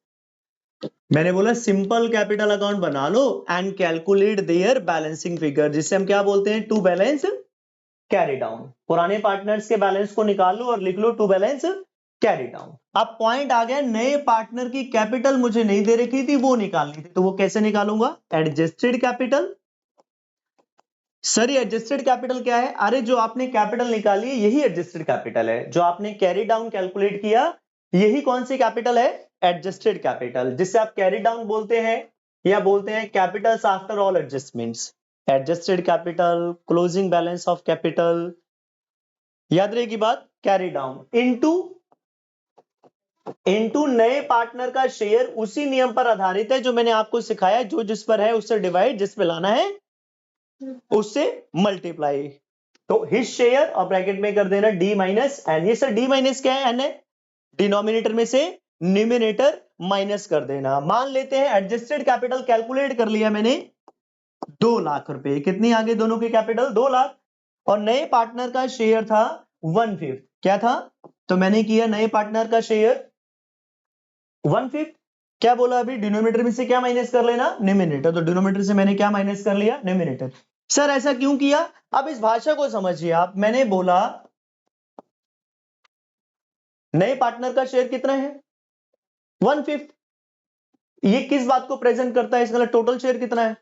मैंने बोला सिंपल कैपिटल अकाउंट बना लो and calculate their balancing figure, जिसे हम क्या बोलते हैं, टू बैलेंस कैरी डाउन। पुराने पार्टनर्स के बैलेंस को निकाल लो और लिख लो टू बैलेंस कैरी डाउन। अब पॉइंट आ गया, नए पार्टनर की कैपिटल मुझे नहीं दे रखी थी, वो निकालनी थी, तो वो कैसे निकालूंगा, एडजस्टेड कैपिटल। सर ये एडजस्टेड कैपिटल क्या है? अरे जो आपने कैपिटल निकाली है यही एडजस्टेड कैपिटल है। जो आपने कैरी डाउन कैलकुलेट किया यही कौन सी कैपिटल है, एडजस्टेड कैपिटल, जिससे आप कैरी डाउन बोलते हैं या बोलते हैं Capitals after all adjustments. Adjusted capital, closing balance of capital, याद रहेगी बात। कैरी डाउन इनटू नए पार्टनर का शेयर, उसी नियम पर आधारित है जो मैंने आपको सिखाया, जो जिस पर है उससे डिवाइड, जिस पे लाना है उससे मल्टीप्लाई। तो हिज शेयर और ब्रैकेट में कर देना डी माइनस एन। ये सर डी माइनस क्या है, एन है। डिनोमिनेटर में से न्यूमिनेटर माइनस कर देना। मान लेते हैं एडजस्टेड कैपिटल कैलकुलेट कर लिया मैंने 2 लाख रुपए। कितनी आगे दोनों की कैपिटल 2 लाख, और नए पार्टनर का शेयर था 1/5। क्या था, तो मैंने किया नए पार्टनर का शेयर 1/5। क्या बोला अभी, डिनोमिनेटर में से क्या माइनस कर लेना, न्यूमिनेटर। तो डिनोमिनेटर से मैंने क्या माइनस कर लिया, न्यूमिनेटर। सर ऐसा क्यों किया, अब इस भाषा को समझिए आप। मैंने बोला नए पार्टनर का शेयर कितना है, 1/5। ये किस बात को प्रेजेंट करता है, इसका टोटल शेयर कितना है,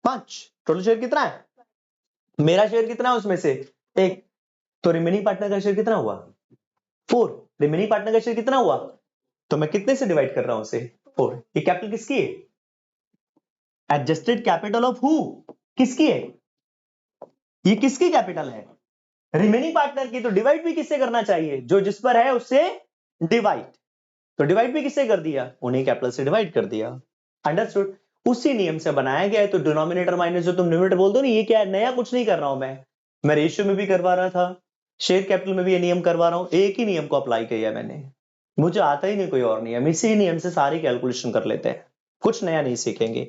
5। टोटल शेयर कितना है, मेरा शेयर कितना है उसमें से 1। तो रिमेनिंग पार्टनर का शेयर कितना हुआ, 4। रिमेनिंग पार्टनर का शेयर कितना हुआ, तो मैं कितने से डिवाइड कर रहा हूं उसे, 4। ये कैपिटल किसकी है, एडजस्टेड कैपिटल ऑफ हु, किसकी है, ये किसकी कैपिटल है, रिमेनिंग पार्टनर की। तो डिवाइड भी किससे करना चाहिए, जो जिस पर है उससे डिवाइड। तो डिवाइड भी किससे कर दिया, उन्हीं कैपिटल से डिवाइड कर दिया। अंडरस्टूड? उसी नियम से बनाया गया है। तो डिनोमिनेटर माइनस जो तुम न्यूमिनेटर बोलते हो ना, ये क्या है, नया कुछ नहीं कर रहा हूं मैं रेशियो में भी करवा रहा था, शेयर कैपिटल में भी ये नियम करवा रहा हूं। एक ही नियम को अप्लाई किया मैंने, मुझे आता ही नहीं कोई और नियम, इसी नियम से सारी कैलकुलेशन कर लेते हैं, कुछ नया नहीं सीखेंगे।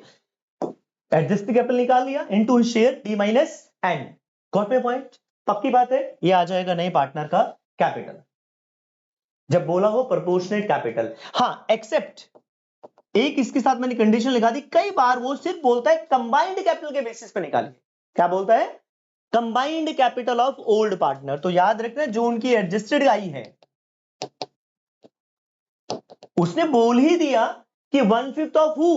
एडजस्टेड कैपिटल निकाल लिया into share D minus N. Got my point? पक्की बात है, ये आ जाएगा नए पार्टनर का कैपिटल जब बोला हो प्रोपोर्शनेट कैपिटल। हाँ एक्सेप्ट एक इसके साथ मैंने कंडीशन लिखा दी, कई बार वो सिर्फ बोलता है कंबाइंड कैपिटल के बेसिस पे निकालिए। क्या बोलता है, combined capital of old partner. तो याद रखना जो उनकी एडजस्टेड आई है उसने बोल ही दिया कि 1/5 of who,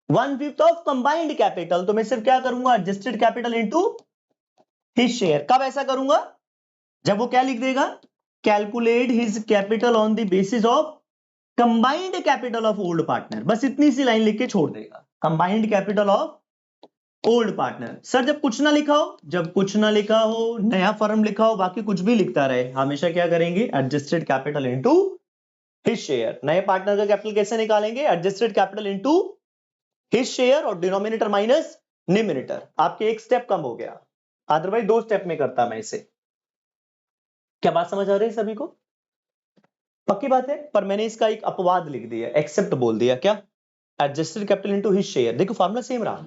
1/5 of combined capital. तो मैं सिर्फ क्या करूंगा, adjusted capital into his share. कब ऐसा करूंगा, जब वो क्या लिख देगा, calculate his capital on the basis of combined capital of old partner. बस इतनी सी लाइन लिख के छोड़ देगा, combined capital of old partner. Sir जब कुछ ना लिखा हो, जब कुछ ना लिखा हो, नया फर्म लिखा हो, बाकी कुछ भी लिखता रहे, हमेशा क्या करेंगे, adjusted capital into his share. नए पार्टनर का कैपिटल कैसे निकालेंगे, adjusted capital into his share और डिनोमिनेटर माइनस न्यूमिनेटर। आपके एक स्टेप कम हो गया, अदरवाइज 2 स्टेप में करता मैं इसे। क्या बात समझ आ रही है सभी को? पक्की बात है। पर मैंने इसका एक अपवाद लिख दिया, एक्सेप्ट बोल दिया। क्या, adjusted capital into his share. देखो फॉर्मूला सेम रहा,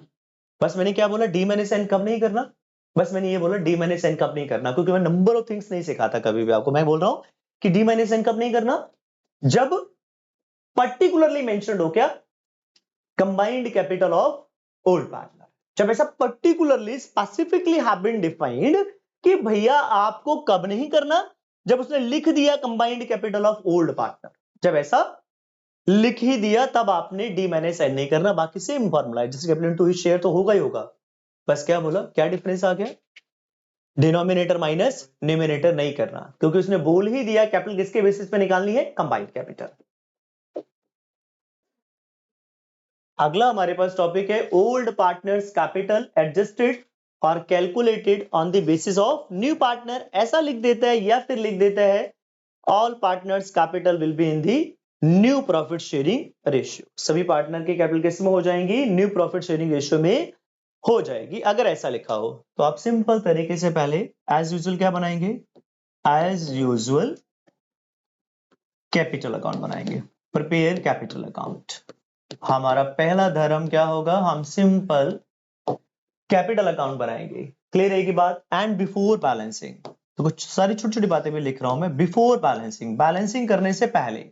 बस मैंने क्या बोला, डी माइनस एन कब नहीं करना। बस मैंने ये बोला डी माइनस एन कब नहीं करना, क्योंकि मैं नंबर ऑफ थिंग्स नहीं सिखाता कभी भी आपको। मैं बोल रहा हूं कि डी माइनस एन कब नहीं करना, जब पर्टिकुलरली मेंशन्ड हो क्या, combined capital of old partner. जब ऐसा particularly specifically have been defined कि भैया आपको कब नहीं करना, जब उसने लिख दिया combined capital of old partner, जब ऐसा लिख ही दिया तब आपने डी माइनस एन नहीं करना, बाकी सेम फॉर्मूला है, जैसे कैपिटल टू शेयर तो होगा ही होगा। बस क्या बोला, क्या डिफरेंस आ गया, डिनोमिनेटर माइनस न्यूमिनेटर नहीं करना, क्योंकि उसने बोल ही दिया कैपिटल किसके बेसिस पे निकालनी है, कंबाइंड कैपिटल। अगला हमारे पास टॉपिक है ओल्ड पार्टनर्स कैपिटल एडजस्टेड और calculated on the basis of new partner. ऐसा लिख देता है या फिर लिख देता है all partners capital will be in the new profit sharing ratio. सभी पार्टनर की कैपिटल किस में हो जाएंगी, न्यू प्रॉफिट शेयरिंग रेशियो में हो जाएगी। अगर ऐसा लिखा हो तो आप सिंपल तरीके से पहले एज यूजुअल क्या बनाएंगे, एज यूजुअल कैपिटल अकाउंट बनाएंगे, प्रिपेयर कैपिटल अकाउंट। हमारा पहला धर्म क्या होगा, हम सिंपल कैपिटल अकाउंट बनाएंगे। क्लियर है की बात। एंड बिफोर बैलेंसिंग, तो कुछ सारी छोटी छोटी बातें भी लिख रहा हूं मैं। बिफोर बैलेंसिंग, बैलेंसिंग करने से पहले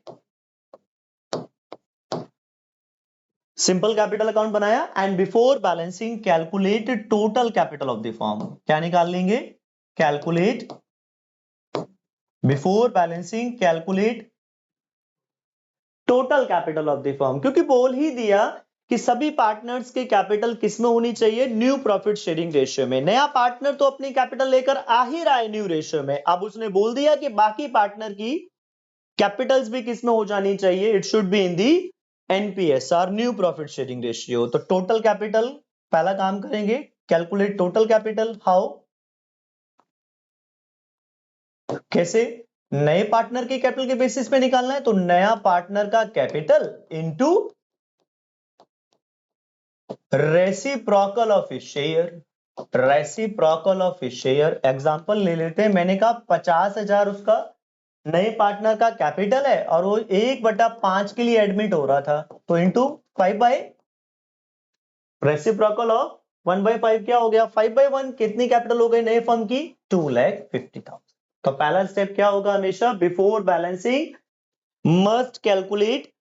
सिंपल कैपिटल अकाउंट बनाया। And before balancing calculate total capital of the firm. क्या निकाल लेंगे, calculate before balancing calculate total capital of the firm, क्योंकि बोल ही दिया कि सभी पार्टनर्स के कैपिटल किसमें होनी चाहिए, न्यू प्रॉफिट शेयरिंग रेशियो में। नया पार्टनर तो अपनी कैपिटल लेकर आ ही रहा है न्यू रेशियो में, अब उसने बोल दिया कि बाकी पार्टनर की कैपिटल्स भी किसमें हो जानी चाहिए, it should be in the एनपीएसआर, new profit sharing ratio. तो टोटल कैपिटल पहला काम करेंगे, कैलकुलेट टोटल कैपिटल। हाउ, कैसे, नए पार्टनर के कैपिटल के बेसिस पे निकालना है, तो नया पार्टनर का capital into reciprocal of share, reciprocal of share. Example ले लेते हैं, मैंने कहा 50,000 उसका नए पार्टनर का कैपिटल है और वो 1/5 के लिए एडमिट हो रहा था, तो इंटू 5 बाय रेसिप्रोकल ऑफ 1/5 क्या हो गया, 5/1। कितनी कैपिटल हो गई नए फर्म की, 2,50,000। तो पहला स्टेप क्या होगा, हमेशा before balancing must calculate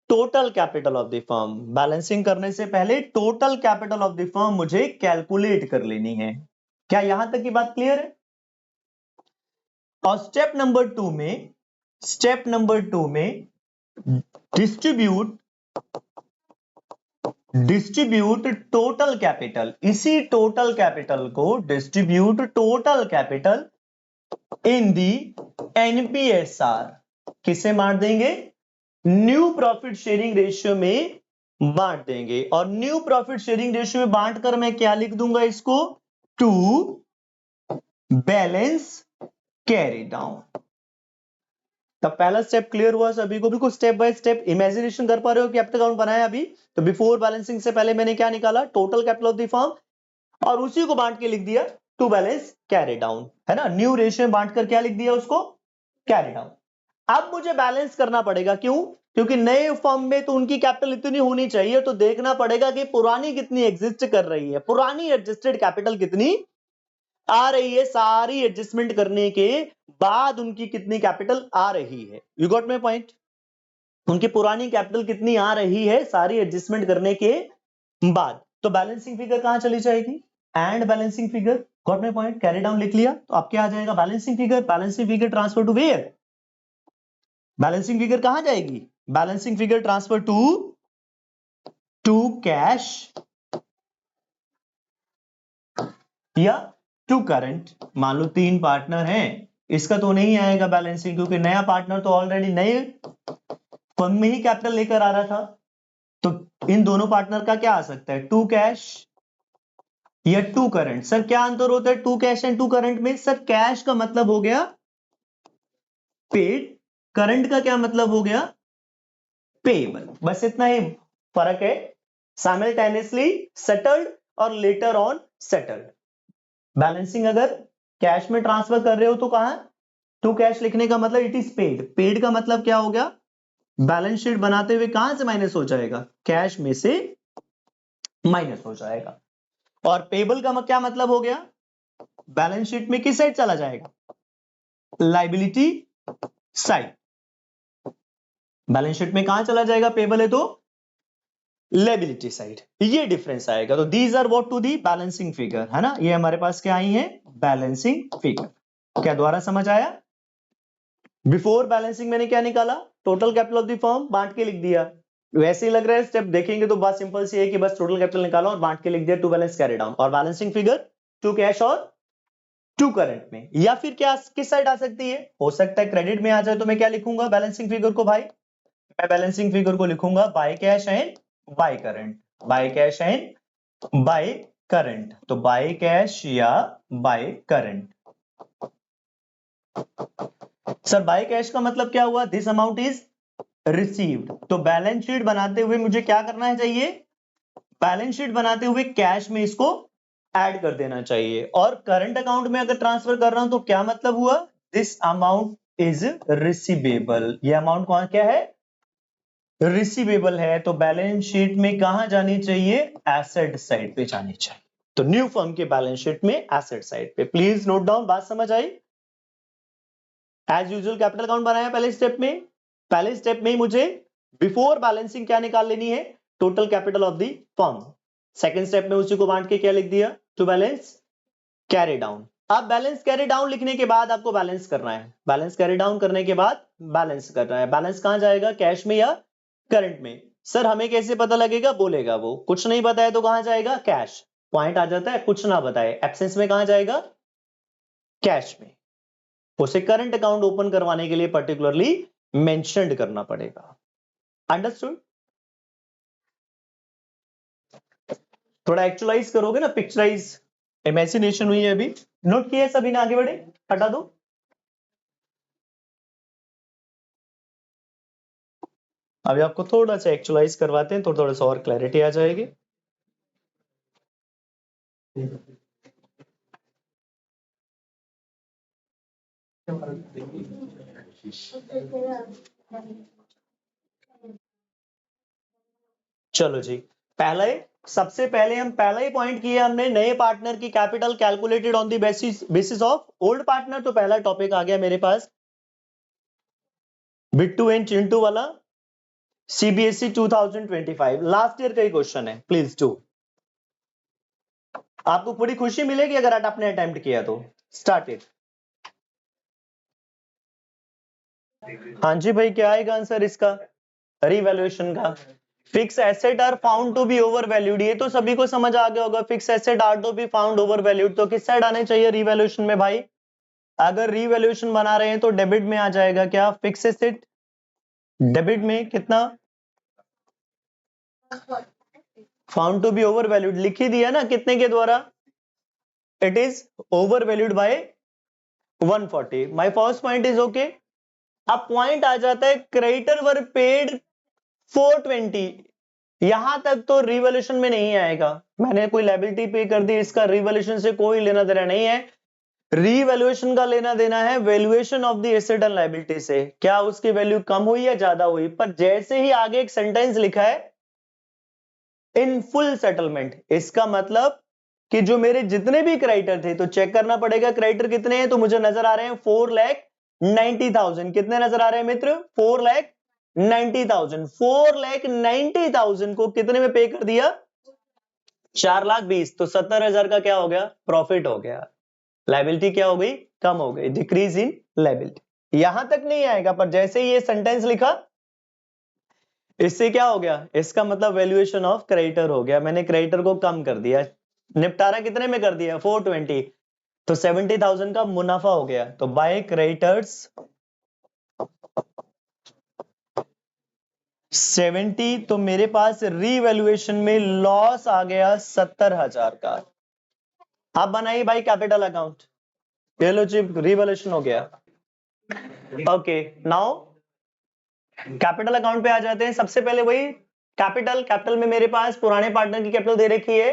total capital of the firm. Balancing करने से पहले total capital of the firm मुझे कैलकुलेट कर लेनी है। क्या यहां तक की बात क्लियर है। और स्टेप नंबर 2 में, स्टेप नंबर 2 में डिस्ट्रीब्यूट टोटल कैपिटल, इसी टोटल कैपिटल को डिस्ट्रीब्यूट टोटल कैपिटल इन दी एनपीएसआर, किसे बांट देंगे, न्यू प्रॉफिट शेयरिंग रेशियो में बांट देंगे। और न्यू प्रॉफिट शेयरिंग रेशियो में बांट कर मैं क्या लिख दूंगा इसको, टू बैलेंस कैरी डाउन। तब पहला स्टेप क्लियर हुआ सभी को, बिल्कुल स्टेप बाय स्टेप इमेजिनेशन कर पा रहे हो कि कैपिटल अकाउंट बनाया अभी। तो बिफोर बैलेंसिंग से पहले मैंने क्या निकाला, total capital of the firm, और उसी को बांट के लिख दिया टू बैलेंस कैरी डाउन, है ना। न्यू रेशियो में बांट कर क्या लिख दिया उसको, कैरी डाउन। अब मुझे बैलेंस करना पड़ेगा, क्यों, क्योंकि नए फर्म में तो उनकी कैपिटल इतनी होनी चाहिए, तो देखना पड़ेगा कि पुरानी कितनी एग्जिस्ट कर रही है, पुरानी एडजस्टेड कैपिटल कितनी आ रही है, सारी एडजस्टमेंट करने के बाद उनकी कितनी कैपिटल आ रही है। यू गॉट माय पॉइंट, उनकी पुरानी कैपिटल कितनी आ रही है सारी एडजस्टमेंट करने के बाद। तो बैलेंसिंग फिगर कहां चली जाएगी, and balancing figure. Got my point, carry down लिख लिया, तो अब क्या आ जाएगा, balancing figure. Balancing figure transfer to where, balancing figure कहां जाएगी, balancing figure transfer to cash या टू करंट। मान लो 3 पार्टनर हैं, इसका तो नहीं आएगा बैलेंसिंग, क्योंकि नया पार्टनर तो ऑलरेडी नए फर्म में ही कैपिटल लेकर आ रहा था। तो इन दोनों पार्टनर का क्या आ सकता है, टू कैश या टू करंट। सर क्या अंतर होता है to cash and to current में, सर कैश का मतलब हो गया पेड, करंट का क्या मतलब हो गया पेएबल, बस इतना ही फर्क है। साइमल्टेनियसली सेटल्ड और लेटर ऑन सेटल्ड। बैलेंसिंग अगर कैश में ट्रांसफर कर रहे हो तो कहां, टू कैश लिखने का मतलब इट इज पेड, पेड का मतलब क्या हो गया, बैलेंस शीट बनाते हुए कहां से माइनस हो जाएगा, कैश में से माइनस हो जाएगा। और पेबल का क्या मतलब हो गया, बैलेंस शीट में किस साइड चला जाएगा, लाइबिलिटी साइड। बैलेंस शीट में कहां चला जाएगा, पेबल है तो लायबिलिटी साइड, ये डिफरेंस आएगा। तो these are what to the balancing figure, है ना, ये हमारे पास क्या आई है, बैलेंसिंग फिगर। क्या द्वारा समझ आया? बिफोर बैलेंसिंग मैंने क्या निकाला, total capital of the firm, बांट के लिख दिया। वैसे ही लग रहा है, स्टेप देखेंगे तो बात सिंपल सी है कि बस टोटल कैपिटल निकाला और बांट के लिख दिया, टू बैलेंस कैरी डाउन। और बैलेंसिंग फिगर टू कैश और टू करंट में। या फिर क्या किस साइड आ सकती है, हो सकता है क्रेडिट में आ जाए, तो मैं क्या लिखूंगा बैलेंसिंग फिगर को भाई, मैं बैलेंसिंग फिगर को लिखूंगा by cash and by current, by cash and by current. तो बाय कैश या by current. Sir by cash का मतलब क्या हुआ, दिस अमाउंट इज रिसीव्ड। तो बैलेंस शीट बनाते हुए मुझे क्या करना है चाहिए, बैलेंस शीट बनाते हुए कैश में इसको ऐड कर देना चाहिए। और करंट अकाउंट में अगर ट्रांसफर कर रहा हूं तो क्या मतलब हुआ, दिस अमाउंट इज रिसीवेबल। ये अमाउंट कौन क्या है, रिसीवेबल है। तो बैलेंस शीट में कहां जानी चाहिए, एसेट साइड पे जानी चाहिए। तो न्यू फर्म के बैलेंस शीट में एसेट साइड पे। प्लीज नोट डाउन, बात समझ आई? एज यूजुअल कैपिटल अकाउंट बनाया पहले स्टेप में, पहले स्टेप में ही मुझे बिफोर बैलेंसिंग क्या निकाल लेनी है, total capital of the firm. Second step में उसी को बांट के क्या लिख दिया, टू बैलेंस कैरी डाउन। अब बैलेंस कैरी डाउन लिखने के बाद आपको बैलेंस करना है, बैलेंस कैरी डाउन करने के बाद बैलेंस करना है। बैलेंस कहां जाएगा, कैश में या करंट में? सर हमें कैसे पता लगेगा, बोलेगा वो, कुछ नहीं बताया तो कहां जाएगा, कैश। पॉइंट आ जाता है, कुछ ना बताए एब्सेंस में कहां जाएगा, कैश में। उसे करंट अकाउंट ओपन करवाने के लिए पर्टिकुलरली मेंशन्ड करना पड़ेगा। अंडरस्टूड? थोड़ा एक्चुअलाइज करोगे ना, पिक्चराइज, इमेजिनेशन हुई है अभी, नोट किया है सभी ने, आगे बढ़े, हटा दो। अभी आपको थोड़ा सा एक्चुअलाइज करवाते हैं तो थोड़ा सा और क्लैरिटी आ जाएगी। चलो जी, सबसे पहले हम पहला ही पॉइंट किया हमने, नए पार्टनर की capital calculated on the basis of old partner. तो पहला टॉपिक आ गया मेरे पास, बिट्टू एंड चिंटू वाला, सीबीएसई 2025 लास्ट ईयर का ही क्वेश्चन है, प्लीज डू। आपको पूरी खुशी मिलेगी अगर आपने अटेम्प्ट किया तो। Start it. हाँ जी भाई, क्या आएगा आंसर इसका, रीवैल्यूएशन का। Fix asset are found to be over valued, ये तो सभी को समझ आ गया होगा, fix asset are to be found over valued. तो किस साइड आने चाहिए रीवैल्यूएशन में भाई, अगर रीवैल्यूएशन बना रहे हैं तो डेबिट में आ जाएगा क्या, फिक्स एसेट डेबिट में कितना, found to be over valued लिख ही दिया ना, कितने के द्वारा, it is over valued by 140। My first point is okay. अब पॉइंट आ जाता है क्रेडिटर वर पेड 420, यहां तक तो रिवॉल्यूशन में नहीं आएगा, मैंने कोई लायबिलिटी पे कर दी, इसका रिवॉल्यूशन से कोई लेना देना नहीं है। रीवैल्यूएशन का लेना देना है valuation of the asset and liability से, क्या उसकी वैल्यू कम हुई या ज्यादा हुई। पर जैसे ही आगे एक सेंटेंस लिखा है इन फुल सेटलमेंट, इसका मतलब कि जो मेरे जितने भी क्रेडिटर थे, तो चेक करना पड़ेगा क्रेडिटर कितने हैं, तो मुझे नजर आ रहे हैं 4,90,000। कितने नजर आ रहे हैं मित्र, 4,90,000। 4,90,000 को कितने में पे कर दिया, 4,20,000। तो 70,000 का क्या हो गया, प्रॉफिट हो गया। लायबिलिटी क्या हो गई, कम हो गई, डिक्रीज इन लायबिलिटी। यहां तक नहीं आएगा, पर जैसे ही ये सेंटेंस लिखा, इससे क्या हो गया, इसका मतलब वैल्यूएशन ऑफ क्रेडिटर हो गया, मैंने क्रेडिटर को कम कर दिया। निपटारा कितने में कर दिया, 420, तो 70,000 का मुनाफा हो गया। तो बाय क्रेडिटर्स 70, तो मेरे पास रीवैल्यूएशन में लॉस आ गया 70,000 का। आप बनाइए भाई कैपिटल अकाउंट, ये लो जी रिवैल्यूएशन हो गया। ओके, नाउ कैपिटल अकाउंट पे आ जाते हैं। सबसे पहले वही कैपिटल में मेरे पास पुराने पार्टनर की कैपिटल दे रखी है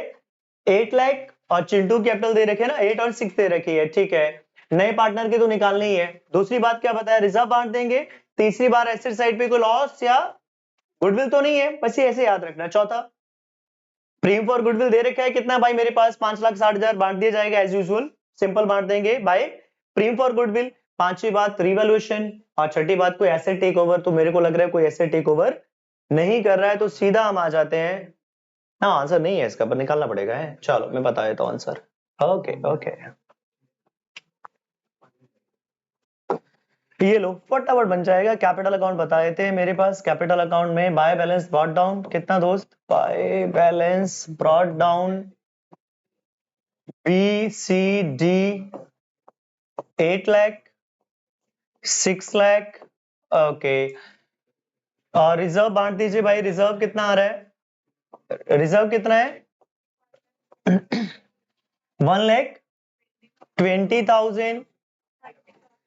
8 लाख, और चिंटू कैपिटल दे रखे ना 8 और 6 दे रखी है, ठीक है। नए पार्टनर की तो निकालनी ही है। दूसरी बात क्या बताया, रिजर्व बांट देंगे। तीसरी बार एसेट साइड पे कोई लॉस या गुडविल तो नहीं है, बस ये ऐसे याद रखना। चौथा प्रीमियम फॉर गुडविल दे रखा है, कितना भाई मेरे पास 5,60,000, बांट दिया जाएगा एज यूजुअल, सिंपल बांट देंगे बाय प्रीमियम फॉर गुडविल। पांचवी बात रिवैल्यूएशन, और छठी बात कोई एसेट टेक ओवर, तो मेरे को लग रहा है कोई एसेट टेक ओवर नहीं कर रहा है तो सीधा हम आ जाते हैं, हाँ आंसर नहीं है इसका पर निकालना पड़ेगा है। चलो मैं बता देता हूँ आंसर। ओके ओके, ये लो फटाफट बन जाएगा। कैपिटल अकाउंट बताए थे मेरे पास, कैपिटल अकाउंट में बाय बैलेंस ब्रॉट डाउन कितना दोस्त, by balance brought down BCD 8 lakh 6 lakh. Okay, और रिजर्व बांट दीजिए भाई, रिजर्व कितना आ रहा है, रिजर्व कितना है 1,20,000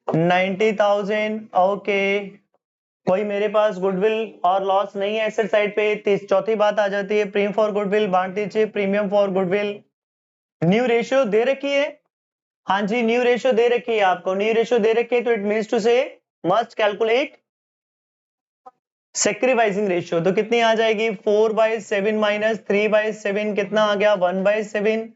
90,000। ओके, कोई मेरे पास गुडविल और लॉस नहीं है एसेट साइड पे। चौथी बात आ जाती है प्रीमियम फॉर गुडविल, बांट दीजिए premium for goodwill. New ratio दे रखी है, हाँ जी न्यू रेशियो दे रखी है आपको, न्यू रेशियो दे रखी है तो इट मींस टू से मस्ट कैलकुलेट सेक्रीफाइसिंग रेशियो। तो कितनी आ जाएगी 4/7 माइनस 3/7 कितना आ गया 1/7,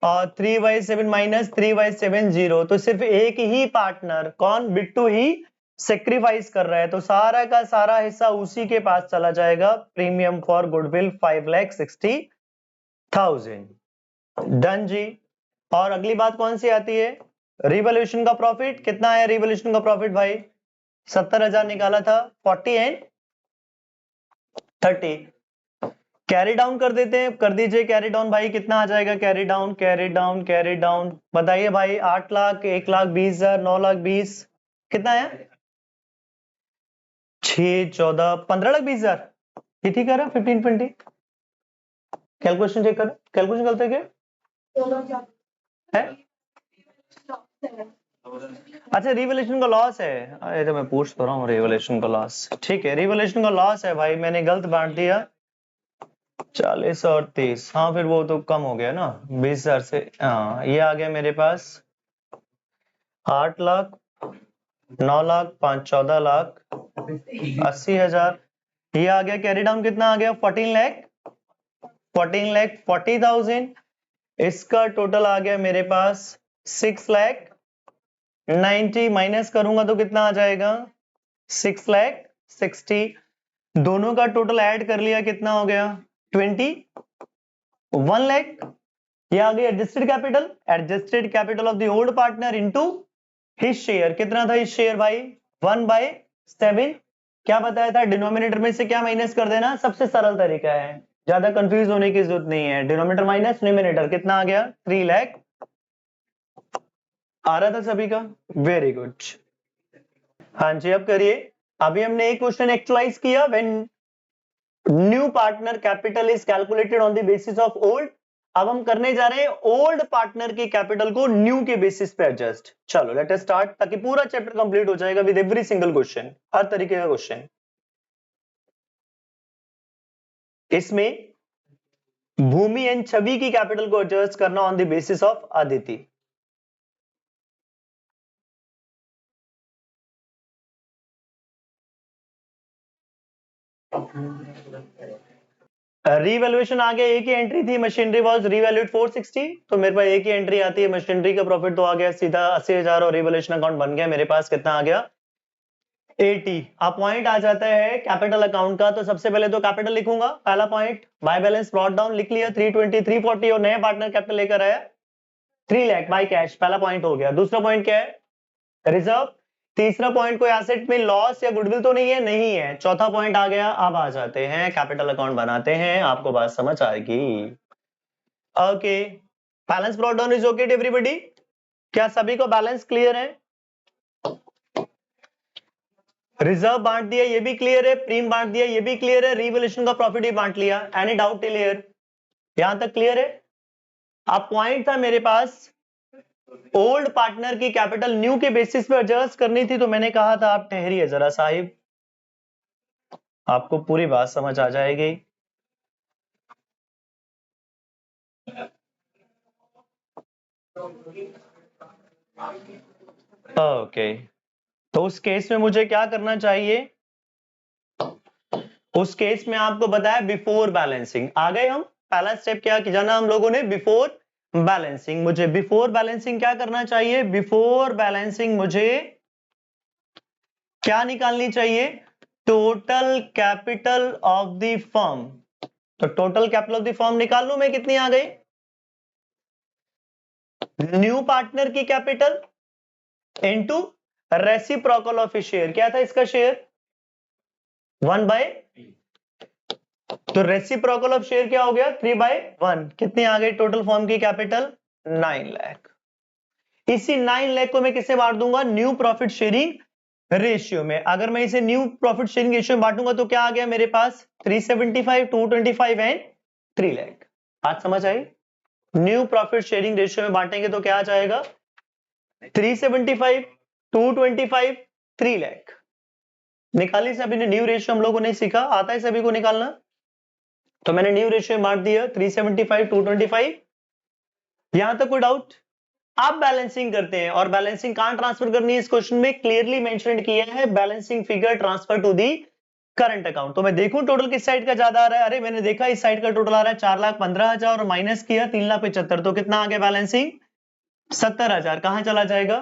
और 3/7 माइनस 3/7 0। तो सिर्फ एक ही पार्टनर कौन बिट्टू ही सेक्रीफाइस कर रहा है, तो सारा का सारा हिस्सा उसी के पास चला जाएगा। Premium for goodwill 5,60,000। डन जी। और अगली बात कौन सी आती है, रिवॉल्यूशन का प्रॉफिट कितना है, रिवॉल्यूशन का प्रॉफिट भाई 70,000 निकाला था, 40 एंड 30। कैरी डाउन कर देते हैं, कर दीजिए कैरी डाउन भाई, कितना आ जाएगा carry down, carry down carry down बताइए भाई। 8 लाख 1,20,000 9,20,000 कितना है 6 14 15,20,000। ये ठीक है 15 20 कैलकुलेशन चेक कर, कैलकुलेशन करते क्या है। अच्छा रिवॉल्यूशन का लॉस है, अरे तो मैं पूछ तो रहा हूँ रिवॉल्यूशन का लॉस, ठीक है रिवॉल्यूशन का लॉस है भाई, मैंने गलत बांट दिया 40 और 30, हाँ फिर वो तो कम हो गया ना 20,000 से। हाँ ये आ गया मेरे पास 8 लाख 9 लाख 5 14 लाख 80,000। ये आ गया कैरी डाउन कितना आ गया 14,40,000। इसका टोटल आ गया मेरे पास 6,90,000 माइनस करूंगा तो कितना आ जाएगा 6,60,000। दोनों का टोटल ऐड कर लिया कितना हो गया 21 लाख। ये आ गई adjusted capital, adjusted capital of the old partner into his share, कितना था हिज शेयर भाई 1/7। क्या बताया था डिनोमिनेटर में से क्या माइनस कर देना, सबसे सरल तरीका है, ज्यादा कंफ्यूज होने की जरूरत नहीं है। डिनोमिनेटर माइनस न्यूमिनेटर कितना आ गया 3 लाख। आ रहा था सभी का, वेरी गुड। हाँ जी अब करिए, अभी हमने एक क्वेश्चन एक्चुअलाइज किया, when new partner capital is calculated on the basis of old. अब हम करने जा रहे हैं ओल्ड पार्टनर की कैपिटल को न्यू के बेसिस पे एडजस्ट। चलो लेट अस स्टार्ट, ताकि पूरा चैप्टर कंप्लीट हो जाएगा विद एवरी सिंगल क्वेश्चन, हर तरीके का क्वेश्चन। इसमें भूमि एंड छवि की कैपिटल को एडजस्ट करना on the basis of Aditi. Revaluation आ गया, एक ही एंट्री थी, मशीनरी वाज रीवैल्यूड 460, तो मेरे पास एक ही एंट्री आती है, मशीनरी का प्रॉफिट तो आ गया सीधा 80,000 और रिवैल्यूएशन अकाउंट बन गया मेरे पास, कितना आ गया 80। अब पॉइंट आ जाता है कैपिटल अकाउंट का, तो सबसे पहले तो कैपिटल लिखूंगा, पहला point by balance brought down लिख लिया 320 340, और नया पार्टनर कैपिटल लेकर आया 3 लाख बाय कैश, पहला पॉइंट हो गया। दूसरा पॉइंट क्या है रिजर्व। तीसरा पॉइंट कोई एसेट में लॉस या गुडविल तो नहीं है, नहीं है। चौथा पॉइंट आ गया, अब आ जाते हैं कैपिटल अकाउंट बनाते हैं, आपको बात समझ आएगी। Okay balance brought down is okay to everybody, क्या सभी को बैलेंस क्लियर है। रिजर्व बांट दिया ये भी क्लियर है, प्रीम बांट दिया ये भी क्लियर है, रिवॉल्यूशन का प्रॉफिट भी बांट लिया। एनी डाउट टिल हियर, यहां तक क्लियर है। अब पॉइंट था मेरे पास ओल्ड पार्टनर की कैपिटल न्यू के बेसिस पे एडजस्ट करनी थी, तो मैंने कहा था आप ठहरिए जरा साहिब, आपको पूरी बात समझ आ जाएगी। ओके तो उस केस में मुझे क्या करना चाहिए, उस केस में आपको बताया बिफोर बैलेंसिंग। आ गए हम, पहला स्टेप क्या जाना हम लोगों ने, बिफोर बैलेंसिंग। मुझे बिफोर बैलेंसिंग क्या करना चाहिए, बिफोर बैलेंसिंग मुझे क्या निकालनी चाहिए, total capital of the firm. तो total capital of the firm निकाल लूं मैं, कितनी आ गई? न्यू पार्टनर की capital into reciprocal of a share. क्या था इसका शेयर? 1/, तो रेसिप्रोकल ऑफ शेयर क्या हो गया? 3/1। कितनी आ गई टोटल फर्म की कैपिटल? 9 लाख। इसी 9 लाख को मैं किससे बांट दूंगा? न्यू प्रॉफिट शेयरिंग रेशियो में। अगर मैं इसे न्यू प्रॉफिट शेयरिंग रेशियो में बांटूंगा तो क्या आ गया मेरे पास? 375, 225 एंड 3 लाख। बात समझ आई? न्यू प्रॉफिट शेयरिंग रेशियो में बांटेंगे तो क्या आ जाएगा? 375, 225, 3 लाख। निकाली सभी ने न्यू रेशियो, हम लोगों ने सीखा, आता है सभी को निकालना। तो मैंने न्यू रेशियो में बांट दिया 375, 225। यहां तक कोई डाउट? आप बैलेंसिंग करते हैं, और बैलेंसिंग कहां ट्रांसफर करनी है? इस क्वेश्चन में क्लियरली मेंशन किया है, balancing figure transfer to the current account. तो मैं देखूं टोटल किस साइड का ज्यादा आ रहा है। अरे मैंने देखा इस साइड का टोटल आ रहा है 4,15,000 और माइनस किया 3,75,000, तो कितना आ गया बैलेंसिंग? 70,000। कहां चला जाएगा?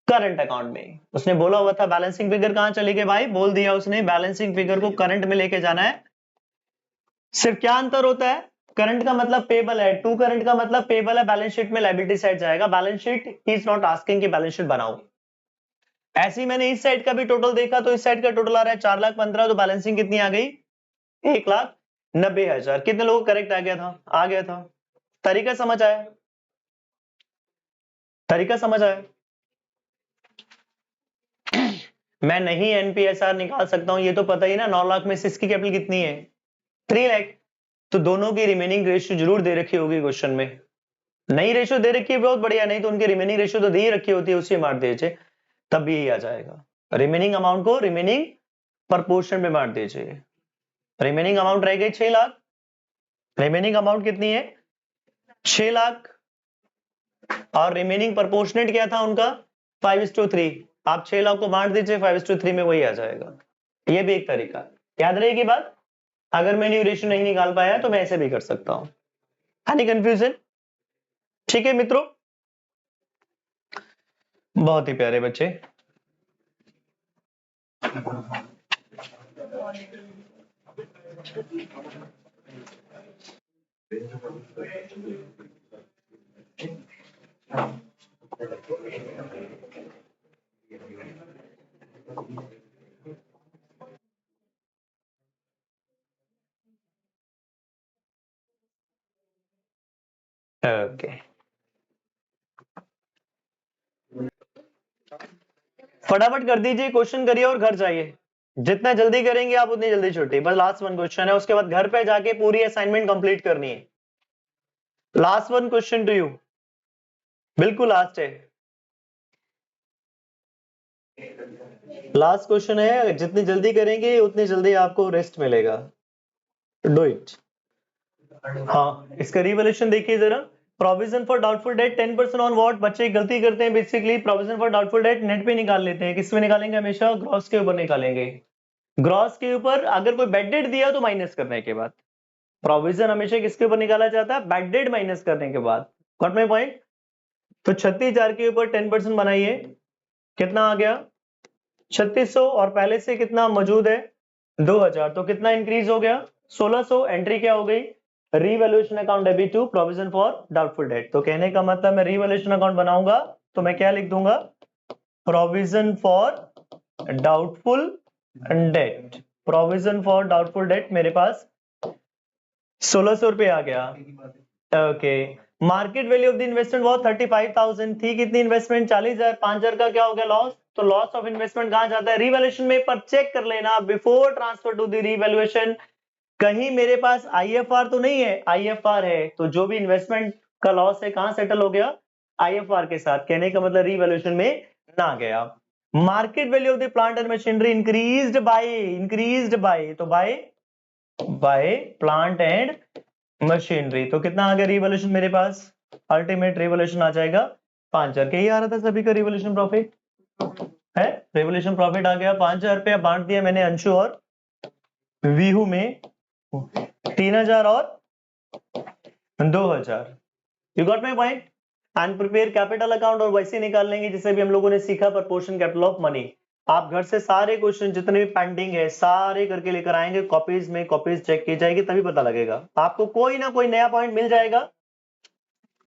करंट अकाउंट में। उसने बोला हुआ था बैलेंसिंग फिगर कहां चली गई भाई? बोल दिया उसने, बैलेंसिंग फिगर को करंट में लेके जाना है। सिर्फ क्या अंतर होता है? करंट का मतलब पेबल है, टू करंट का मतलब पेबल है, बैलेंस शीट में लायबिलिटी साइड जाएगा। Balance sheet he is not asking कि बैलेंस शीट बनाओ। ऐसे ही मैंने इस साइड का भी टोटल देखा, तो इस साइड का टोटल आ रहा है 4,15,000, तो बैलेंसिंग कितनी आ गई? 1,90,000। कितने लोगों को करेक्ट आ गया था? आ गया था। तरीका समझ आया? तरीका समझ आया? मैं नहीं एनपीएसआर निकाल सकता हूं, ये तो पता ही ना। 9 लाख में से इसकी कैपिटल कितनी है? 3 लाख। तो दोनों की रिमेनिंग रेशियो जरूर दे रखी होगी क्वेश्चन में। नई रेशियो दे रखी है, बहुत बढ़िया। नहीं तो उनकी रिमेनिंग रेशियो तो दी ही रखी होती है, उसी मार दीजिए, तब भी यही आ जाएगा। रिमेनिंग अमाउंट को रिमेनिंग प्रपोर्शन में बांट दीजिए। रिमेनिंग अमाउंट रह गई 6 लाख। रिमेनिंग अमाउंट कितनी है? 6 लाख। और रिमेनिंग प्रपोर्शनेट क्या था उनका? 5:3। आप 6 लाख को बांट दीजिए 5:3 में, वही आ जाएगा। ये भी एक तरीका। याद रहेगी बात? अगर मैं न्यू रेशियो नहीं निकाल पाया तो मैं ऐसे भी कर सकता हूं। Any confusion? ठीक है मित्रों, बहुत ही प्यारे बच्चे। ओके, फटाफट कर दीजिए, क्वेश्चन करिए और घर जाइए। जितना जल्दी करेंगे आप उतनी जल्दी छुट्टी। बस लास्ट वन क्वेश्चन है, उसके बाद घर पे जाके पूरी असाइनमेंट कंप्लीट करनी है। Last one question to you, बिल्कुल लास्ट है। लास्ट क्वेश्चन है, जितनी जल्दी करेंगे उतनी जल्दी आपको रेस्ट मिलेगा। Do it. हाँ, इसका रिवैल्यूएशन देखिए जरा। Provision for doubtful debt 10% on what? बच्चे गलती करते हैं basically, provision for doubtful debt net पे निकाल लेते हैं। किस में निकालेंगे? हमेशा ग्रॉस के ऊपर निकालेंगे। ग्रॉस के ऊपर अगर कोई बैड डेट दिया तो माइनस करने के बाद। प्रोविजन हमेशा किसके ऊपर निकाला जाता है? बैड डेट माइनस करने के बाद। Got my point? तो 36,000 के ऊपर 10% बनाइए, कितना आ गया? 3600। और पहले से कितना मौजूद है? 2,000। तो कितना इंक्रीज हो गया? 1600। एंट्री क्या हो गई? Revaluation account debit to provision for doubtful debt. तो कहने का मतलब मैं रीवैल्यूएशन अकाउंट बनाऊंगा तो मैं क्या लिख दूंगा? Provision for doubtful date. Provision for doubtful date मेरे पास 1600 रुपए आ गया। Okay, market value of the investment वो 35,000 थी। कितनी इन्वेस्टमेंट? 40,000। 5,000 का क्या हो गया? लॉस। तो लॉस ऑफ इन्वेस्टमेंट कहां जाता है? रीवैल्यूएशन में। पर चेक कर लेना before transfer to the revaluation, कहीं मेरे पास आईएफआर तो नहीं है? आईएफआर है, तो जो भी इन्वेस्टमेंट का लॉस है कहां सेटल हो गया? आईएफआर के साथ। कहने का मतलब रीवैल्यूएशन में ना गया। Market value of the plant and machinery increased by, तो बाय प्लांट एंड मशीनरी। तो कितना आ गया रिवॉल्यूशन मेरे पास? अल्टीमेट रिवॉल्यूशन आ जाएगा 5,000 के ही आ रहा था सभी का रिवॉल्यूशन प्रॉफिट है। रिवॉल्यूशन प्रॉफिट आ गया 5,000 रुपया। बांट दिया मैंने अंशु और वीहू में 3,000 और 2,000। You got my point? And prepare capital account, और वैसे निकाल लेंगे जिसे भी हम लोगों ने सीखा, प्रपोर्शन कैपिटल ऑफ मनी। आप घर से सारे क्वेश्चन जितने भी पेंडिंग है सारे करके लेकर आएंगे, कॉपीज में कॉपीज चेक की जाएगी, तभी पता लगेगा आपको कोई ना कोई नया पॉइंट मिल जाएगा